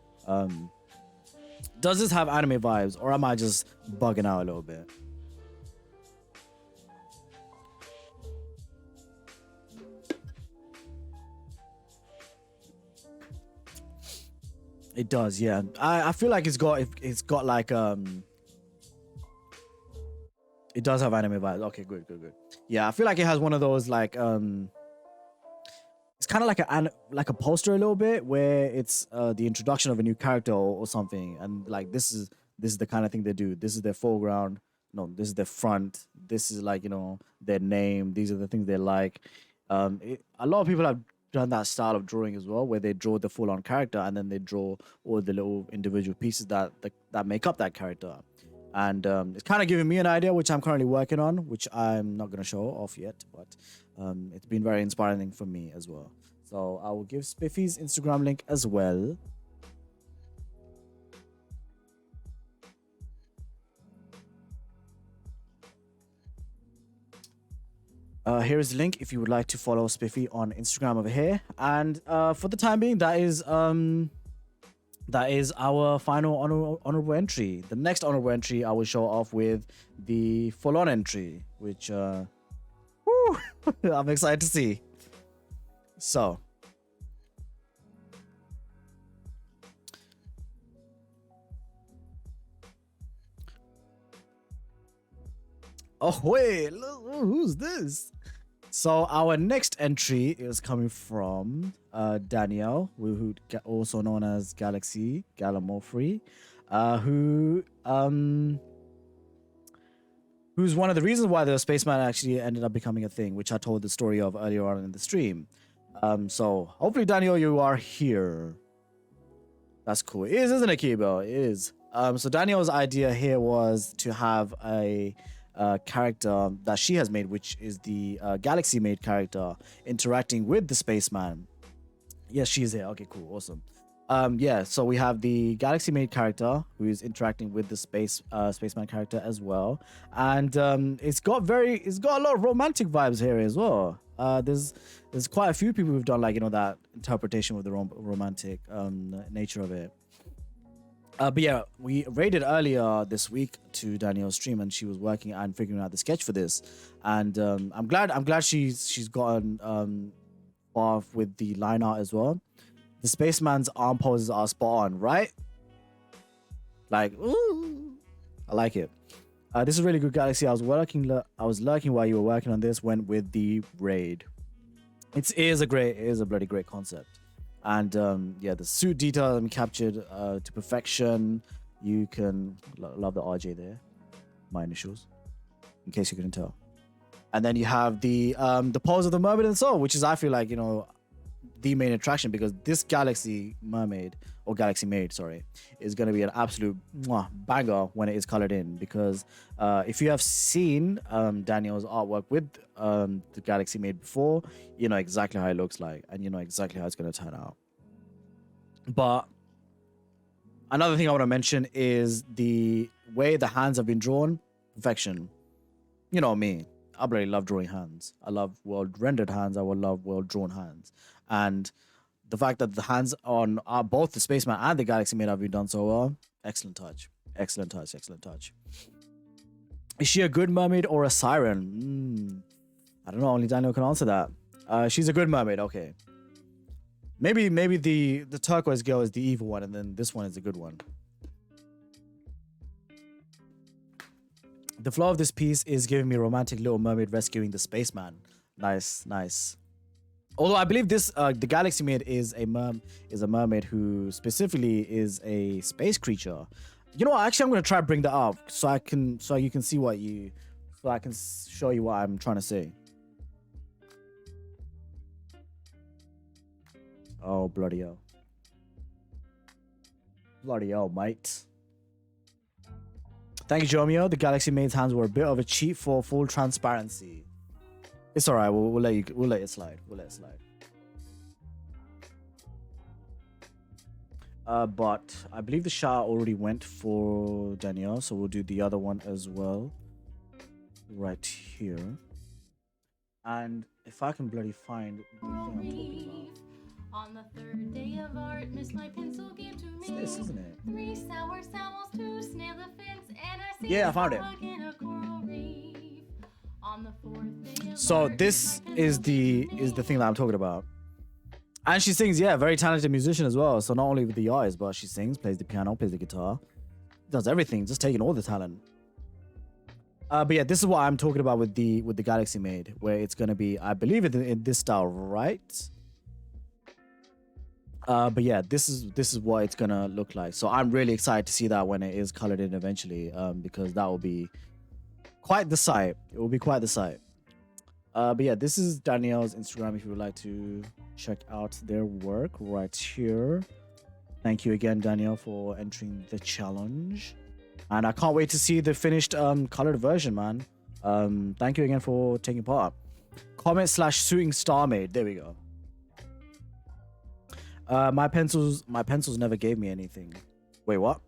Does this have anime vibes, or am I just bugging out a little bit? It does, yeah. I feel like it's got like it does have anime vibes. Okay, good. Yeah, I feel like it has one of those like it's kind of like a poster a little bit where it's the introduction of a new character or something, and like this is the kind of thing they do. This is their foreground. No, this is their front. This is like their name. These are the things they like. A lot of people have done that style of drawing as well, where they draw the full-on character and then they draw all the little individual pieces that make up that character. And it's kind of giving me an idea, which I'm currently working on, which I'm not going to show off yet, but it's been very inspiring for me as well. So I will give Spiffy's Instagram link as well. Here's the link if you would like to follow Spiffy on Instagram over here. And for the time being, that is our final honorable entry. The next honorable entry I will show off with the full-on entry, which I'm excited to see. So oh wait, who's this? So our next entry is coming from Danielle, who also known as Galaxy Galamofree, who's one of the reasons why the Spaceman actually ended up becoming a thing, which I told the story of earlier on in the stream. So hopefully, Danielle, you are here. That's cool. It is, isn't it, Kibo? It is. So Danielle's idea here was to have a character that she has made, which is the Galaxy made character interacting with the Spaceman. Yes, she's here. Okay, cool, awesome. Yeah, so we have the Galaxy Mate character who is interacting with the Spaceman character as well, and it's got a lot of romantic vibes here as well. There's quite a few people who've done like that interpretation with the romantic nature of it. But yeah, we raided earlier this week to Danielle's stream, and she was working and figuring out the sketch for this, and I'm glad she's gotten far with the line art as well. The Spaceman's arm poses are spot on, right? Like, ooh, I like it. This is really good, Galaxy. I was lurking while you were working on this. Went with the raid. It is a bloody great concept, and yeah, the suit detail captured to perfection. You can love the RJ there, my initials, in case you couldn't tell. And then you have the pose of the mermaid and soul, which is I feel like the main attraction, because this Galaxy Mermaid or Galaxy Maid, sorry, is going to be an absolute banger when it is colored in. Because if you have seen Daniel's artwork with the Galaxy Maid before, you know exactly how it looks like, and you know exactly how it's going to turn out. But another thing I want to mention is the way the hands have been drawn. Perfection. You know me. I bloody love drawing hands. I love well-rendered hands. I will love well-drawn hands. And the fact that the hands on both the Spaceman and the Galaxy Maid have been done so well, excellent touch. Excellent touch. Excellent touch. Is she a good mermaid or a siren? I don't know. Only Daniel can answer that. She's a good mermaid. Okay. Maybe the turquoise girl is the evil one, and then this one is the good one. The flow of this piece is giving me romantic Little Mermaid rescuing the Spaceman. Nice, nice. Although I believe this, the Galaxy Maid is a mermaid who specifically is a space creature. You know what? Actually, I'm gonna try to bring that up so you can see so I can show you what I'm trying to say. Oh bloody hell! Bloody hell, mate. Thank you, Jomio. The Galaxy Maid's hands were a bit of a cheat for full transparency. It's alright. We'll let it slide. We'll let it slide. But I believe the shout already went for Danielle, so we'll do the other one as well. Right here. And if I can bloody find the thing I'm talking about. On the third day of art, Miss My Pencil gave to me. It's this, isn't it? 3 sour salmons, 2 snail the fence, and I see Yeah, I found it. in a coral reef. On the 4th day of So art, this is the thing that I'm talking about. And she sings, yeah, very talented musician as well. So not only with the eyes, but she sings, plays the piano, plays the guitar, does everything, just taking all the talent. But yeah, this is what I'm talking about with the Galaxy Maid, where it's gonna be, I believe, in this style, right? But yeah, this is what it's gonna look like. So I'm really excited to see that when it is colored in eventually, because that will be quite the sight. It will be quite the sight. But yeah, this is Danielle's Instagram if you would like to check out their work right here. Thank you again, Danielle, for entering the challenge. And I can't wait to see the finished colored version, man. Thank you again for taking part. Comment/suiting Star Maid. There we go. My pencils never gave me anything. Wait, what?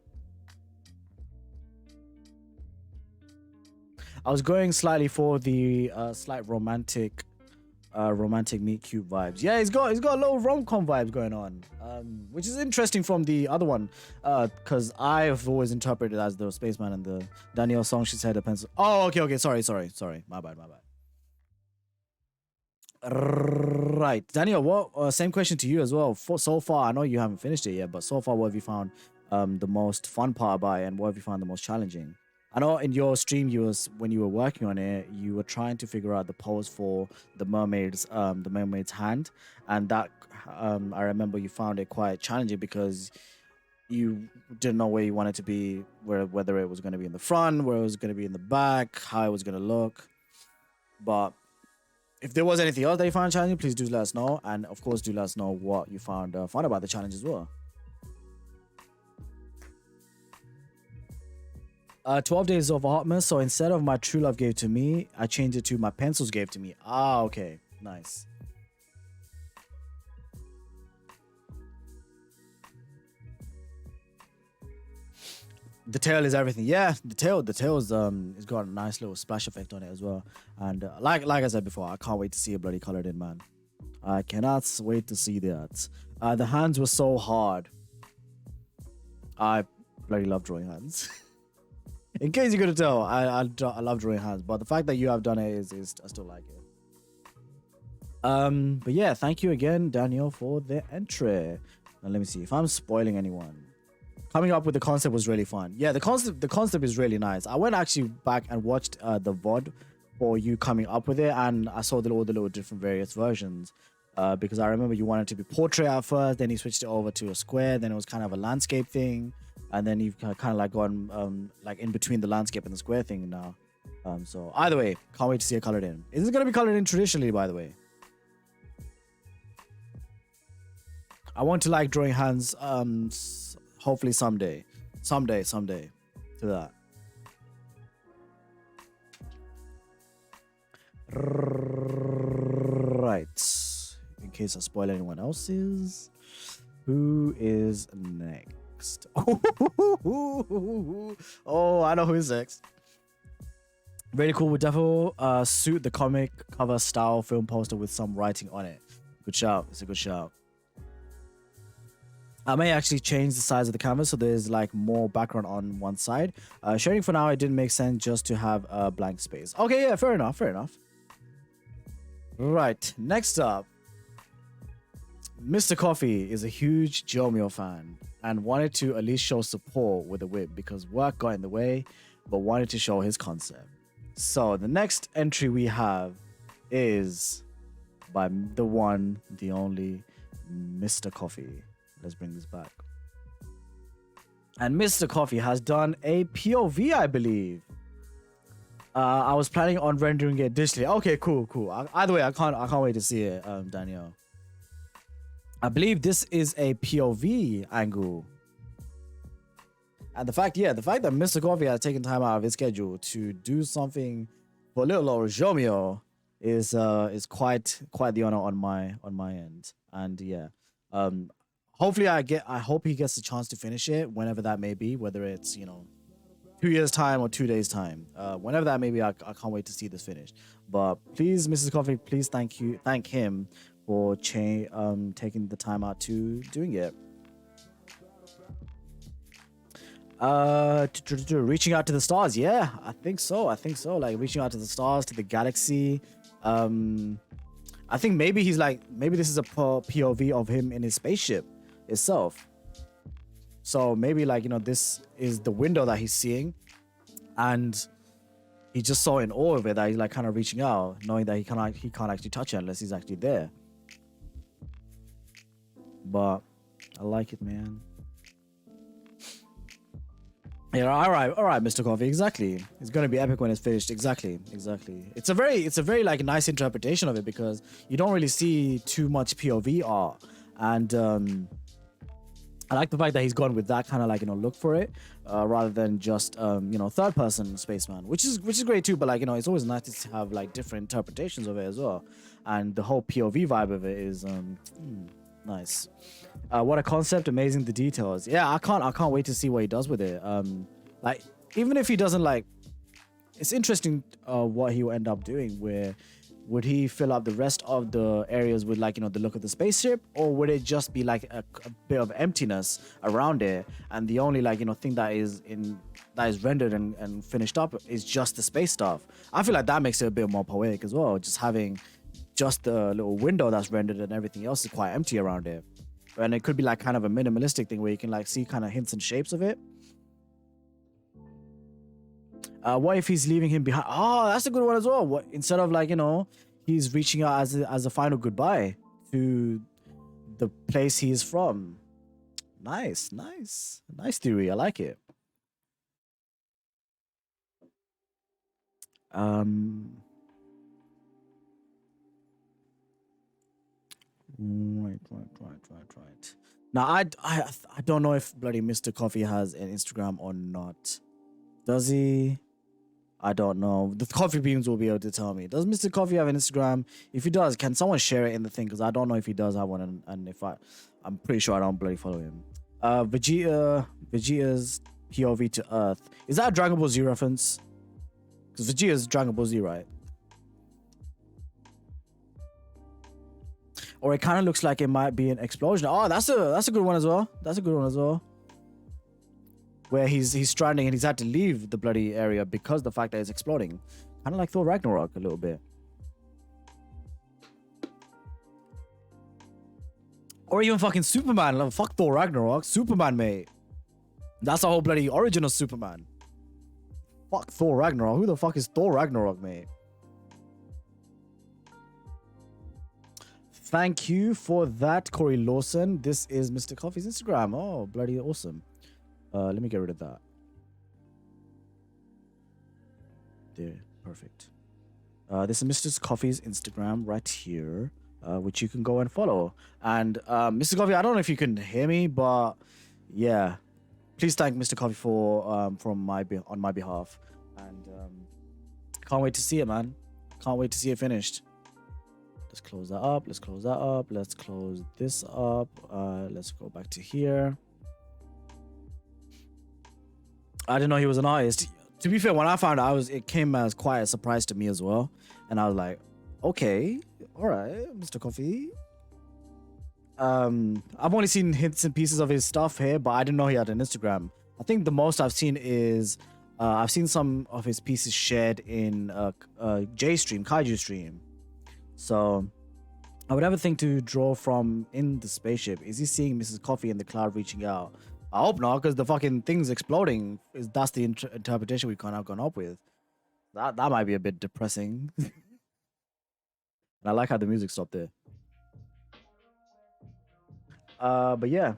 I was going slightly for the slight romantic meet cute vibes. Yeah, he's got a little rom-com vibes going on, which is interesting from the other one, because I've always interpreted it as the Spaceman and the Danielle song. She said a pencil. Oh, okay. Sorry. My bad. Right, Daniel. What? Same question to you as well. So far, I know you haven't finished it yet, but so far, what have you found the most fun part about it, and what have you found the most challenging? I know in your stream, when you were working on it, you were trying to figure out the pose for the mermaid's hand, and that I remember you found it quite challenging because you didn't know where you wanted to be, whether it was going to be in the front, where it was going to be in the back, how it was going to look. But if there was anything else that you found challenging, please do let us know, and of course, do let us know what you found fun about the challenge as well. 12 days of Artmas. So instead of my true love gave to me, I changed it to my pencils gave to me. Ah, okay. Nice. The tail is everything. Yeah, the tail's it's got a nice little splash effect on it as well. And like I said before, I can't wait to see it bloody colored in, man. I cannot wait to see that. The hands were so hard. I bloody love drawing hands. In case you couldn't tell, I love drawing hands, but the fact that you have done it is I still like it. But yeah, thank you again, Daniel, for the entry. Now let me see if I'm spoiling anyone. Coming up with the concept was really fun. Yeah, the concept is really nice. I went actually back and watched the VOD for you coming up with it, and I saw all the little different various versions. Because I remember you wanted to be portrait at first, then you switched it over to a square, then it was kind of a landscape thing, and then you've kind of like gone like in between the landscape and the square thing now. So either way, can't wait to see it colored in. Is it going to be colored in traditionally, by the way? I want to like drawing hands. Hopefully someday to that. Right. In case I spoil anyone else's. Who is next? Oh, I know who's next. Really cool. Would definitely suit the comic cover style film poster with some writing on it. Good shout. It's a good shout. I may actually change the size of the canvas so there's like more background on one side. Shading for now, it didn't make sense just to have a blank space. Okay, yeah, fair enough. Right, next up. Mr. Coffee is a huge Jomio fan and wanted to at least show support with a whip because work got in the way, but wanted to show his concept. So the next entry we have is by the one, the only Mr. Coffee. Let's bring this back. And Mr. Coffee has done a POV, I believe. I was planning on rendering it digitally. Okay, cool. Either way, I can't wait to see it, Daniel. I believe this is a POV angle. And the fact that Mr. Coffee has taken time out of his schedule to do something for little old Jomio is quite the honor on my end. And yeah. Hopefully I hope he gets the chance to finish it whenever that may be, whether it's, 2 years time or 2 days time. Whenever that may be, I can't wait to see this finished. But please, Mrs. Coffee, please thank him for taking the time out to doing it. Reaching out to the stars. Yeah, I think so. Like reaching out to the stars, to the galaxy. I think maybe this is a POV of him in his spaceship itself. So maybe this is the window that he's seeing, and he just saw in awe of it that he's like kind of reaching out, knowing that he can't actually touch it unless he's actually there. But I like it, man. Yeah, all right, Mr. Coffee. Exactly, it's gonna be epic when it's finished. Exactly. It's a very like nice interpretation of it because you don't really see too much POV art, and I like the fact that he's gone with that kind of like look for it, rather than just third person Spaceman, which is great too. But it's always nice to have like different interpretations of it as well, and the whole POV vibe of it is nice. What a concept, amazing the details. Yeah, I can't wait to see what he does with it. Like even if he doesn't it's interesting what he will end up doing. Where would he fill up the rest of the areas with the look of the spaceship, or would it just be like a bit of emptiness around it, and the only thing that is rendered and finished up is just the space stuff? I feel like that makes it a bit more poetic as well, just having just the little window that's rendered and everything else is quite empty around it. And it could be like kind of a minimalistic thing where you can see kind of hints and shapes of it. What if he's leaving him behind? Oh, that's a good one as well. What instead of he's reaching out as a final goodbye to the place he is from. Nice theory. I like it. Right. Now I don't know if bloody Mr. Coffee has an Instagram or not. Does he? I don't know. The coffee beans will be able to tell me. Does Mr. Coffee have an Instagram? If he does, can someone share it in the thing? Because I don't know if he does have one, and if I'm pretty sure I don't bloody follow him. Vegeta's POV to Earth. Is that a Dragon Ball Z reference? Because Vegeta's Dragon Ball Z, right? Or it kind of looks like it might be an explosion. Oh, that's a good one as well. That's a good one as well. Where he's stranding and he's had to leave the bloody area because the fact that it's exploding. Kind of like Thor Ragnarok a little bit. Or even fucking Superman. Like, fuck Thor Ragnarok. Superman, mate. That's the whole bloody origin of Superman. Fuck Thor Ragnarok. Who the fuck is Thor Ragnarok, mate? Thank you for that, Corey Lawson. This is Mr. Coffee's Instagram. Oh, bloody awesome. Let me get rid of that. There, perfect. This is Mr. Coffee's Instagram right here, which you can go and follow. And Mr. Coffee, I don't know if you can hear me, but yeah, please thank Mr. Coffee for on my behalf. And can't wait to see it, man. Can't wait to see it finished. Let's close that up. Let's close that up. Let's close this up. Let's go back to here. I didn't know he was an artist. To be fair, when I found out, it came as quite a surprise to me as well. And I was like, okay, all right, Mr. Coffee. I've only seen hints and pieces of his stuff here, but I didn't know he had an Instagram. I think the most I've seen is I've seen some of his pieces shared in J stream, Kaiju stream. So I would have a thing to draw from in the spaceship. Is he seeing Mrs. Coffee in the cloud reaching out? I hope not, because the fucking thing's exploding. That's the interpretation we kind of gone up with. That might be a bit depressing. And I like how the music stopped there. But yeah,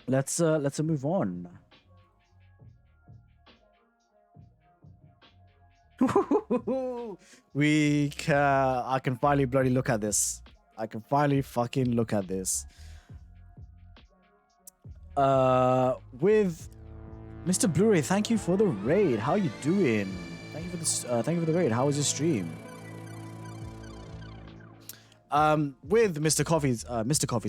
let's move on. I can finally bloody look at this. I can finally fucking look at this. With Mr. Blu-ray, thank you for the raid. How you doing? Thank you for this. Thank you for the raid. How was your stream? With Mr. Coffee's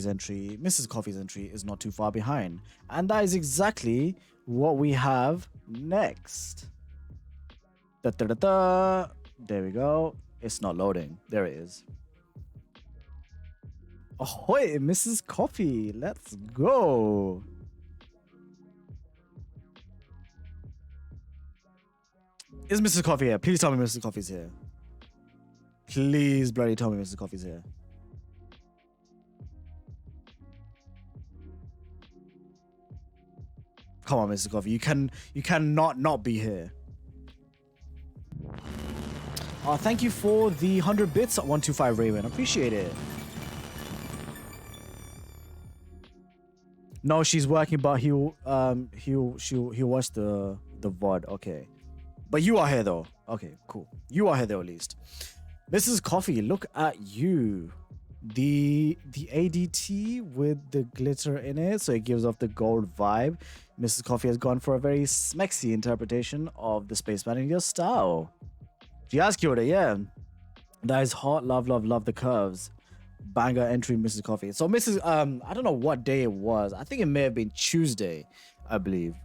entry, Mrs. Coffee's entry is not too far behind, and that is exactly what we have next. Da, da, da, da. There we go. It's not loading. There it is. Ahoy, Mrs. Coffee. Let's go. Is Mrs. Coffee here? Please tell me Mrs. Coffee's here. Please bloody tell me Mrs. Coffee's here. Come on, Mrs. Coffee. You cannot not be here. Thank you for the 100 bits at 125 Raven. Appreciate it. No, she's working, but she'll watch the VOD. Okay. But you are here though. Okay, cool. You are here though at least. Mrs. Coffee, look at you. The ADT with the glitter in it, so it gives off the gold vibe. Mrs. Coffee has gone for a very smexy interpretation of the Spaceman in your style. Giaskiota, yeah. That is hot. Love the curves. Banger entry, Mrs. Coffee. So Mrs. I don't know what day it was. I think it may have been Tuesday, I believe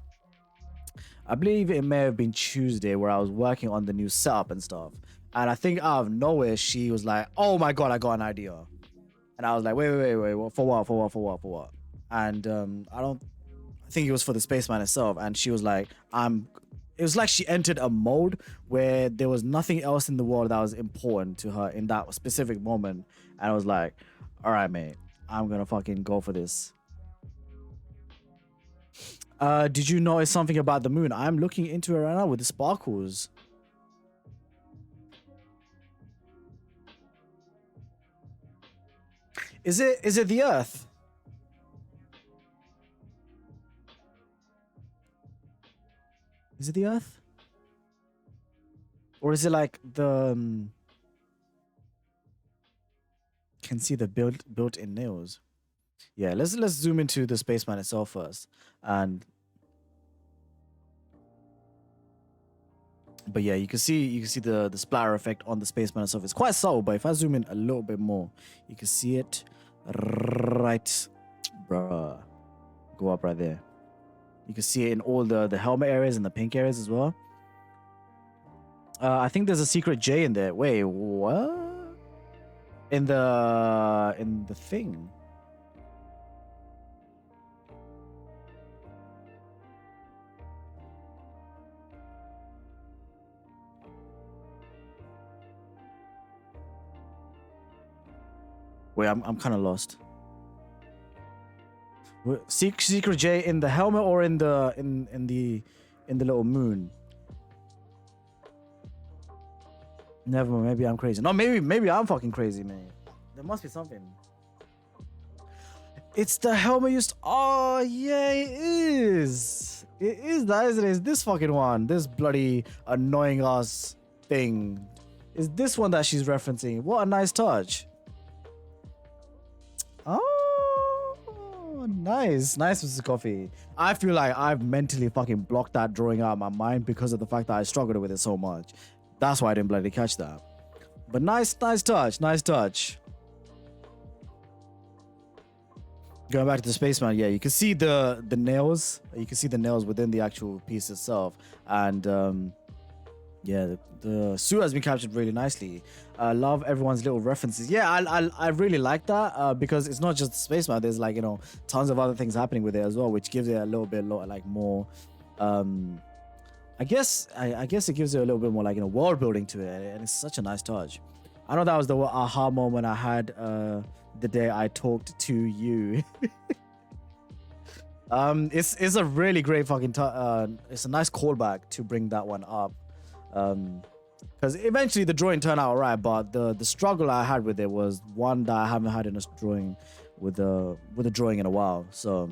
it may have been Tuesday where I was working on the new setup and stuff. And I think out of nowhere, she was like, oh my God, I got an idea. And I was like, wait, for what? And I think it was for the Spaceman itself. And she was like, it was like she entered a mode where there was nothing else in the world that was important to her in that specific moment. And I was like, all right, mate, I'm gonna fucking go for this. Did you notice something about the moon? I'm looking into it right now with the sparkles. Is it the Earth? Is it the Earth? Or is it like the can see the built-in nails? Yeah, let's zoom into the Spaceman itself first. But yeah, you can see the splatter effect on the Spaceman itself. It's quite subtle, but if I zoom in a little bit more, you can see it right, bruh. Go up right there. You can see it in all the helmet areas and the pink areas as well. I think there's a secret J in there. Wait, what? In the thing. Wait, I'm kind of lost. Secret J in the helmet or in the little moon? Never mind, maybe I'm crazy. No, maybe I'm fucking crazy, man. There must be something. It's the helmet used. Oh yeah, it is. It is that, isn't it? It's this fucking one. This bloody annoying ass thing. Is this one that she's referencing? What a nice touch. Oh, nice, Mrs. Coffee. I feel like I've mentally fucking blocked that drawing out of my mind because of the fact that I struggled with it so much. That's why I didn't bloody catch that. But nice touch. Going back to the Spaceman, yeah, you can see the nails. You can see the nails within the actual piece itself, and yeah, the suit has been captured really nicely. I love everyone's little references. Yeah, I really like that because it's not just the Spaceman. There's like, you know, tons of other things happening with it as well, which gives it a little bit like more. I guess it gives it a little bit more like, you know, world building to it, and it's such a nice touch. I know that was the aha moment I had the day I talked to you. It's a really great fucking it's a nice callback to bring that one up. Because eventually the drawing turned out alright, but the struggle I had with it was one that I haven't had in a drawing with a drawing in a while. So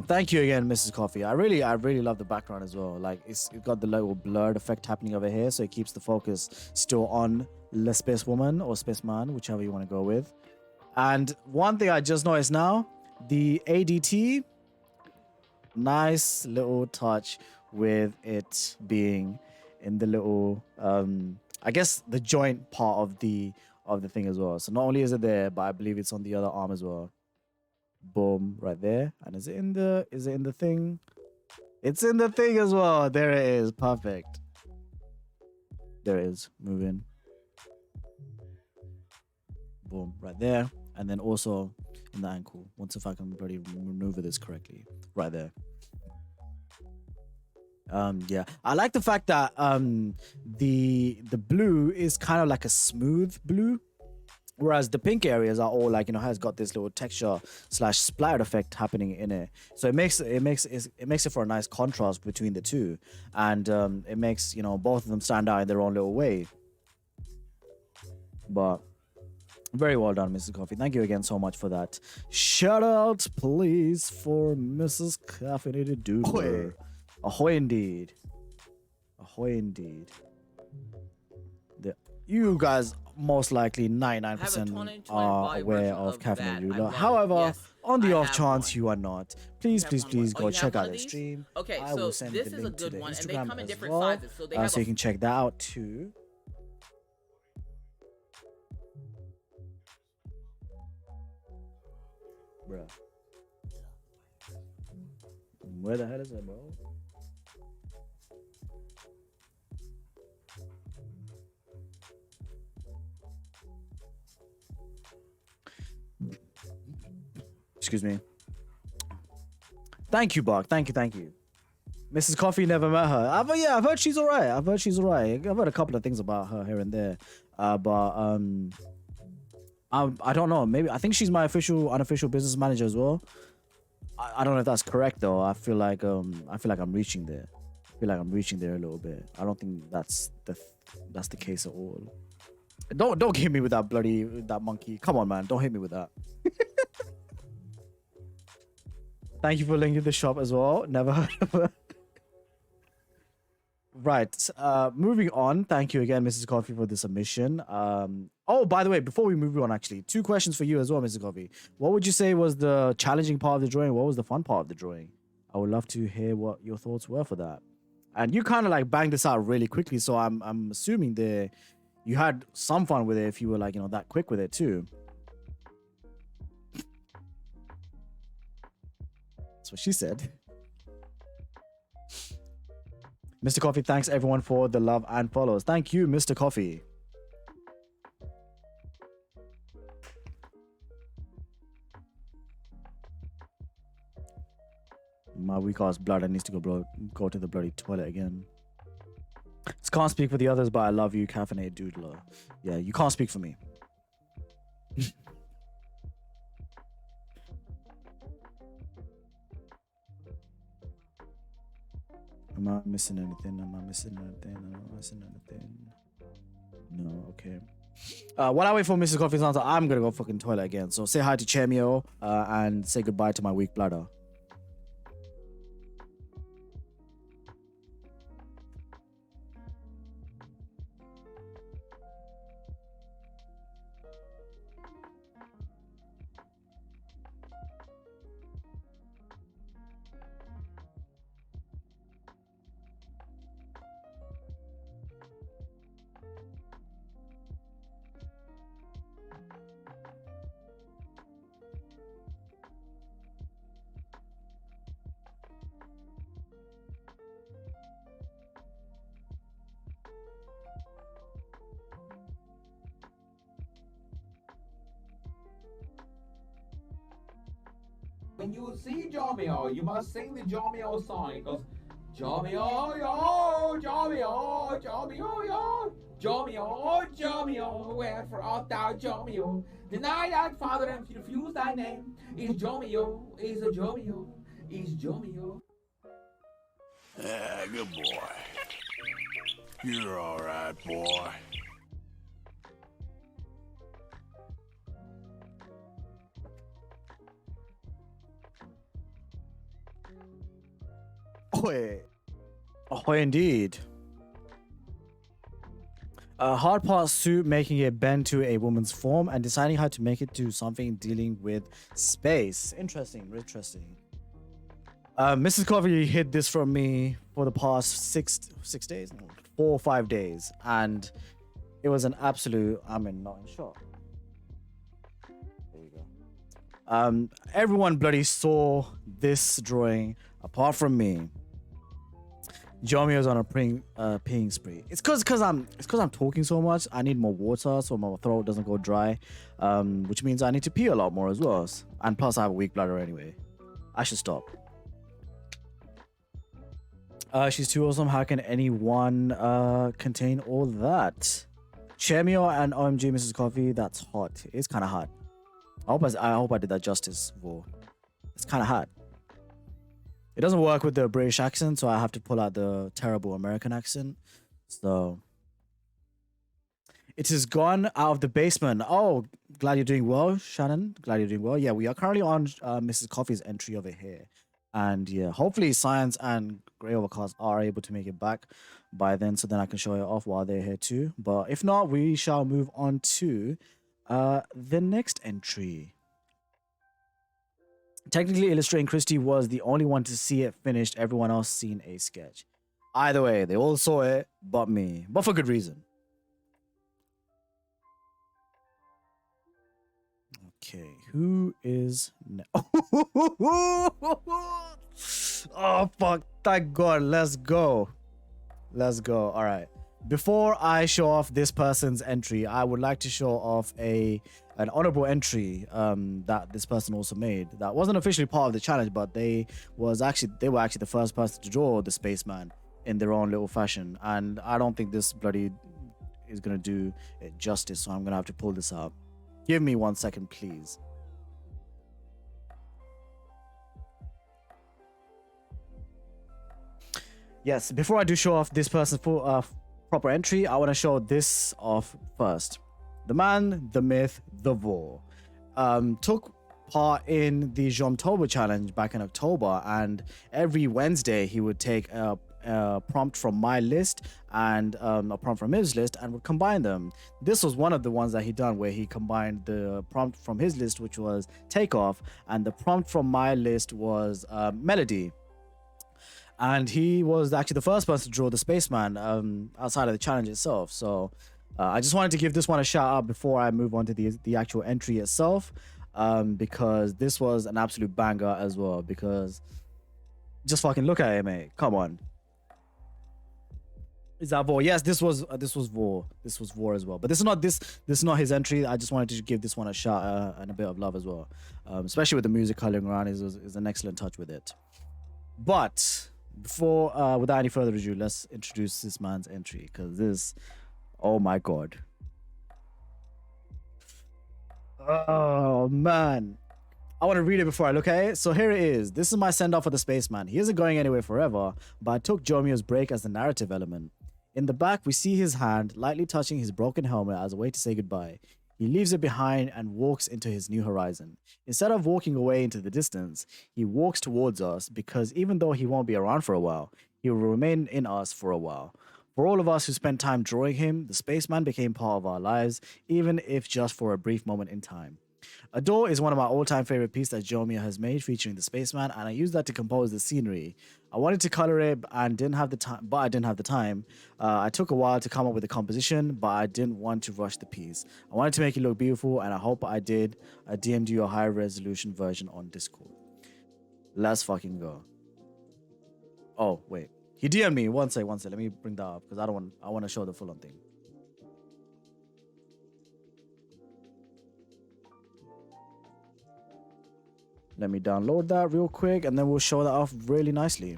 thank you again, Mrs. Coffee. I really love the background as well. Like it's got the little blurred effect happening over here, so it keeps the focus still on the Space Woman or Spaceman, whichever you want to go with. And one thing I just noticed now, the ADT, nice little touch with it being in the little I guess the joint part of the thing as well. So not only is it there, but I believe it's on the other arm as well. Boom, right there. And is it in the thing? It's in the thing as well. There it is. Perfect. There it is. Move in. Boom, right there. And then also in the ankle. Once if I can bloody maneuver this correctly. Right there. Yeah, I like the fact that the blue is kind of like a smooth blue, whereas the pink areas are all like, you know, has got this little texture / splattered effect happening in it. So it makes it for a nice contrast between the two, and it makes, you know, both of them stand out in their own little way. But very well done, Mrs. Coffee. Thank you again so much for that. Shout out, please, for Mrs. Caffeinated Doodler. Ahoy indeed. Ahoy indeed. You guys most likely 99% are aware of Caffeinated Doodler. However, yes, on the off chance you are not, please go check out their stream. Okay, I will send the link to the Instagram as well, sizes, so you can check that out too. Bruh. Where the hell is it, bro? Excuse me. Thank you, Bark. Thank you. Mrs. Coffee, never met her. I've heard she's alright. I've heard a couple of things about her here and there. But I don't know. Maybe I think she's my unofficial business manager as well. I don't know if that's correct though. I feel like I'm reaching there. I feel like I'm reaching there a little bit. I don't think that's the case at all. Don't hit me with that monkey. Come on, man. Don't hit me with that. Thank you for linking the shop as well. Never heard of her. Right. Moving on. Thank you again, Mrs. Coffee, for the submission. Oh, by the way, before we move on, actually, 2 questions for you as well, Mrs. Coffee. What would you say was the challenging part of the drawing? What was the fun part of the drawing? I would love to hear what your thoughts were for that. And you kind of like banged this out really quickly, so I'm assuming you had some fun with it if you were like, you know, that quick with it too. That's what she said. Mr. Coffee, thanks everyone for the love and follows. Thank you, Mr. Coffee. My weak ass blood. I need to go to the bloody toilet again. Just can't speak for the others, but I love you, caffeinated doodler. Yeah, you can't speak for me. Am I missing anything? Am I missing anything? Am I missing anything? No, okay. While I wait for Mrs. Coffee's answer, I'm gonna go fucking toilet again. So say hi to Chemio and say goodbye to my weak bladder. When you see Jamio, you must sing the Jamio song. It goes, Jamio, yo, Jamio, Jamio, yo, Jamio, Jamio, wherefore art thou, Jamio? Deny thy father and refuse thy name. Is Jamio, is a Jamio, is Jamio. Yeah, good boy. You're all right, boy. Ahoy. Ahoy indeed. A hard part suit making it bend to a woman's form and deciding how to make it to something dealing with space. Interesting, interesting. Mrs. Coffee hid this from me for the past 6 days, no, 4 or 5 days, and it was an absolute, not in shock. There you go. Everyone bloody saw this drawing apart from me. Jomio's on a peeing spree. It's cause I'm talking so much. I need more water so my throat doesn't go dry, which means I need to pee a lot more as well. And plus, I have a weak bladder anyway. I should stop. She's too awesome. How can anyone contain all that? Chemio and OMG Mrs. Coffee. That's hot. It's kind of hot. I hope I did that justice. For it's kind of hot. It doesn't work with the British accent, so I have to pull out the terrible American accent. So it has gone out of the basement. Oh, glad you're doing well, Shannon. Glad you're doing well. Yeah, we are currently on Mrs. Coffee's entry over here. And yeah, hopefully Science and Grey Overcast are able to make it back by then, so then I can show it off while they're here too. But if not, we shall move on to the next entry. Technically, illustrating Christie was the only one to see it finished. Everyone else seen a sketch. Either way, they all saw it, but me. But for good reason. Okay, who is oh, fuck. Thank God. Let's go. Let's go. All right. Before I show off this person's entry, I would like to show off an honorable entry that this person also made. That wasn't officially part of the challenge, but they were actually the first person to draw the Spaceman in their own little fashion. And I don't think this bloody is gonna do it justice, so I'm gonna have to pull this out. Give me 1 second, please. Yes, before I do show off this person's full proper entry, I want to show this off first. The man, the myth, the Vor took part in the Jomtober challenge back in October, and every Wednesday he would take a prompt from my list and a prompt from his list and would combine them. This was one of the ones that he done where he combined the prompt from his list, which was Takeoff, and the prompt from my list was Melody. And he was actually the first person to draw the Spaceman outside of the challenge itself. So I just wanted to give this one a shout out before I move on to the actual entry itself. because this was an absolute banger as well. Because just fucking look at it, mate. Come on. Is that Vor? Yes, this was Vor. This was Vor as well. But this is not his entry. I just wanted to give this one a shout and a bit of love as well. Especially with the music coloring around is an excellent touch with it. But before, without any further ado, let's introduce this man's entry, because this, oh my god. Oh man. I want to read it before I look at it. So here it is. This is my send-off for the Spaceman. He isn't going anywhere forever, but I took Jomio's break as the narrative element. In the back, we see his hand lightly touching his broken helmet as a way to say goodbye. He leaves it behind and walks into his new horizon. Instead of walking away into the distance, he walks towards us because even though he won't be around for a while, he will remain in us for a while. For all of us who spent time drawing him, the Spaceman became part of our lives, even if just for a brief moment in time. Adore is one of my all-time favorite pieces that Jomia has made featuring the Spaceman, and I used that to compose the scenery. I wanted to color it and didn't have the time, but I didn't have the time. I took a while to come up with the composition, but I didn't want to rush the piece. I wanted to make it look beautiful, and I hope I did. I DM'd you a higher resolution version on Discord. Let's fucking go. Oh, wait. He DM'd me. One sec. Let me bring that up because I want to show the full-on thing. Let me download that real quick and then we'll show that off really nicely.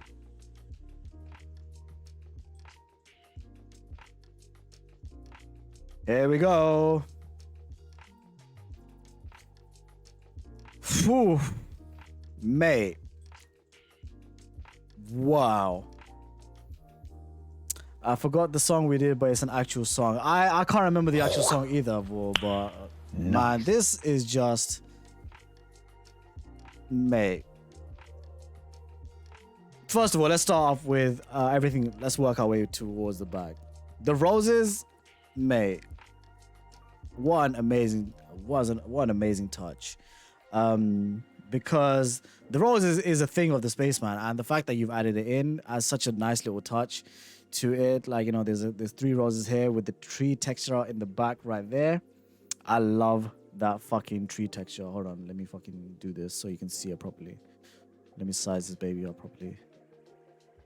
Here we go. Phew. Mate. Wow. I forgot the song we did, but it's an actual song. I can't remember the actual song either, but man, this is just... Mate. First of all, let's start off with everything. Let's work our way towards the back. The roses, mate. What an amazing touch. Because the roses is a thing of the Spaceman, and the fact that you've added it in as such a nice little touch to it, like, you know, there's 3 roses here with the tree texture in the back right there. I love that fucking tree texture. Hold on, let me fucking do this so you can see it properly. Let me size this baby up properly.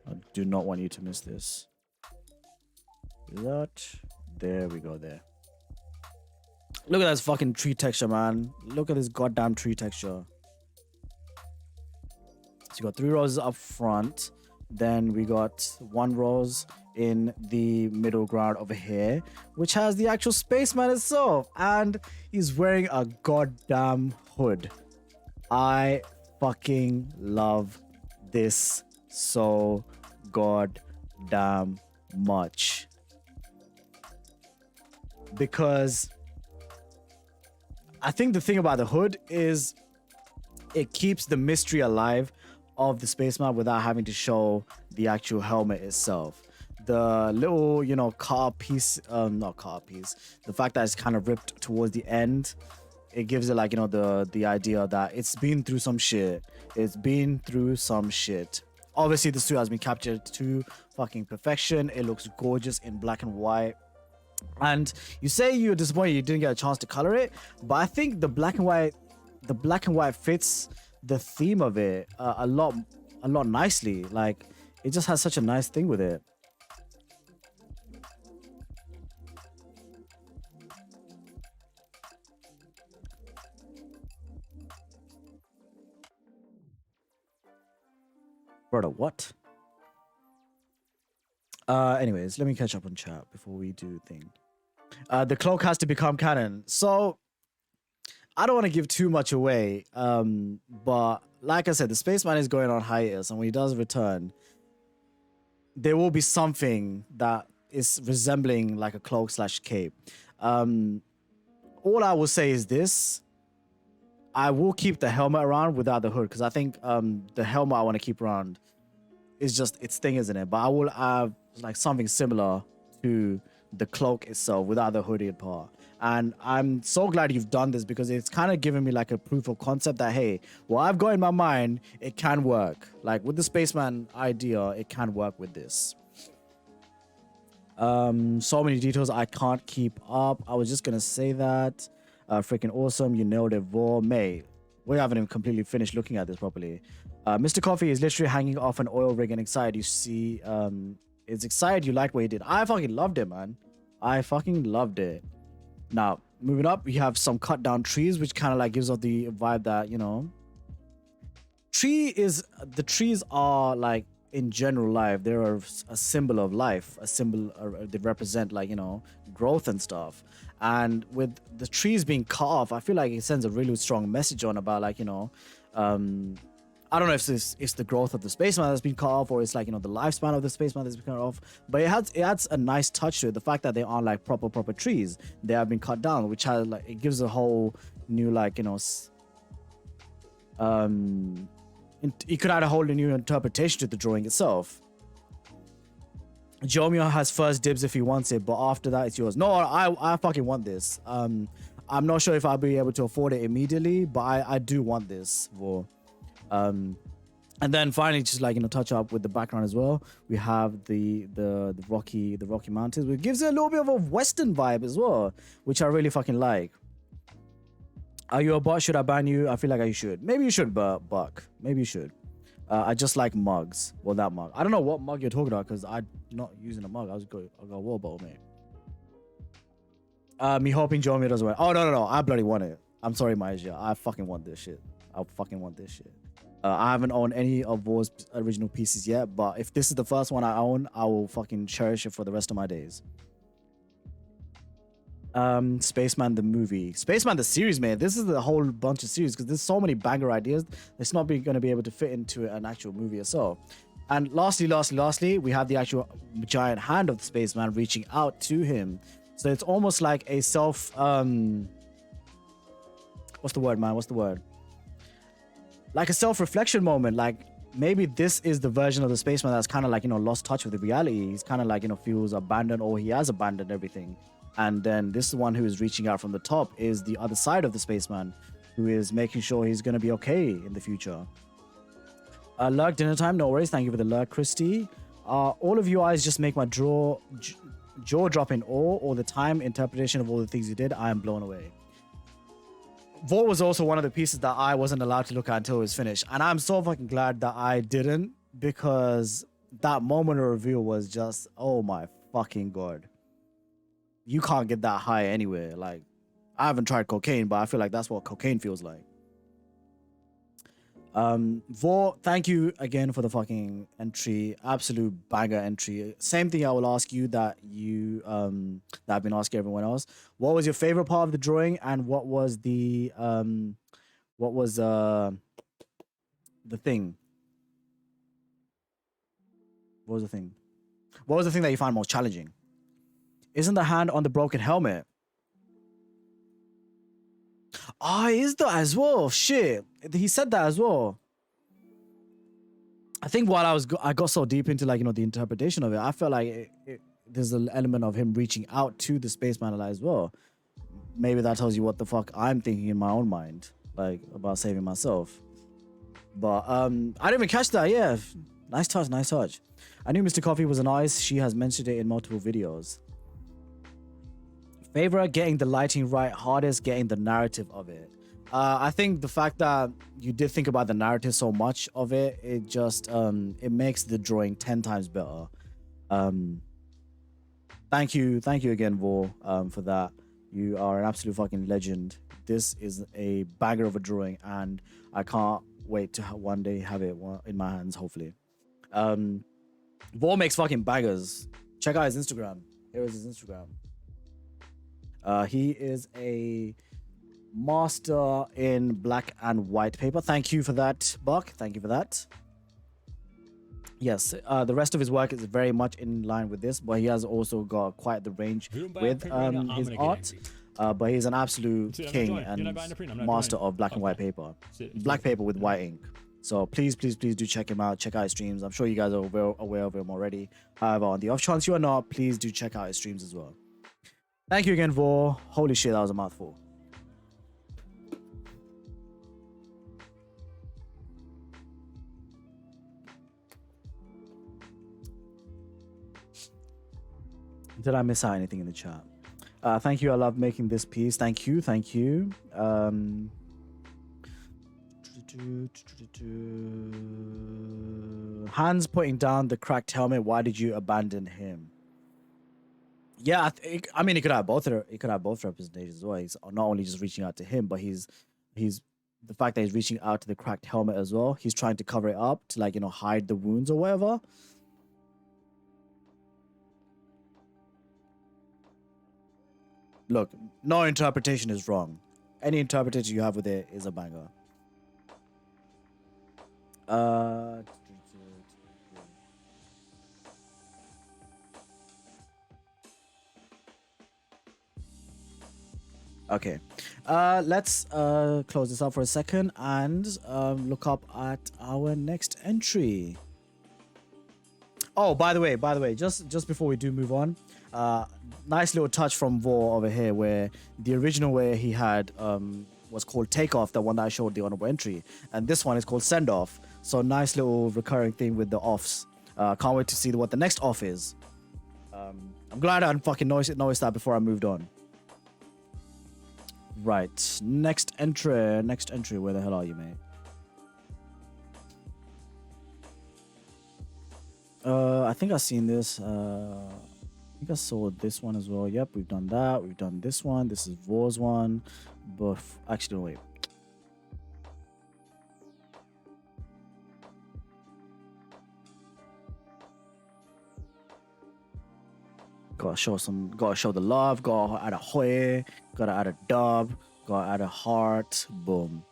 I do not want you to miss this. Do that. There we go, there. Look at this fucking tree texture, man. Look at this goddamn tree texture. So you got 3 roses up front. Then we got 1 rose in the middle ground over here, which has the actual Spaceman itself, and he's wearing a goddamn hood. I fucking love this so goddamn much, because I think the thing about the hood is it keeps the mystery alive of the Spaceman without having to show the actual helmet itself. The little, you know, car piece, not car piece, the fact that it's kind of ripped towards the end, it gives it, like, you know, the idea that it's been through some shit. It's been through some shit. Obviously, the suit has been captured to fucking perfection. It looks gorgeous in black and white. And you say you're disappointed you didn't get a chance to color it, but I think the black and white fits the theme of it a lot nicely. Like, it just has such a nice thing with it. Brother, what? Anyways, let me catch up on chat before we do thing. The cloak has to become canon. So I don't want to give too much away, but like I said, the Spaceman is going on hiatus, and when he does return, there will be something that is resembling like a cloak / cape. All I will say is this: I will keep the helmet around without the hood, because I think the helmet I want to keep around is just its thing, isn't it? But I will have like something similar to the cloak itself without the hooded part. And I'm so glad you've done this, because it's kind of given me like a proof of concept that, hey, what I've got in my mind, it can work. Like with the Spaceman idea, it can work with this. So many details I can't keep up. I was just gonna say that. Freaking awesome. You nailed it, Vor. Mate, we haven't even completely finished looking at this properly. Mr. Coffee is literally hanging off an oil rig and excited. You see, it's excited you liked what he did. I fucking loved it, man. I fucking loved it. Now, moving up, we have some cut down trees, which kind of like gives off the vibe that, you know, the trees are like in general life, they're a symbol of life, a symbol, they represent like, you know, growth and stuff. And with the trees being cut off, I feel like it sends a really strong message on about like, you know, I don't know if it's the growth of the spaceman that's been cut off, or it's like, you know, the lifespan of the spaceman that's been cut off. But it adds a nice touch to it. The fact that they aren't like proper trees, they have been cut down, which has like, it gives a whole new like, you know, it could add a whole new interpretation to the drawing itself. Jomio has first dibs if he wants it, but after that it's yours. No, I fucking want this. I'm not sure if I'll be able to afford it immediately, but I do want this for. And then finally, just like, you know, touch up with the background as well. We have the Rocky Mountains, which gives it a little bit of a Western vibe as well, which I really fucking like. Are you a bot? Should I ban you? I feel like I should. Maybe you should, Buck. Maybe you should. I just like mugs. Well, that mug. I don't know what mug you're talking about because I'm not using a mug. I got a water bottle, mate. Me hoping Jomio doesn't win. Oh, no. I bloody want it. I'm sorry, Maisha. I fucking want this shit. I fucking want this shit. I haven't owned any of Vor's original pieces yet, but if this is the first one I own, I will fucking cherish it for the rest of my days. Spaceman the movie. Spaceman the series, man. This is a whole bunch of series because there's so many banger ideas. It's not going to be able to fit into an actual movie itself. And lastly, we have the actual giant hand of the spaceman reaching out to him. So it's almost like a self... what's the word, man? What's the word? Like a self-reflection moment. Like maybe this is the version of the spaceman that's kind of like, you know, lost touch with the reality. He's kind of like, you know, feels abandoned, or he has abandoned everything. And then this one who is reaching out from the top is the other side of the spaceman, who is making sure he's going to be okay in the future. Lurk, dinner time, no worries. Thank you for the lurk, Christy. All of you eyes just make my jaw drop in awe all the time. Interpretation of all the things you did, I am blown away. Vor was also one of the pieces that I wasn't allowed to look at until it was finished. And I'm so fucking glad that I didn't, because that moment of reveal was just, oh my fucking God. You can't get that high anywhere. Like, I haven't tried cocaine, but I feel like that's what cocaine feels like. Vor, thank you again for the fucking entry. Absolute banger entry. Same thing I will ask you that I've been asking everyone else. What was your favorite part of the drawing, and what was the thing? What was the thing? What was the thing that you found most challenging? Isn't the hand on the broken helmet? Ah, is that as well? Shit, he said that as well. I think while I got so deep into, like, you know, the interpretation of it, I felt like there's an element of him reaching out to the spaceman as well. Maybe that tells you what the fuck I'm thinking in my own mind, like, about saving myself. But I didn't even catch that. Yeah, nice touch. I knew Mr. Coffee was an artist. She has mentioned it in multiple videos. Favorite, getting the lighting right. Hardest, getting the narrative of it. I think the fact that you did think about the narrative so much of it, it just it makes the drawing 10 times better. Thank you again, Vor, for that. You are an absolute fucking legend. This is a banger of a drawing, and I can't wait to one day have it in my hands, hopefully. Vor makes fucking bangers. Check out his Instagram. Here is his Instagram. He is a master in black and white paper. Thank you for that, Buck. Thank you for that. Yes, the rest of his work is very much in line with this, but he has also got quite the range with his art. But he's an absolute king and master of black and white paper. Black paper with white ink. So please do check him out. Check out his streams. I'm sure you guys are aware of him already. However, on the off chance you are not, please do check out his streams as well. Thank you again, Vor. Holy shit, that was a mouthful. Did I miss out anything in the chat? Thank you. I love making this piece. Thank you. Thank you. Hans putting down the cracked helmet. Why did you abandon him? Yeah, I mean, he could have both. He could have both representations as well. He's not only just reaching out to him, but he's the fact that he's reaching out to the cracked helmet as well. He's trying to cover it up to, like, you know, hide the wounds or whatever. Look, no interpretation is wrong. Any interpretation you have with it is a banger. Okay. Let's close this up for a second and look up at our next entry. Oh, by the way, just before we do move on, nice little touch from Vor over here, where the original way he had was called Takeoff, the one that I showed the honorable entry, and this one is called Send Off. So nice little recurring thing with the offs. Can't wait to see what the next off is. I'm glad I fucking noticed that before I moved on. Right, next entry. Where the hell are you, mate? I think I've seen this. I think I saw this one as well. Yep, we've done that. We've done this one. This is Vor's one. But actually, no, wait. Gotta show the love. Gotta add a hoy. Gotta add a dub. Gotta add a heart. Boom.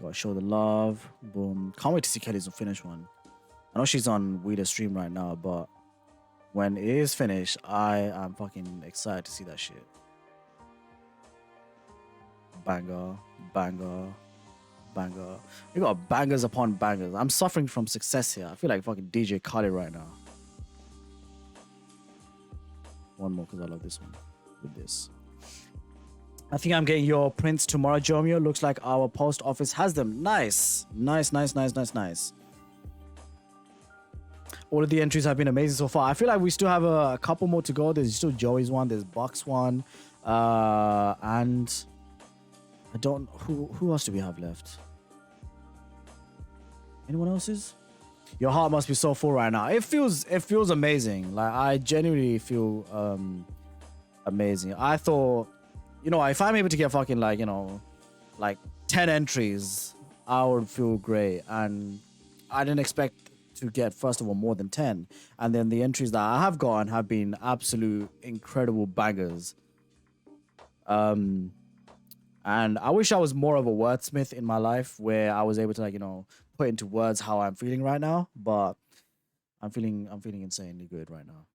Gotta show the love. Boom. Can't wait to see Kelly's finished one. I know she's on Weeda stream right now, but when it is finished, I am fucking excited to see that shit. Banger, banger, banger. We got bangers upon bangers. I'm suffering from success here. I feel like fucking DJ Khaled right now. One more because I love this one with this. I think I'm getting your prints tomorrow, Jomio. Looks like our post office has them. Nice. Nice. All of the entries have been amazing so far. I feel like we still have a couple more to go. There's still Joey's one. There's Buck's one. And I don't... Who else do we have left? Anyone else's? Your heart must be so full right now. It feels amazing. Like, I genuinely feel amazing. I thought, you know, if I'm able to get fucking, like, you know, like 10 entries, I would feel great. And I didn't expect to get, first of all, more than 10. And then the entries that I have gotten have been absolute incredible bangers. And I wish I was more of a wordsmith in my life, where I was able to, like, you know, put into words how I'm feeling right now. But I'm feeling insanely good right now.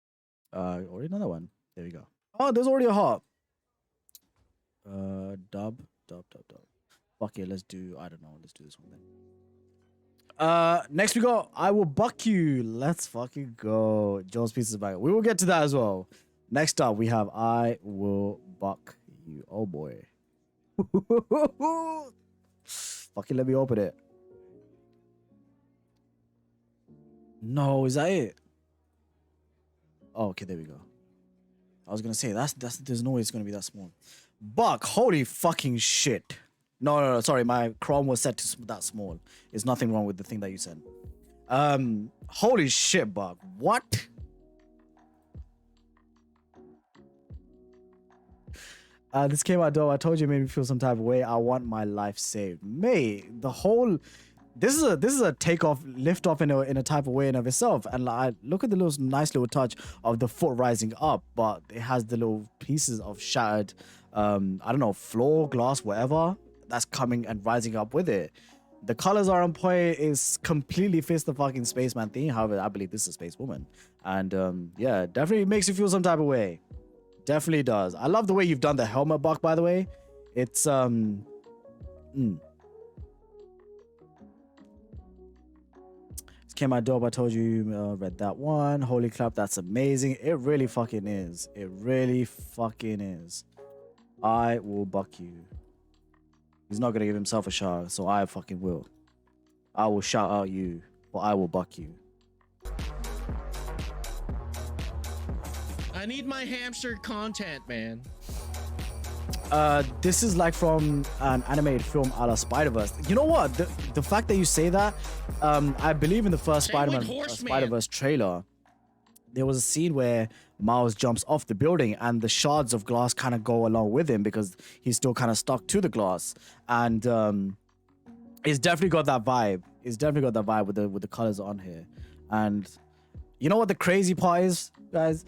Already another one. There we go. Oh, there's already a heart. Dub. Fuck it, let's do this one then. Next we got I Will Buck You. Let's fucking go. Joel's pieces back. We will get to that as well. Next up we have I Will Buck You. Oh boy. Fucking let me open it. No, is that it? Oh, okay, there we go. I was gonna say that's there's no way it's gonna be that small. Buck, holy fucking shit. No, sorry, my Chrome was set to that small. There's nothing wrong with the thing that you sent. Holy shit, Buck. What? This came out though. I told you it made me feel some type of way. I want my life saved. Mate, the whole this is a takeoff, lift off in a type of way in of itself. And like, look at the little nice little touch of the foot rising up, but it has the little pieces of shattered I don't know, floor, glass, whatever that's coming and rising up with it. The colors are on point. It's completely fits the fucking Spaceman theme. However, I believe this is a space woman. And yeah, definitely makes you feel some type of way. Definitely does. I love the way you've done the helmet, Buck, by the way. It's This came out dope. I told you, read that one. Holy crap, that's amazing. It really fucking is. It really fucking is. I will buck you. He's not gonna give himself a shout, so I fucking will. I will shout out you, but I will buck you. I need my hamster content, man. This is like from an animated film a la Spider-Verse. You know what? The fact that you say that, I believe in the first Spider-Man Spider-Verse trailer, there was a scene where Miles jumps off the building and the shards of glass kind of go along with him because he's still kind of stuck to the glass. And it's definitely got that vibe. It's definitely got that vibe with the colors on here. And you know what the crazy part is, guys?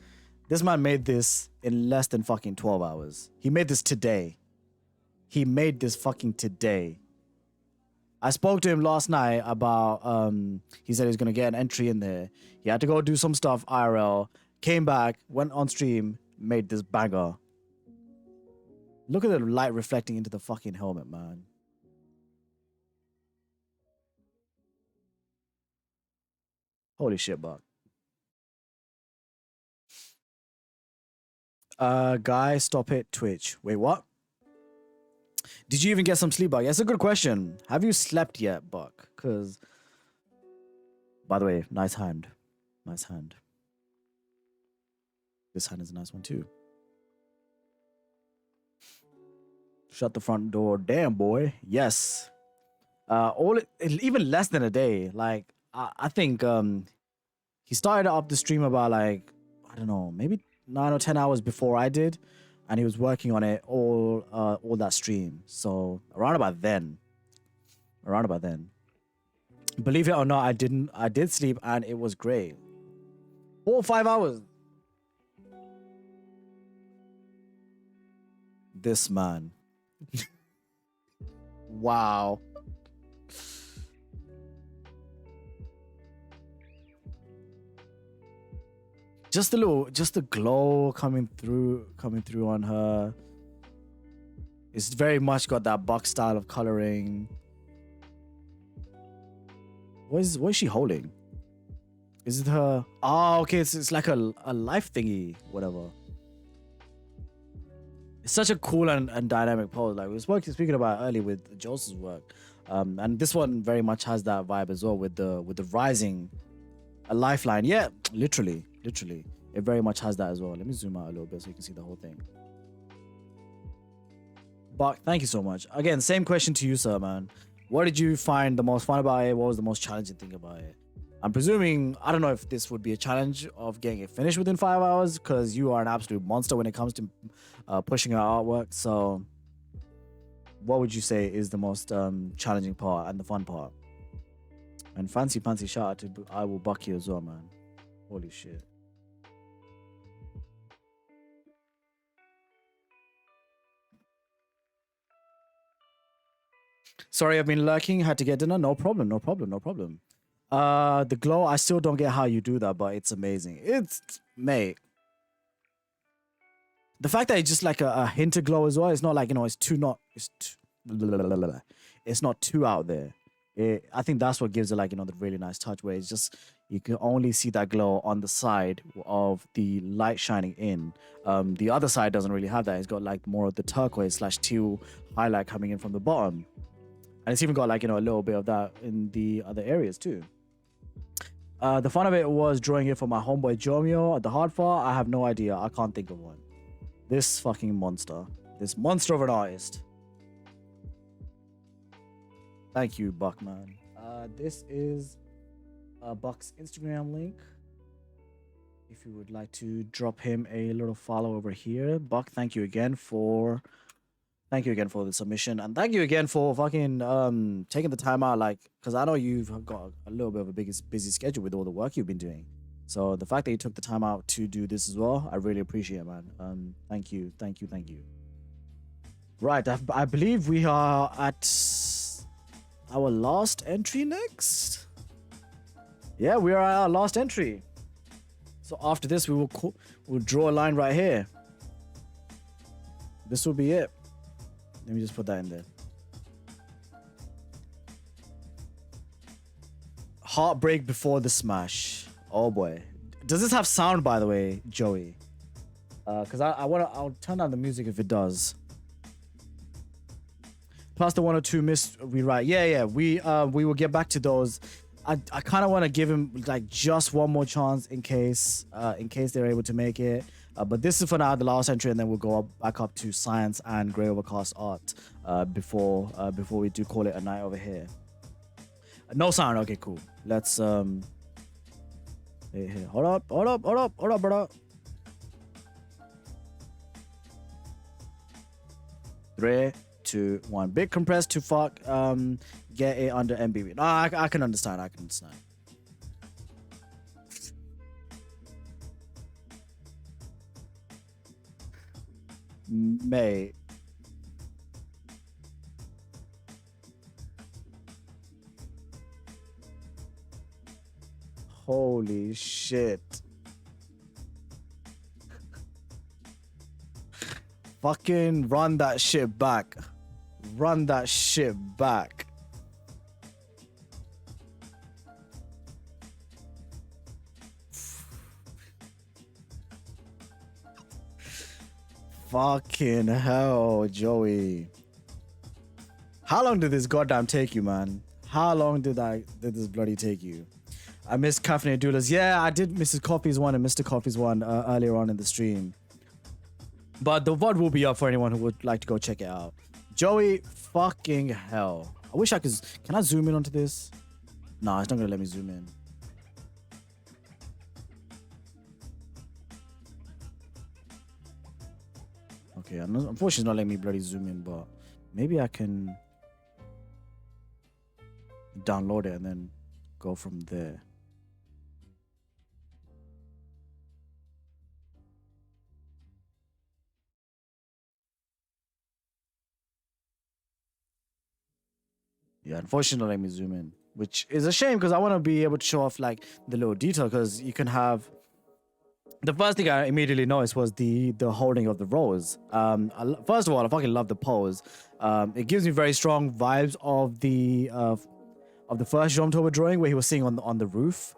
This man made this in less than fucking 12 hours. He made this today. He made this fucking today. I spoke to him last night about, he said he was going to get an entry in there. He had to go do some stuff, IRL, came back, went on stream, made this banger. Look at the light reflecting into the fucking helmet, man. Holy shit, Buck. Guy, stop it, Twitch. Wait, what? Did you even get some sleep, Buck? That's a good question. Have you slept yet, Buck? Because, by the way, nice hand. Nice hand. This hand is a nice one, too. Shut the front door. Damn, boy. Yes. Even less than a day. Like, I think he started up the stream about, like, I don't know, maybe 9 or 10 hours before I did, and he was working on it all that stream. So around about then, believe it or not, I did sleep and it was great. 4 or 5 hours. This man. Wow. Just the glow coming through on her. It's very much got that Buck style of coloring. What is she holding? Is it her? Oh, okay. It's like a life thingy, whatever. It's such a cool and dynamic pose. Like we were speaking about earlier with Joseph's work, and this one very much has that vibe as well with the rising, a lifeline. Yeah, literally, it very much has that as well. Let me zoom out a little bit so you can see the whole thing. Buck, thank you so much. Again, same question to you, sir, man. What did you find the most fun about it? What was the most challenging thing about it? I'm presuming, I don't know if this would be a challenge of getting it finished within 5 hours, because you are an absolute monster when it comes to pushing out artwork. So what would you say is the most challenging part and the fun part? And fancy shout out to I Will Buck you as well, man. Holy shit. Sorry, I've been lurking. Had to get dinner. No problem. The glow, I still don't get how you do that, but it's amazing. Mate. The fact that it's just like a hint of glow as well. It's not like, it's not too out there. I think that's what gives it like, the really nice touch, where it's just, you can only see that glow on the side of the light shining in. The other side doesn't really have that. It's got like more of the turquoise / teal highlight coming in from the bottom. And it's even got like, a little bit of that in the other areas too. The fun of it was drawing it for my homeboy Jomio at the hard part. I have no idea. I can't think of one. This fucking monster. This monster of an artist. Thank you, Buck, man. This is Buck's Instagram link. If you would like to drop him a little follow over here. Buck, thank you again for the submission, and thank you again for fucking taking the time out, like, because I know you've got a little bit of a busy schedule with all the work you've been doing. So the fact that you took the time out to do this as well, I really appreciate it, man. Thank you. Right, I believe we are at our last entry next. Yeah, we are at our last entry. So after this, we'll draw a line right here. This will be it. Let me just put that in there. Heartbreak before the smash. Oh boy. Does this have sound, by the way, Joey? Because I'll turn down the music if it does. Plus the 1 or 2 missed rewrite. Yeah. We will get back to those I kind of want to give him like just one more chance in case they're able to make it. But this is for now the last entry, and then we'll go back up to science and grey overcast art before we do call it a night over here. No siren. Okay, cool. Let's hey, hold up, brother. 3, 2, 1. Big compress to fuck. Get it under MBB. No, I can understand. Mate. Holy shit. Fucking run that shit back. Run that shit back. Fucking hell, Joey. How long did this goddamn take you, man? How long did this bloody take you? I missed Caffeinated Doulas. Yeah, I did Mrs. Coffee's one and Mr. Coffee's one earlier on in the stream. But the VOD will be up for anyone who would like to go check it out. Joey, fucking hell. I wish I could... Can I zoom in onto this? Nah, it's not going to let me zoom in. Okay, unfortunately it's not letting me bloody zoom in, but maybe I can download it and then go from there. Yeah, unfortunately, let me zoom in, which is a shame because I want to be able to show off like the little detail, because you can have. The first thing I immediately noticed was the holding of the rose. First of all, I fucking love the pose. It gives me very strong vibes of the first Jomtober drawing where he was sitting on the roof.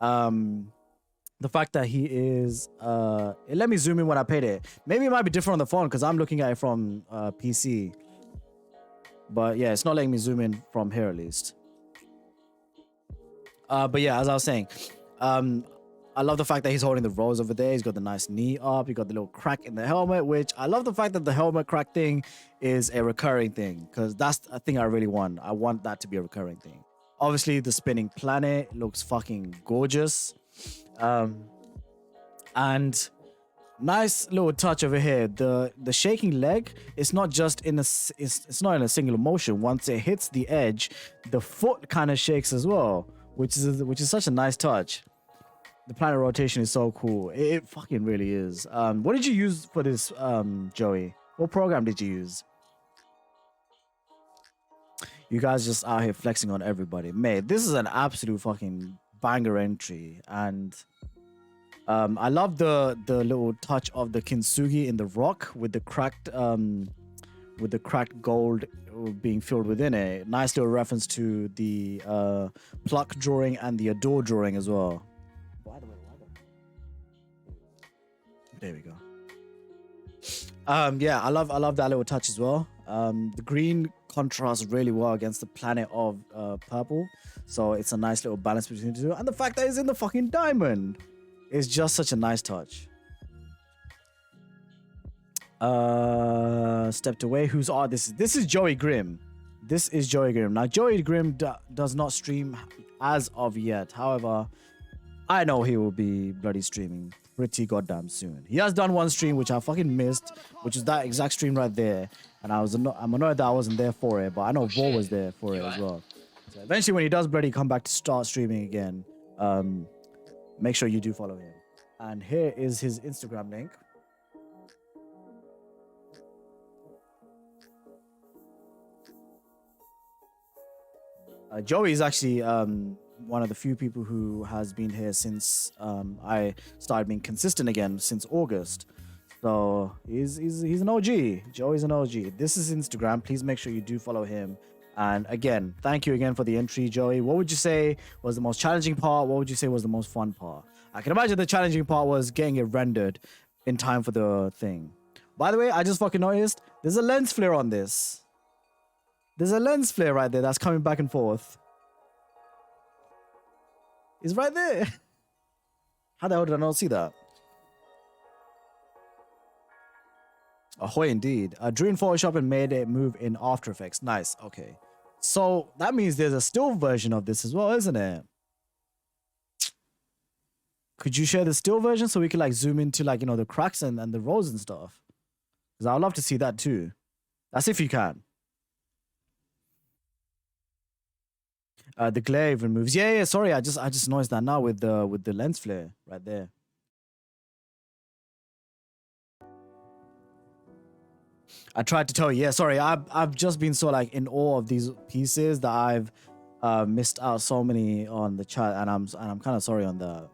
The fact that he is it let me zoom in when I paid it. Maybe it might be different on the phone because I'm looking at it from PC. But yeah, it's not letting me zoom in from here at least. But yeah, as I was saying, I love the fact that he's holding the rose over there. He's got the nice knee up. You got the little crack in the helmet, which I love the fact that the helmet crack thing is a recurring thing, because that's a thing I really want. I want that to be a recurring thing. Obviously, the spinning planet looks fucking gorgeous. And nice little touch over here. The shaking leg, it's not just in it's not in a singular motion. Once it hits the edge, the foot kind of shakes as well, which is such a nice touch. The planet rotation is so cool. It fucking really is. What did you use for this, Joey? What program did you use? You guys just out here flexing on everybody. Mate, this is an absolute fucking banger entry. And I love the little touch of the kintsugi in the rock with the cracked gold being filled within it. Nice little reference to the pluck drawing and the adore drawing as well. There we go. Yeah, I love that little touch as well. The green contrasts really well against the planet of purple, so it's a nice little balance between the two. And the fact that it's in the fucking diamond is just such a nice touch. Stepped away. Whose art this is? This is Joey Grimm. This is Joey Grimm. Now, Joey Grimm does not stream as of yet. However, I know he will be bloody streaming pretty goddamn soon. He has done one stream which I fucking missed, which is that exact stream right there, and I'm annoyed that I wasn't there for it, but I know Vor was there for it as well. So eventually, when he does bloody come back to start streaming again, make sure you do follow him. And here is his Instagram link. Joey is actually one of the few people who has been here since I started being consistent again since August. So he's an OG. Joey's an OG. This is Instagram. Please make sure you do follow him. And again, thank you again for the entry, Joey. What would you say was the most challenging part? What would you say was the most fun part? I can imagine the challenging part was getting it rendered in time for the thing. By the way, I just fucking noticed there's a lens flare on this. There's a lens flare right there that's coming back and forth. It's right there. How the hell did I not see that? Ahoy indeed. Drew in Photoshop and made it move in After Effects. Nice. Okay. So that means there's a still version of this as well, isn't it? Could you share the still version so we could like zoom into like, you know, the cracks and the rolls and stuff? Because I'd love to see that too. That's if you can. The glare even moves. Yeah, sorry, I just noticed that now with the lens flare right there. I tried to tell you. Yeah, sorry. I've just been so like in awe of these pieces that I've missed out so many on the chat, and I'm kind of sorry on that.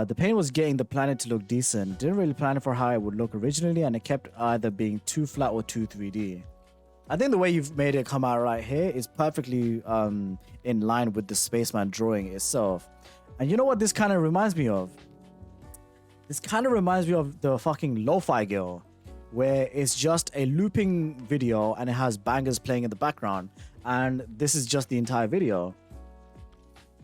The paint was getting the planet to look decent. Didn't really plan it for how it would look originally, and it kept either being too flat or too 3D. I think the way you've made it come out right here is perfectly in line with the Spaceman drawing itself. And you know what this kind of reminds me of? This kind of reminds me of the fucking Lo-Fi Girl, where it's just a looping video and it has bangers playing in the background. And this is just the entire video.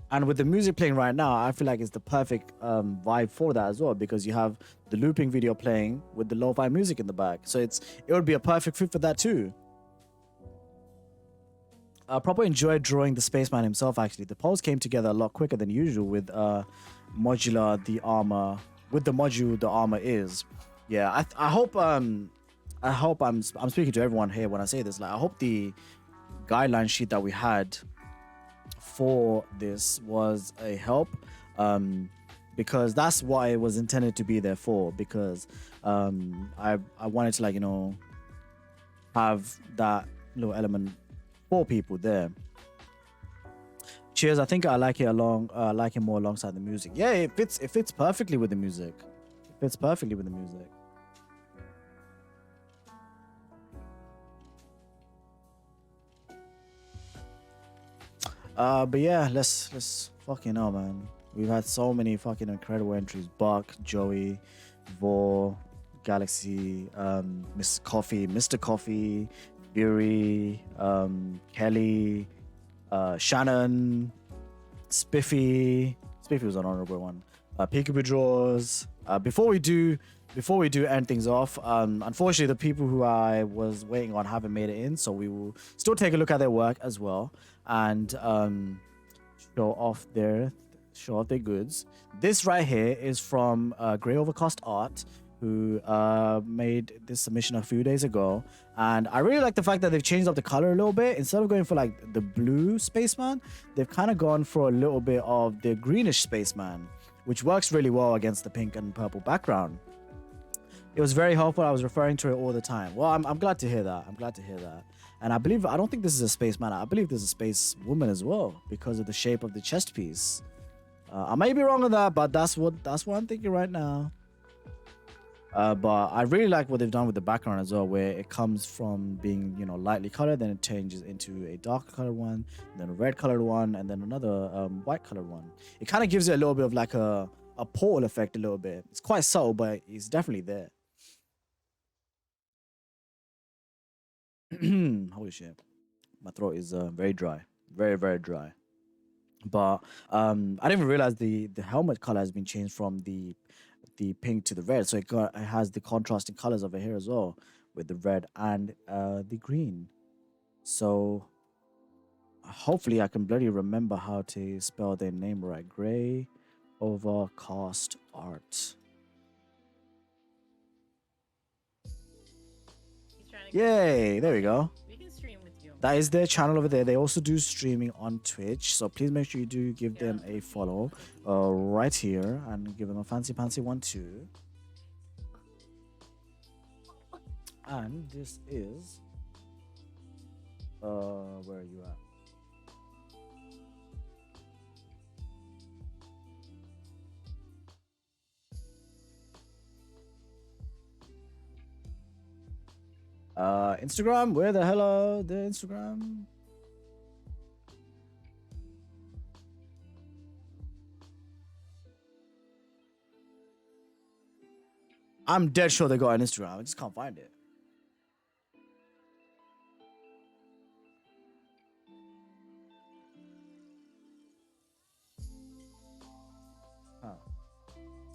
And with the music playing right now, I feel like it's the perfect vibe for that as well, because you have the looping video playing with the lo-fi music in the back. So it would be a perfect fit for that too. I probably enjoyed drawing the Spaceman himself, actually. The pose came together a lot quicker than usual with modular the armor, with the module the armor is. Yeah, I hope I'm speaking to everyone here when I say this. Like, I hope the guideline sheet that we had for this was a help, because that's what it was intended to be there for. Because I wanted to, like, you know, have that little element for people there. Cheers. I think I like it more alongside the music. Yeah, it fits perfectly with the music. It fits perfectly with the music. But yeah, let's fucking know, man. We've had so many fucking incredible entries. Buck, Joey, Vor, Galaxy, Mr. Coffee, Fury, Kelly, Shannon, Spiffy. Spiffy was an honorable one. Peekaboo Draws. Before we do end things off, unfortunately the people who I was waiting on haven't made it in, so we will still take a look at their work as well and show off their goods. This right here is from Grey Overcast Art, who made this submission a few days ago, and I really like the fact that they've changed up the color a little bit. Instead of going for like the blue Spaceman, they've kind of gone for a little bit of the greenish Spaceman, which works really well against the pink and purple background. It was very helpful. I was referring to it all the time. Well, I'm glad to hear that. I'm glad to hear that. And I don't think this is a Spaceman. I believe this is a Space Woman as well, because of the shape of the chest piece. I may be wrong on that, but that's what I'm thinking right now. But I really like what they've done with the background as well, where it comes from being, you know, lightly colored, then it changes into a dark colored one, then a red colored one, and then another white colored one. It kind of gives it a little bit of like a portal effect a little bit. It's quite subtle, but it's definitely there. Holy shit, my throat is very dry, very, very dry. But I didn't even realize the helmet color has been changed from the pink to the red, so it has the contrasting colors over here as well, with the red and the green. So hopefully I can bloody remember how to spell their name right. Grey Overcast Art. Yay, there we go. We can stream with you. That is their channel over there. They also do streaming on Twitch, so please make sure you do give them a follow right here and give them a fancy one too. And this is where are you at? Instagram, where the hell are the Instagram? I'm dead sure they got an Instagram. I just can't find it.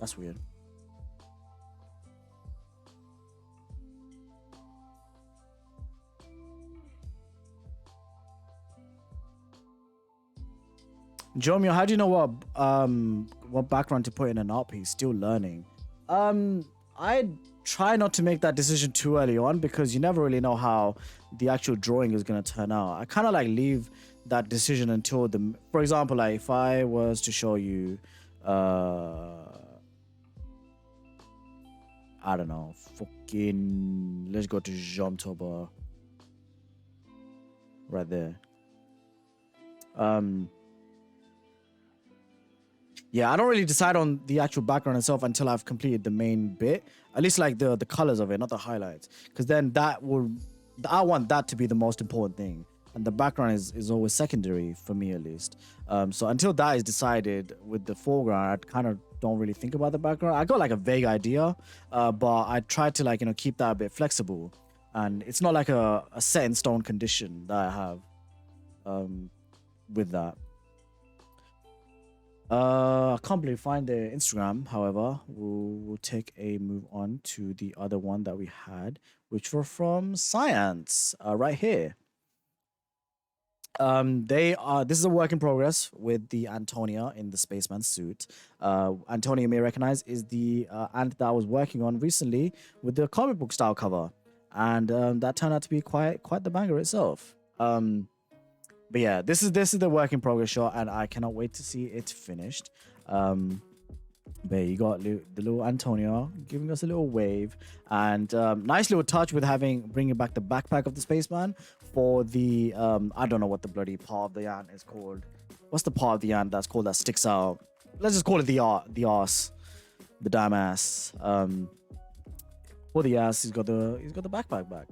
That's weird. Jomio, how do you know what background to put in an art piece? Still learning. I try not to make that decision too early on because you never really know how the actual drawing is gonna turn out. I kind of like leave that decision until for example, like if I was to show you, I don't know, let's go to Jomtoba. Right there. Yeah, I don't really decide on the actual background itself until I've completed the main bit. At least like the colors of it, not the highlights. Because then I want that to be the most important thing. And the background is always secondary for me at least. So until that is decided with the foreground, I kind of don't really think about the background. I got like a vague idea, but I try to like, keep that a bit flexible. And it's not like a set in stone condition that I have with that. I can't believe find their Instagram. However, we'll take a move on to the other one that we had, which were from Science, right here. This is a work in progress with the Antonia in the Spaceman suit. Antonia, you may recognize, is the ant that I was working on recently with the comic book style cover, and that turned out to be quite the banger itself. But yeah, this is the work in progress shot, and I cannot wait to see it finished. But you got the little Antonio giving us a little wave, and nice little touch with bringing back the backpack of the Spaceman for the I don't know what the bloody part of the ant is called. What's the part of the ant that's called that sticks out? Let's just call it the ass, the damn ass. For the ass, he's got the backpack back.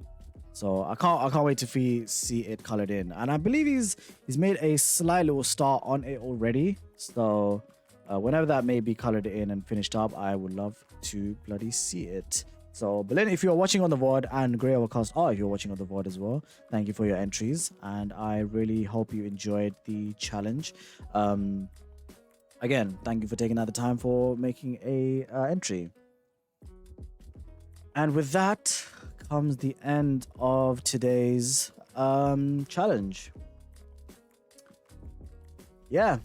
So I can't wait to see it colored in, and I believe he's made a slight little start on it already. So whenever that may be colored in and finished up, I would love to bloody see it. So Berlin, if you're watching on the VOD, and Grey Overcast, if you're watching on the VOD as well, thank you for your entries, and I really hope you enjoyed the challenge. Again, thank you for taking out the time for making a entry. And with that comes the end of today's challenge. Yeah.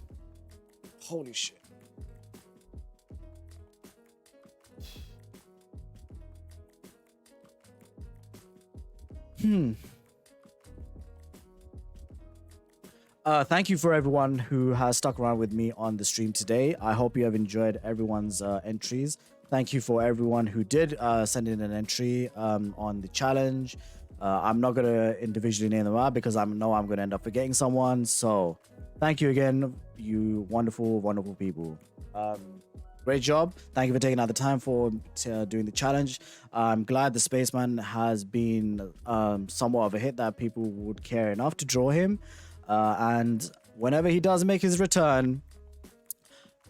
Holy shit. Thank you for everyone who has stuck around with me on the stream today. I hope you have enjoyed everyone's entries. Thank you for everyone who did send in an entry on the challenge. I'm not going to individually name them out because I know I'm going to end up forgetting someone. So thank you again, you wonderful, wonderful people. Great job. Thank you for taking out the time for doing the challenge. I'm glad the Spaceman has been somewhat of a hit that people would care enough to draw him. And whenever he does make his return,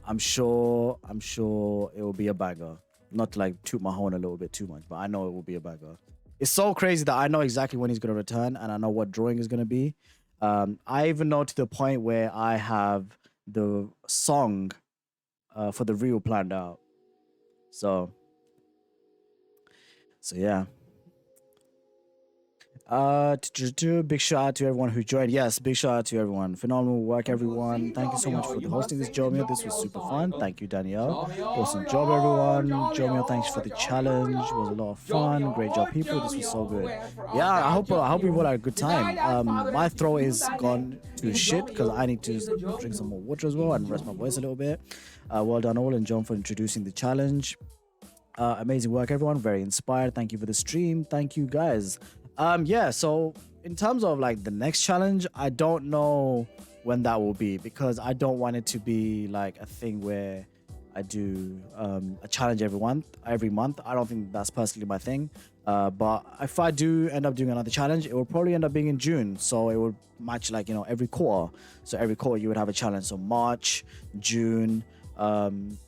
I'm sure it will be a banger. Not to like toot my horn a little bit too much, but I know it will be a banger. It's so crazy that I know exactly when he's going to return, and I know what drawing is going to be. I even know to the point where I have the song for the reel planned out. So yeah. Big shout out to everyone who joined. Yes, big shout out to everyone. Phenomenal work, everyone. Thank you so much for hosting this, Jomio. This was super fun. Thank you, Danielle. Awesome job, everyone. Jomio, thanks for the challenge. It was a lot of fun. Great job, people. This was so good. Yeah, I hope we all had a good time. My throat is gone to shit because I need to drink some more water as well and rest my voice a little bit. Well done all, and John for introducing the challenge. Amazing work, everyone. Very inspired. Thank you for the stream. Thank you, guys. Yeah, so in terms of like the next challenge, I don't know when that will be because I don't want it to be like a thing where I do a challenge every month. I don't think that's personally my thing. But if I do end up doing another challenge, it will probably end up being in June. So it would match like, every quarter. So every quarter you would have a challenge. So March, June,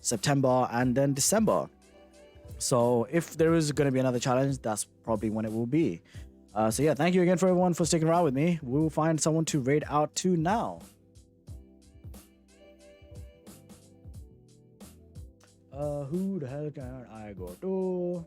September, and then December. So if there is going to be another challenge, that's probably when it will be. So yeah, thank you again for everyone for sticking around with me. We will find someone to raid out to now. Who the hell can I go to?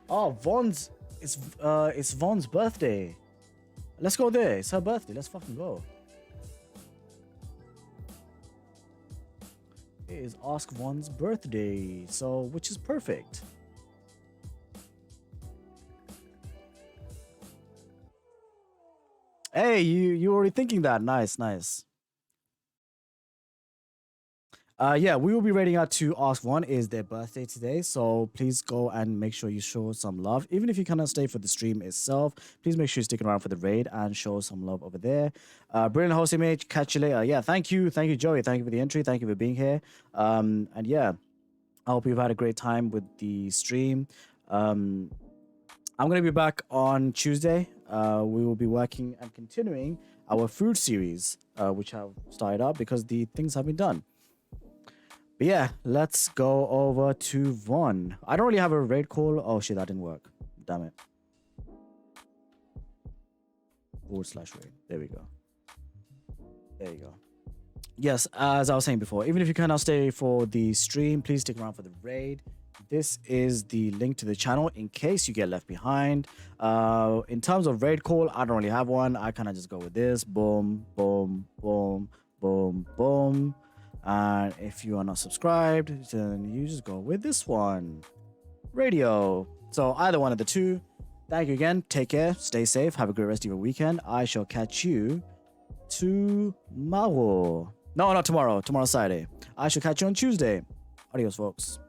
Oh, Vaughn's. It's Vaughn's birthday. Let's go there. It's her birthday. Let's fucking go. It is Ask Vaughn's birthday, so which is perfect. Hey, you already thinking that? Nice, nice. Yeah, we will be raiding out to Ask One. Is their birthday today, so please go and make sure you show some love. Even if you cannot stay for the stream itself, please make sure you stick around for the raid and show some love over there. Brilliant hosting, mate. Catch you later. Yeah, thank you, Joey. Thank you for the entry. Thank you for being here. And yeah, I hope you've had a great time with the stream. I'm gonna be back on Tuesday. We will be working and continuing our food series, which I've started up because the things have been done. But yeah, let's go over to Vaughn. I don't really have a raid call. Oh shit, that didn't work. Damn it. /raid. There we go. There you go. Yes, as I was saying before, even if you cannot stay for the stream, please stick around for the raid. This is the link to the channel in case you get left behind. In terms of raid call, I don't really have one. I kind of just go with this. Boom, boom, boom, boom, boom. And if you are not subscribed, then you just go with this one. Radio. So either one of the two. Thank you again. Take care. Stay safe. Have a great rest of your weekend. I shall catch you tomorrow. No, not tomorrow. Tomorrow's Saturday. I shall catch you on Tuesday. Adios, folks.